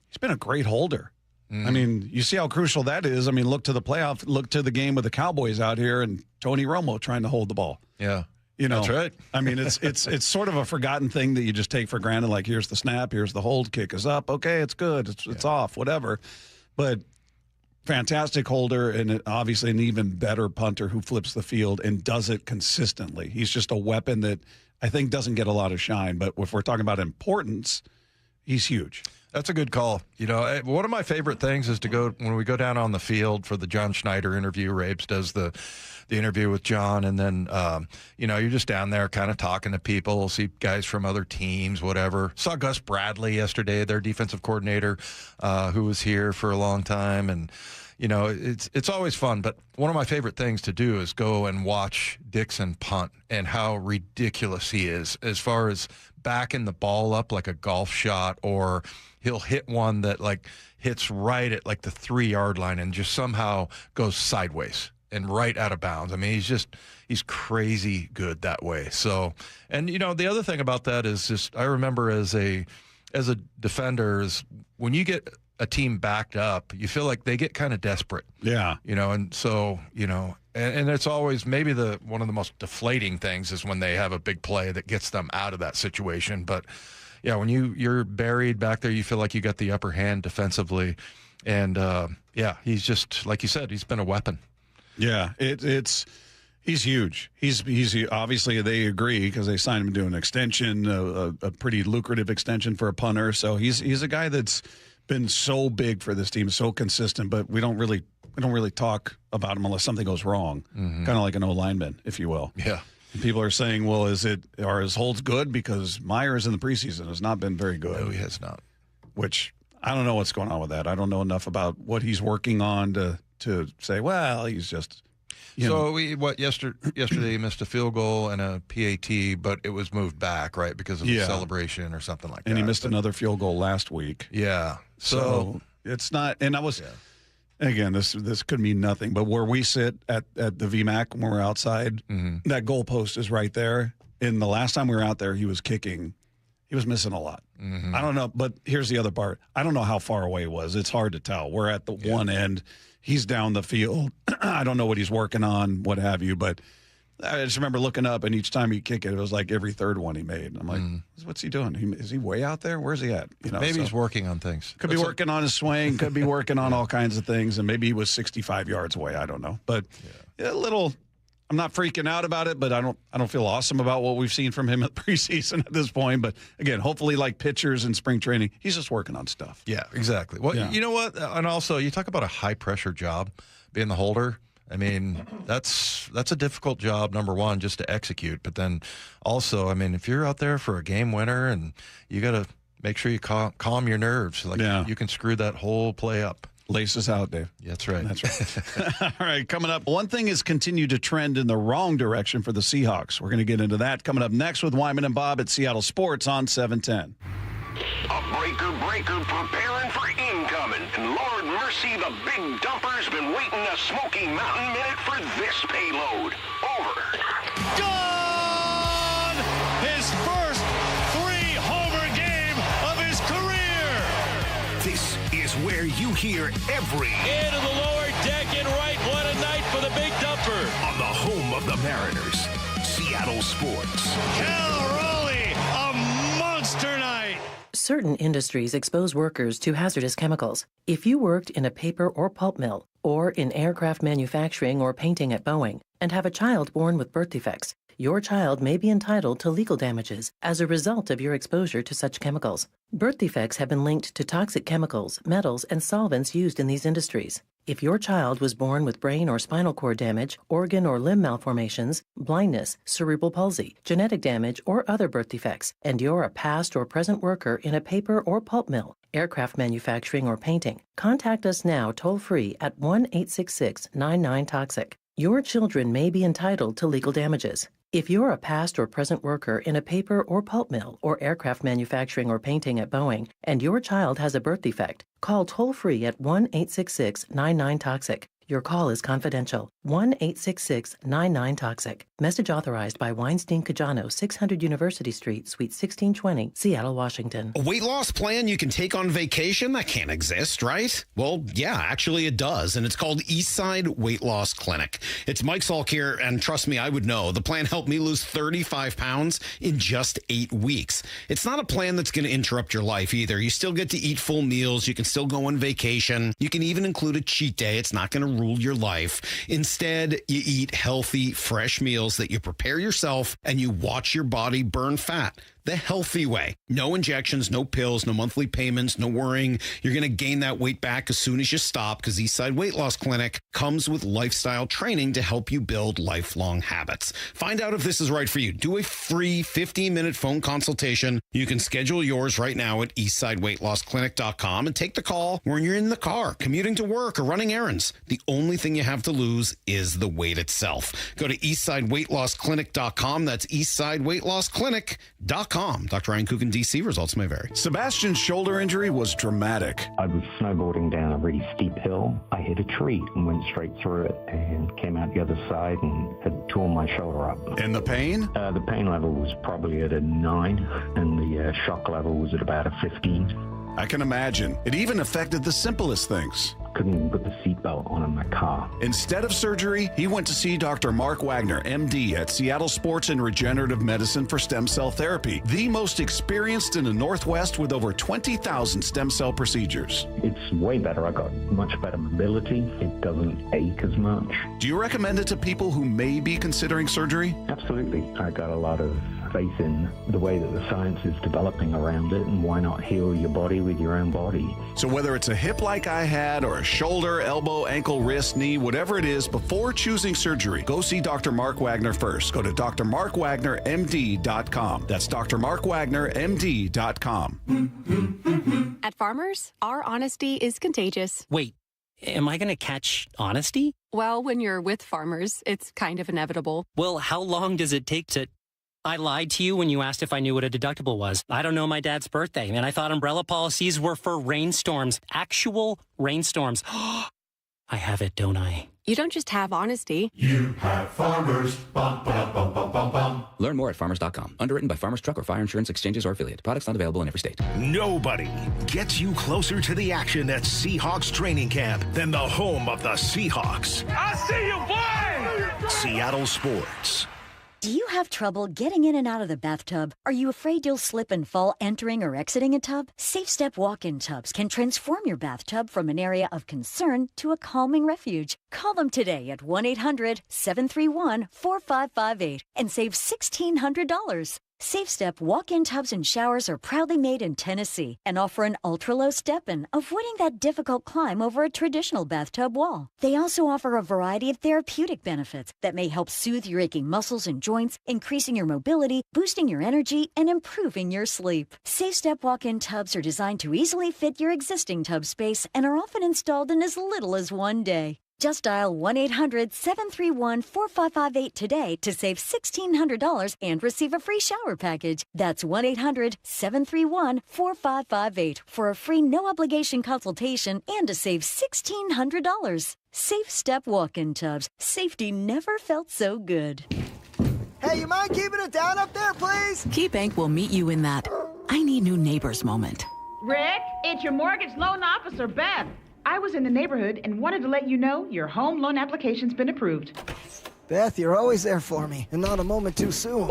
he's been a great holder. I mean, you see how crucial that is. I mean, look to the playoff, look to the game with the Cowboys out here and Tony Romo trying to hold the ball. Yeah. That's right. I mean, it's sort of a forgotten thing that you just take for granted. Like, here's the snap, here's the hold, kick is up. Okay, it's good. It's off, whatever. But fantastic holder, and obviously an even better punter who flips the field and does it consistently. He's just a weapon that I think doesn't get a lot of shine. But if we're talking about importance, he's huge. That's a good call. One of my favorite things is to go when we go down on the field for the John Schneider interview. Rapes does the interview with John, and then you're just down there kind of talking to people, see guys from other teams, whatever. Saw Gus Bradley yesterday, their defensive coordinator, who was here for a long time, and it's always fun. But one of my favorite things to do is go and watch Dixon punt and how ridiculous he is as far as backing the ball up like a golf shot, or he'll hit one that hits right at the 3-yard line and just somehow goes sideways and right out of bounds. I mean, he's crazy good that way. So, and the other thing about that is just, I remember as a defender is when you get a team backed up, you feel like they get kind of desperate. Yeah. And so, and it's always maybe one of the most deflating things is when they have a big play that gets them out of that situation. But yeah, when you're buried back there, you feel like you got the upper hand defensively. And he's just, like you said, he's been a weapon. Yeah, he's huge. He's obviously they agree because they signed him to an extension, a pretty lucrative extension for a punter. So he's a guy that's been so big for this team, so consistent. But we don't really talk about him unless something goes wrong. Mm-hmm. Kind of like an O-lineman, if you will. Yeah. And people are saying, well, are his holds good? Because Myers in the preseason has not been very good. No, he has not. Which I don't know what's going on with that. I don't know enough about what he's working on to say, well, he's just. Yesterday he missed a field goal and a PAT, but it was moved back, right, because of the celebration or something like that. And he missed another field goal last week. Yeah. So it's not, and I was, again, this could mean nothing, but where we sit at the VMAC when we're outside, that goalpost is right there. And the last time we were out there, he was kicking. He was missing a lot. Mm-hmm. I don't know, but here's the other part. I don't know how far away it was. It's hard to tell. We're at the one end. He's down the field. I don't know what he's working on, what have you, but I just remember looking up, and each time he'd kick it, it was like every third one he made. I'm like, what's he doing? Is he way out there? Where's he at? Maybe he's working on things. Could be working on his swing, could be working on all kinds of things, and maybe he was 65 yards away. I don't know. But a little – I'm not freaking out about it, but I don't feel awesome about what we've seen from him at preseason at this point. But again, hopefully, like pitchers in spring training, he's just working on stuff. Yeah, exactly. Well, you know what? And also, you talk about a high pressure job, being the holder. I mean, that's a difficult job, number one, just to execute. But then also, I mean, if you're out there for a game winner and you got to make sure you calm your nerves, you can screw that whole play up. Laces out, Dave. Yeah, that's right. That's right. All right, coming up, one thing has continued to trend in the wrong direction for the Seahawks. We're going to get into that coming up next with Wyman and Bob at Seattle Sports on 710. A breaker preparing for incoming. And Lord mercy, the big dumper's been waiting a Smoky Mountain minute for this payload. Over. Gone! His first 3-homer game of his career. This is where you hear every Into the lower deck and right. What a night for the big dumper. on the home of the Mariners, Seattle Sports. Cal Raleigh, a monster night. Certain industries expose workers to hazardous chemicals. If you worked in a paper or pulp mill, or in aircraft manufacturing or painting at Boeing, and have a child born with birth defects, your child may be entitled to legal damages as a result of your exposure to such chemicals. Birth defects have been linked to toxic chemicals, metals, and solvents used in these industries. If your child was born with brain or spinal cord damage, organ or limb malformations, blindness, cerebral palsy, genetic damage, or other birth defects, and you're a past or present worker in a paper or pulp mill, aircraft manufacturing, or painting, contact us now toll-free at 1-866-99-TOXIC. Your children may be entitled to legal damages. If you're a past or present worker in a paper or pulp mill or aircraft manufacturing or painting at Boeing, and your child has a birth defect, call toll-free at 1-866-99-TOXIC. Your call is confidential. 1-866-99-TOXIC. Message authorized by Weinstein Cajano, 600 University Street, Suite 1620, Seattle, Washington. A weight loss plan you can take on vacation? That can't exist, right? Well, yeah, actually it does, and it's called Eastside Weight Loss Clinic. It's Mike Salk here, and trust me, I would know. The plan helped me lose 35 pounds in just 8 weeks. It's not a plan that's going to interrupt your life either. You still get to eat full meals. You can still go on vacation. You can even include a cheat day. It's not going to rule your life. Instead, you eat healthy, fresh meals that you prepare yourself and you watch your body burn fat the healthy way. No injections, no pills, no monthly payments, no worrying. You're going to gain that weight back as soon as you stop because Eastside Weight Loss Clinic comes with lifestyle training to help you build lifelong habits. Find out if this is right for you. Do a free 15-minute phone consultation. You can schedule yours right now at eastsideweightlossclinic.com and take the call when you're in the car, commuting to work, or running errands. The only thing you have to lose is the weight itself. Go to eastsideweightlossclinic.com. That's eastsideweightlossclinic.com. Dr. Ryan Coogan, D.C. Results may vary. Sebastian's shoulder injury was dramatic. I was snowboarding down a really steep hill. I hit a tree and went straight through it and came out the other side and had torn my shoulder up. And the pain? The pain level was probably at a 9 and the shock level was at about a 15. I can imagine. It even affected the simplest things. Couldn't even put the seatbelt on in my car. Instead of surgery, he went to see Dr. Mark Wagner, MD, at Seattle Sports and Regenerative Medicine for Stem Cell Therapy, the most experienced in the Northwest with over 20,000 stem cell procedures. It's way better. I got much better mobility. It doesn't ache as much. Do you recommend it to people who may be considering surgery? Absolutely. I got a lot of faith in the way that the science is developing around it, and why not heal your body with your own body? So whether it's a hip like I had, or a shoulder, elbow, ankle, wrist, knee, whatever it is, before choosing surgery, go see Dr. Mark Wagner first. Go to drmarkwagnermd.com. That's drmarkwagnermd.com. At Farmers, our honesty is contagious. Wait, am I going to catch honesty? Well, when you're with Farmers, it's kind of inevitable. Well, how long does it take to... I lied to you when you asked if I knew what a deductible was. I don't know my dad's birthday, and I thought umbrella policies were for rainstorms. Actual rainstorms. I have it, don't I? You don't just have honesty. You have Farmers. Bum, bum, bum, bum, bum, bum. Learn more at farmers.com. Underwritten by Farmers Truck or Fire Insurance Exchanges or affiliate. Products not available in every state. Nobody gets you closer to the action at Seahawks training camp than the home of the Seahawks. I see you, boy! Seattle Sports. Do you have trouble getting in and out of the bathtub? Are you afraid you'll slip and fall entering or exiting a tub? Safe Step walk-in tubs can transform your bathtub from an area of concern to a calming refuge. Call them today at 1-800-731-4558 and save $1,600. Safe Step walk-in tubs and showers are proudly made in Tennessee and offer an ultra-low step-in, avoiding that difficult climb over a traditional bathtub wall. They also offer a variety of therapeutic benefits that may help soothe your aching muscles and joints, increasing your mobility, boosting your energy, and improving your sleep. Safe Step walk-in tubs are designed to easily fit your existing tub space and are often installed in as little as one day. Just dial 1-800-731-4558 today to save $1,600 and receive a free shower package. That's 1-800-731-4558 for a free no-obligation consultation and to save $1,600. Safe Step walk-in tubs. Safety never felt so good. Hey, you mind keeping it down up there, please? KeyBank will meet you in that I need new neighbors moment. Rick, it's your mortgage loan officer, Beth. I was in the neighborhood and wanted to let you know your home loan application's been approved. Beth, you're always there for me, and not a moment too soon.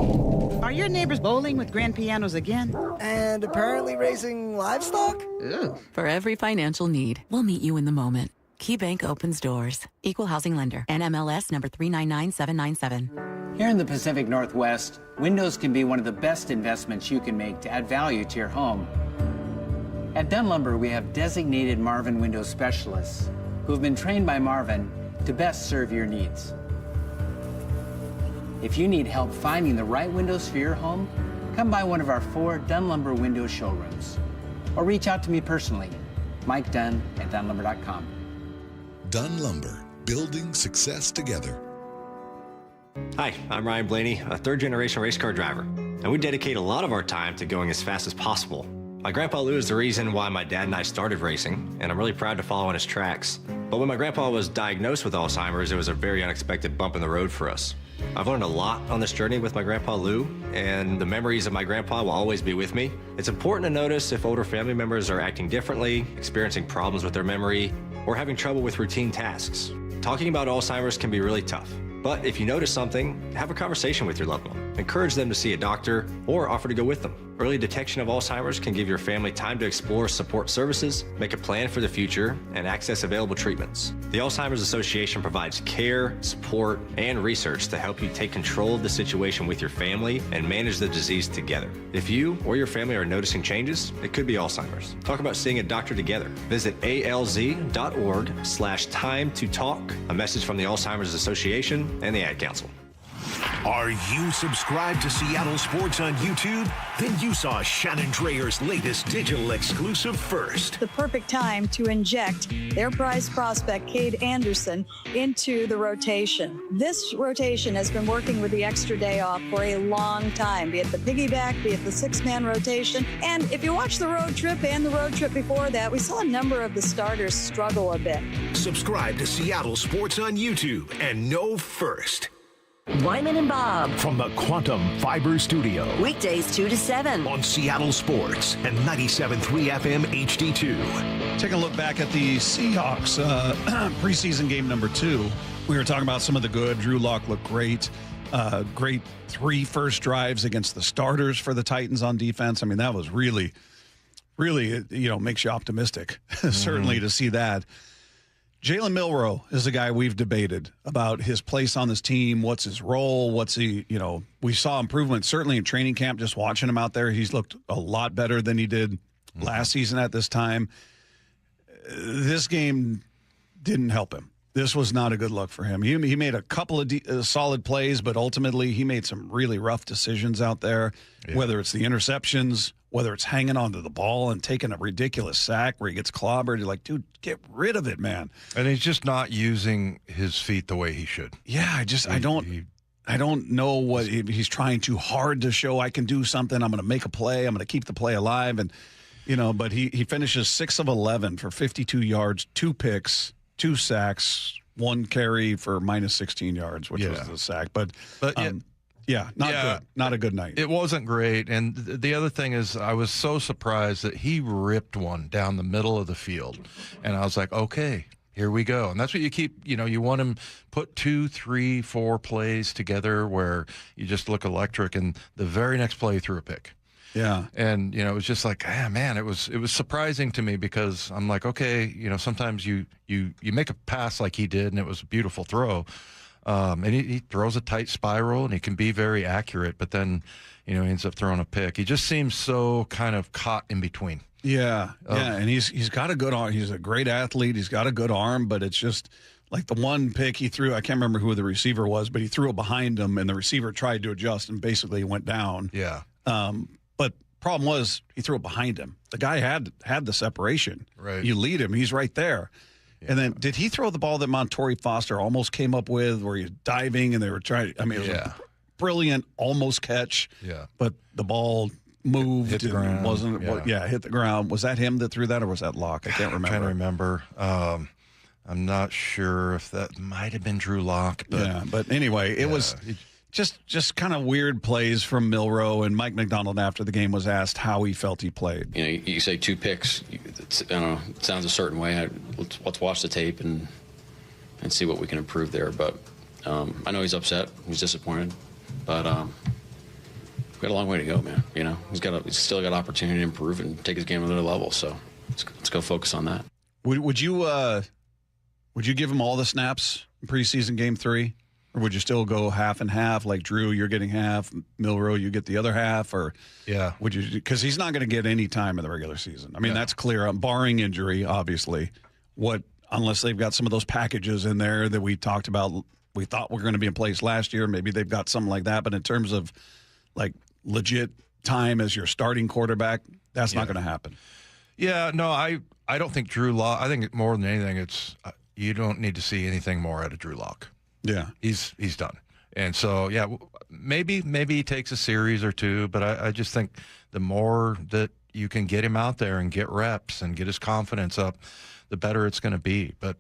Are your neighbors bowling with grand pianos again? And apparently raising livestock? Ugh. For every financial need, we'll meet you in the moment. KeyBank opens doors. Equal housing lender. NMLS number 399797. Here in the Pacific Northwest, windows can be one of the best investments you can make to add value to your home. At Dunn Lumber, we have designated Marvin window specialists who have been trained by Marvin to best serve your needs. If you need help finding the right windows for your home, come by one of our 4 Dunn Lumber window showrooms or reach out to me personally, Mike Dunn at DunnLumber.com. Dunn Lumber, building success together. Hi, I'm Ryan Blaney, a third-generation race car driver, and we dedicate a lot of our time to going as fast as possible. My grandpa Lou is the reason why my dad and I started racing, and I'm really proud to follow in his tracks. But when my grandpa was diagnosed with Alzheimer's, it was a very unexpected bump in the road for us. I've learned a lot on this journey with my grandpa Lou, and the memories of my grandpa will always be with me. It's important to notice if older family members are acting differently, experiencing problems with their memory, or having trouble with routine tasks. Talking about Alzheimer's can be really tough. But if you notice something, have a conversation with your loved one. Encourage them to see a doctor or offer to go with them. Early detection of Alzheimer's can give your family time to explore support services, make a plan for the future, and access available treatments. The Alzheimer's Association provides care, support, and research to help you take control of the situation with your family and manage the disease together. If you or your family are noticing changes, it could be Alzheimer's. Talk about seeing a doctor together. Visit alz.org/time to talk. A message from the Alzheimer's Association and the Ad Council. Are you subscribed to Seattle Sports on YouTube? Then you saw Shannon Drayer's latest digital exclusive first. The perfect time to inject their prize prospect, Kade Anderson, into the rotation. This rotation has been working with the extra day off for a long time, be it the piggyback, be it the 6-man rotation. And if you watch the road trip and the road trip before that, we saw a number of the starters struggle a bit. Subscribe to Seattle Sports on YouTube and know first. Wyman and Bob. From the Quantum Fiber Studio. Weekdays 2 to 7. On Seattle Sports and 97.3 FM HD2. Take a look back at the Seahawks preseason game number 2. We were talking about some of the good. Drew Lock looked great. Great 3 first drives against the starters for the Titans on defense. I mean, that was really, makes you optimistic, certainly to see that. Jalen Milroe is a guy we've debated about his place on this team. What's his role? We saw improvement certainly in training camp, just watching him out there. He's looked a lot better than he did last season at this time. This game didn't help him. This was not a good look for him. He made a couple of solid plays, but ultimately he made some really rough decisions out there, whether it's the interceptions, whether it's hanging onto the ball and taking a ridiculous sack where he gets clobbered. You're like, dude, get rid of it, man. And he's just not using his feet the way he should. Yeah, I don't know what he's trying too hard to show I can do something. I'm going to make a play. I'm going to keep the play alive. And, but he finishes 6 of 11 for 52 yards, 2 picks, 2 sacks, 1 carry for minus 16 yards, which was the sack. But good. Not a good night. It wasn't great. And the other thing is I was so surprised that he ripped one down the middle of the field. And I was like, okay, here we go. And that's what you keep, you want him put 2, 3, 4 plays together where you just look electric. And the very next play, he threw a pick. Yeah. And, it was just like, man, it was surprising to me because I'm like, okay, sometimes you make a pass like he did and it was a beautiful throw. And he throws a tight spiral and he can be very accurate, but then, he ends up throwing a pick. He just seems so kind of caught in between. Yeah. And he's got a good arm. He's a great athlete. He's got a good arm, but it's just like the one pick he threw. I can't remember who the receiver was, but he threw it behind him and the receiver tried to adjust and basically went down. Yeah. But problem was he threw it behind him. The guy had the separation. Right. You lead him. He's right there. Yeah. And then did he throw the ball that Montori Foster almost came up with where he was diving and they were trying? I mean, it was a brilliant almost catch. Yeah. But the ball moved. Hit the ground. Wasn't hit the ground. Was that him that threw that or was that Locke? I can't remember. I'm trying to remember. I'm not sure if that might have been Drew Lock. But anyway, it was just kind of weird plays from Milroe, and Mike McDonald after the game was asked how he felt he played. You say 2 picks. I don't know. It sounds a certain way. Let's watch the tape and see what we can improve there. But I know he's upset. He's disappointed. But we've got a long way to go, man. He's still got opportunity to improve and take his game to another level. So let's go focus on that. Would you give him all the snaps in preseason game 3? Or would you still go half and half? Like Drew, you're getting half. Milroe, you get the other half. Or would you? Because he's not going to get any time in the regular season. I mean, that's clear. Barring injury, obviously. Unless they've got some of those packages in there that we talked about. We thought were going to be in place last year. Maybe they've got something like that. But in terms of like legit time as your starting quarterback, that's not going to happen. Yeah, no, I don't think Drew Lock. I think more than anything, it's you don't need to see anything more out of Drew Lock. Yeah, he's done. And so, maybe he takes a series or 2, but I just think the more that you can get him out there and get reps and get his confidence up, the better it's going to be. But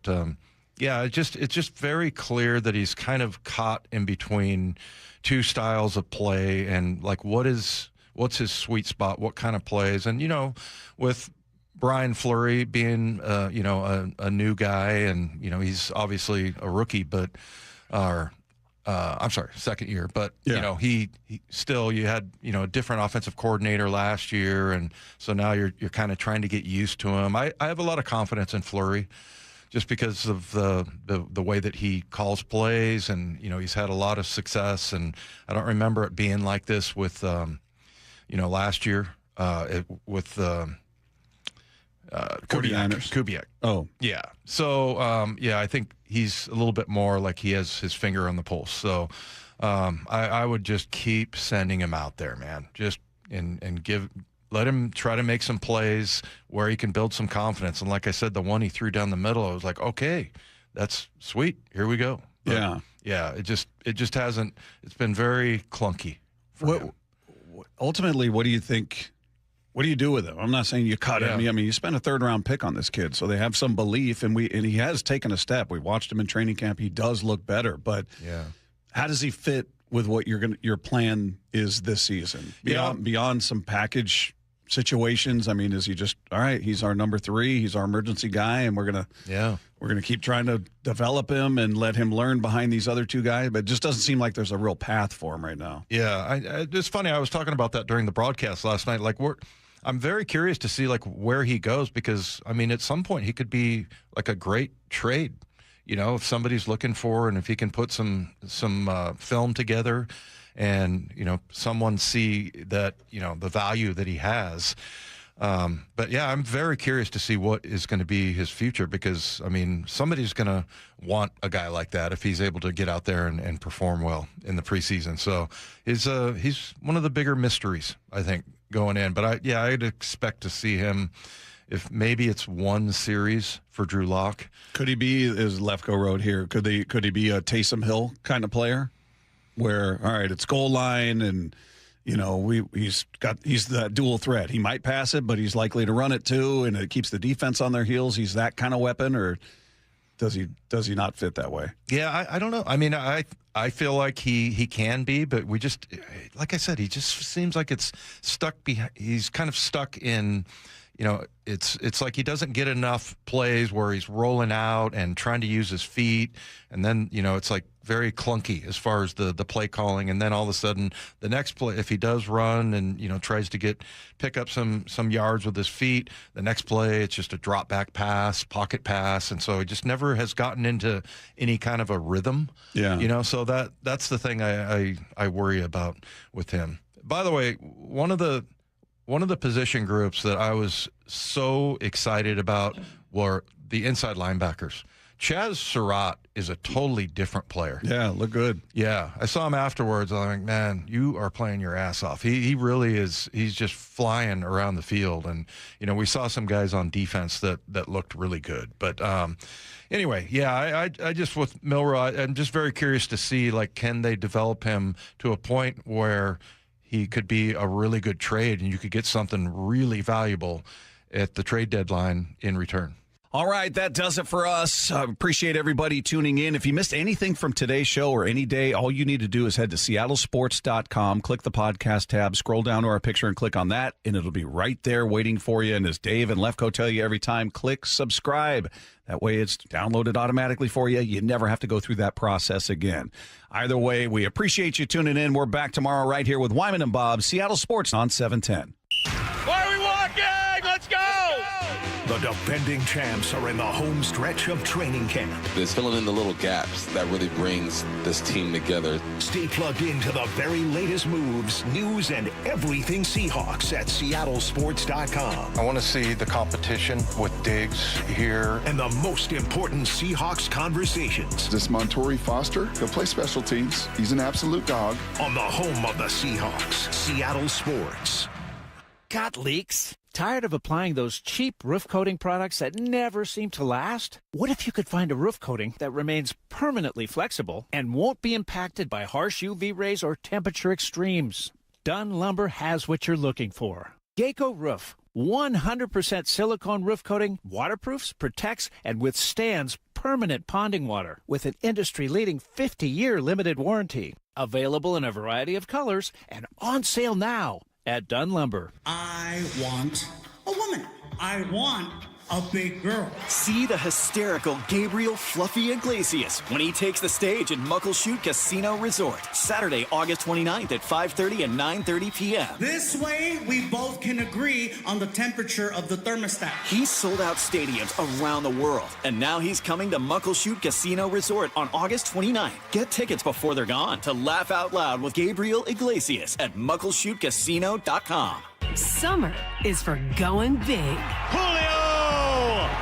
it's just very clear that he's kind of caught in between 2 styles of play and like what's his sweet spot, what kind of plays, and with Brian Fleury being a new guy and he's obviously a rookie, but. Second year, but he still, you had, a different offensive coordinator last year. And so now you're kind of trying to get used to him. I have a lot of confidence in Fleury just because of the way that he calls plays and, he's had a lot of success. And I don't remember it being like this with, last year, with, Kubiak. Oh. Yeah. So, I think he's a little bit more like he has his finger on the pulse. So I would just keep sending him out there, man. Just let him try to make some plays where he can build some confidence. And like I said, the one he threw down the middle, I was like, okay, that's sweet. Here we go. But, it just hasn't, it's been very clunky for him. Ultimately, what do you think? What do you do with him? I'm not saying you cut him. I mean, you spent a 3rd-round pick on this kid, so they have some belief, and he has taken a step. We watched him in training camp. He does look better, but How does he fit with what your plan is this season? Beyond some package situations, I mean, is he just all right? He's our number 3. He's our emergency guy, and we're gonna keep trying to develop him and let him learn behind these other 2 guys. But it just doesn't seem like there's a real path for him right now. Yeah, it's funny. I was talking about that during the broadcast last night. Like I'm very curious to see like where he goes, because I mean, at some point he could be like a great trade. If somebody's looking for, and if he can put some film together, and someone see that the value that he has. But yeah, I'm very curious to see what is going to be his future, because I mean, somebody's going to want a guy like that if he's able to get out there and perform well in the preseason. So he's one of the bigger mysteries, I think, going in. But I'd expect to see him. If maybe it's one series for Drew Lock. Could he be, as Lefko wrote here, could he be a Taysom Hill kind of player? Where, all right, it's goal line, and he's that dual threat. He might pass it, but he's likely to run it too, and it keeps the defense on their heels. He's that kind of weapon, or does he not fit that way? Yeah, I don't know. I mean, I feel like he can be, but we just, like I said, he just seems like it's stuck. He's kind of stuck in. It's like he doesn't get enough plays where he's rolling out and trying to use his feet, and then it's like very clunky as far as the play calling. And then all of a sudden, the next play, if he does run and tries to pick up some yards with his feet, the next play it's just a drop back pass, pocket pass, and so he just never has gotten into any kind of a rhythm. Yeah, so that's the thing I worry about with him. By the way, one of the position groups that I was so excited about were the inside linebackers. Chaz Surratt is a totally different player. Yeah, look good. Yeah, I saw him afterwards. I'm like, man, you are playing your ass off. He really is. He's just flying around the field. And, we saw some guys on defense that looked really good. But anyway, yeah, I just, with Milroe, I'm just very curious to see, like, can they develop him to a point where he could be a really good trade and you could get something really valuable at the trade deadline in return. All right, that does it for us. I appreciate everybody tuning in. If you missed anything from today's show or any day, all you need to do is head to seattlesports.com, click the podcast tab, scroll down to our picture and click on that, and it'll be right there waiting for you. And as Dave and Lefko tell you every time, click subscribe. That way it's downloaded automatically for you. You never have to go through that process again. Either way, we appreciate you tuning in. We're back tomorrow right here with Wyman and Bob, Seattle Sports on 710. Why are we walking? Let's go! The defending champs are in the home stretch of training camp. It's filling in the little gaps that really brings this team together. Stay plugged into the very latest moves, news, and everything Seahawks at seattlesports.com. I want to see the competition with Diggs here. And the most important Seahawks conversations. This Montori Foster, he'll play special teams. He's an absolute dog. On the home of the Seahawks, Seattle Sports. Got leaks? Tired of applying those cheap roof coating products that never seem to last? What if you could find a roof coating that remains permanently flexible and won't be impacted by harsh UV rays or temperature extremes? Dunn Lumber has what you're looking for. Geico Roof, 100% silicone roof coating, waterproofs, protects, and withstands permanent ponding water with an industry-leading 50-year limited warranty. Available in a variety of colors and on sale now at Dunn Lumber. I want a woman. I want a big girl. See the hysterical Gabriel Fluffy Iglesias when he takes the stage at Muckleshoot Casino Resort. Saturday, August 29th at 5:30 and 9:30 p.m. This way, we both can agree on the temperature of the thermostat. He's sold out stadiums around the world, and now he's coming to Muckleshoot Casino Resort on August 29th. Get tickets before they're gone to laugh out loud with Gabriel Iglesias at muckleshootcasino.com. Summer is for going big. Julio!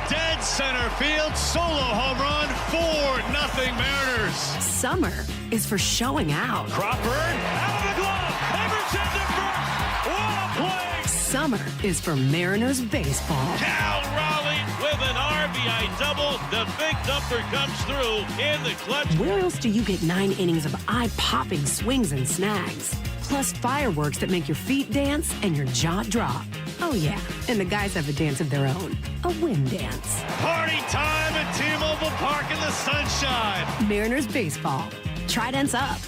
Dead center field, solo home run, 4-0 Mariners. Summer is for showing out. Crawford, out of the glove, Emerson to first. What a play! Summer is for Mariners baseball. Cal Raleigh with an RBI double. The big dumper comes through in the clutch. Where else do you get 9 innings of eye-popping swings and snags? Plus fireworks that make your feet dance and your jaw drop. Oh yeah, and the guys have a dance of their own, a wind dance. Party time at T-Mobile Park in the sunshine. Mariners baseball. Trident's up.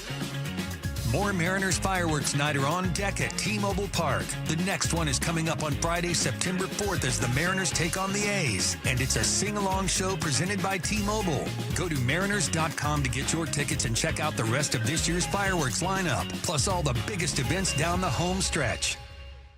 More Mariners Fireworks Night are on deck at T-Mobile Park. The next one is coming up on Friday, September 4th as the Mariners take on the A's. And it's a sing-along show presented by T-Mobile. Go to mariners.com to get your tickets and check out the rest of this year's fireworks lineup, plus all the biggest events down the home stretch.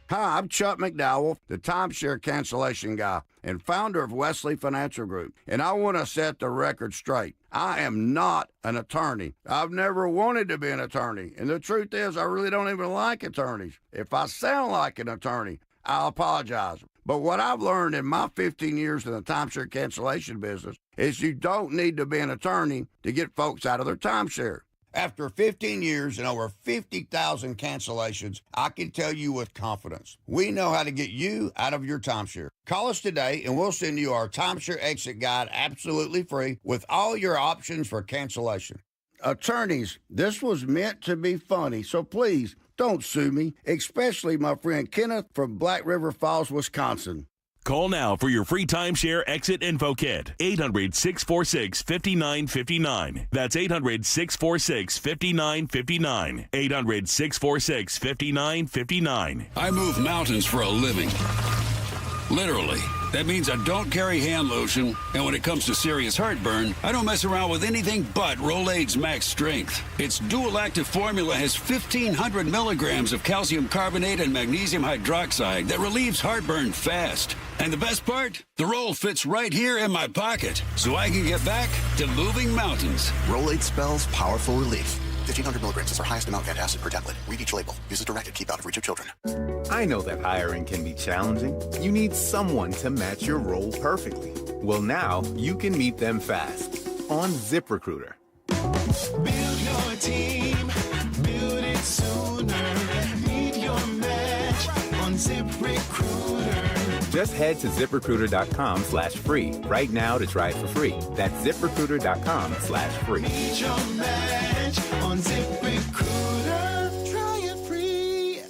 Hi, I'm Chuck McDowell, the timeshare cancellation guy and founder of Wesley Financial Group. And I want to set the record straight. I am not an attorney. I've never wanted to be an attorney. And the truth is, I really don't even like attorneys. If I sound like an attorney, I'll apologize. But what I've learned in my 15 years in the timeshare cancellation business is you don't need to be an attorney to get folks out of their timeshare. After 15 years and over 50,000 cancellations, I can tell you with confidence, we know how to get you out of your timeshare. Call us today and we'll send you our timeshare exit guide absolutely free with all your options for cancellation. Attorneys, this was meant to be funny, so please don't sue me, especially my friend Kenneth from Black River Falls, Wisconsin. Call now for your free timeshare exit info kit. 800-646-5959. That's 800-646-5959. 800-646-5959. I move mountains for a living. Literally. That means I don't carry hand lotion, and when it comes to serious heartburn, I don't mess around with anything but Rolaids Max Strength. Its dual-active formula has 1,500 milligrams of calcium carbonate and magnesium hydroxide that relieves heartburn fast. And the best part? The roll fits right here in my pocket, so I can get back to moving mountains. Rolaids spells powerful relief. 1,500 milligrams is our highest amount of antacid per tablet. Read each label. Use as directed. Keep out of reach of children. I know that hiring can be challenging. You need someone to match your role perfectly. Well, now you can meet them fast on ZipRecruiter. Build your team. Build it sooner. Meet your match on ZipRecruiter. Just head to ZipRecruiter.com/free right now to try it for free. That's ZipRecruiter.com/free. Meet your match on ZipRecruiter. Try it free.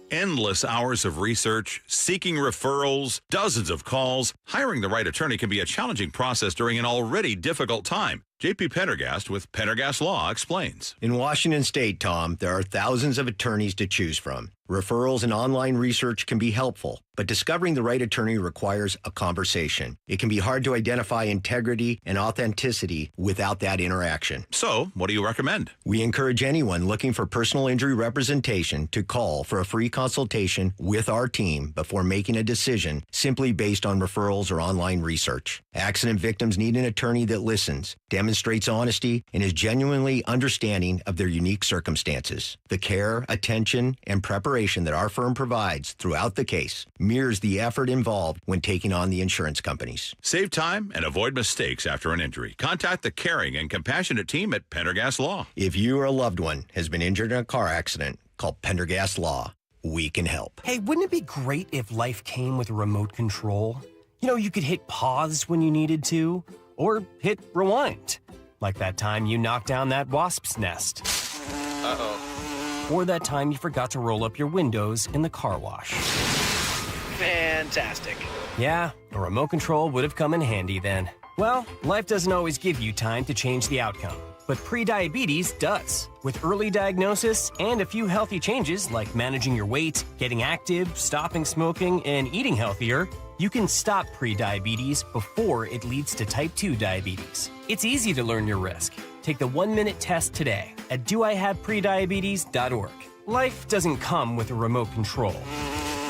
Endless hours of research, seeking referrals, dozens of calls. Hiring the right attorney can be a challenging process during an already difficult time. J.P. Pendergast with Pendergast Law explains. In Washington State, Tom, there are thousands of attorneys to choose from. Referrals and online research can be helpful, but discovering the right attorney requires a conversation. It can be hard to identify integrity and authenticity without that interaction. So, what do you recommend? We encourage anyone looking for personal injury representation to call for a free consultation with our team before making a decision simply based on referrals or online research. Accident victims need an attorney that listens, demonstrates honesty, and is genuinely understanding of their unique circumstances. The care, attention, and preparation that our firm provides throughout the case mirrors the effort involved when taking on the insurance companies. Save time and avoid mistakes after an injury. Contact the caring and compassionate team at Pendergast Law. If you or a loved one has been injured in a car accident, call Pendergast Law. We can help. Hey, wouldn't it be great if life came with a remote control? You know, you could hit pause when you needed to, or hit rewind. Like that time you knocked down that wasp's nest. Uh-oh. Or that time you forgot to roll up your windows in the car wash. Fantastic. Yeah, a remote control would have come in handy then. Well, life doesn't always give you time to change the outcome, but prediabetes does. With early diagnosis and a few healthy changes like managing your weight, getting active, stopping smoking, and eating healthier, you can stop prediabetes before it leads to type 2 diabetes. It's easy to learn your risk. Take the 1-minute test today at doihaveprediabetes.org. Life doesn't come with a remote control.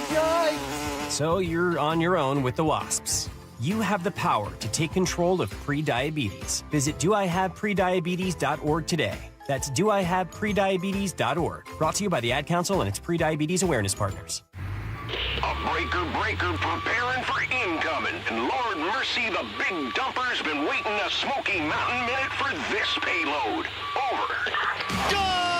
Yikes! So you're on your own with the wasps. You have the power to take control of prediabetes. Visit doihaveprediabetes.org today. That's doihaveprediabetes.org. Brought to you by the Ad Council and its Prediabetes Awareness Partners. A breaker preparing for incoming. And Lord mercy, the big dumper's been waiting a Smoky Mountain minute for this payload. Over. Go!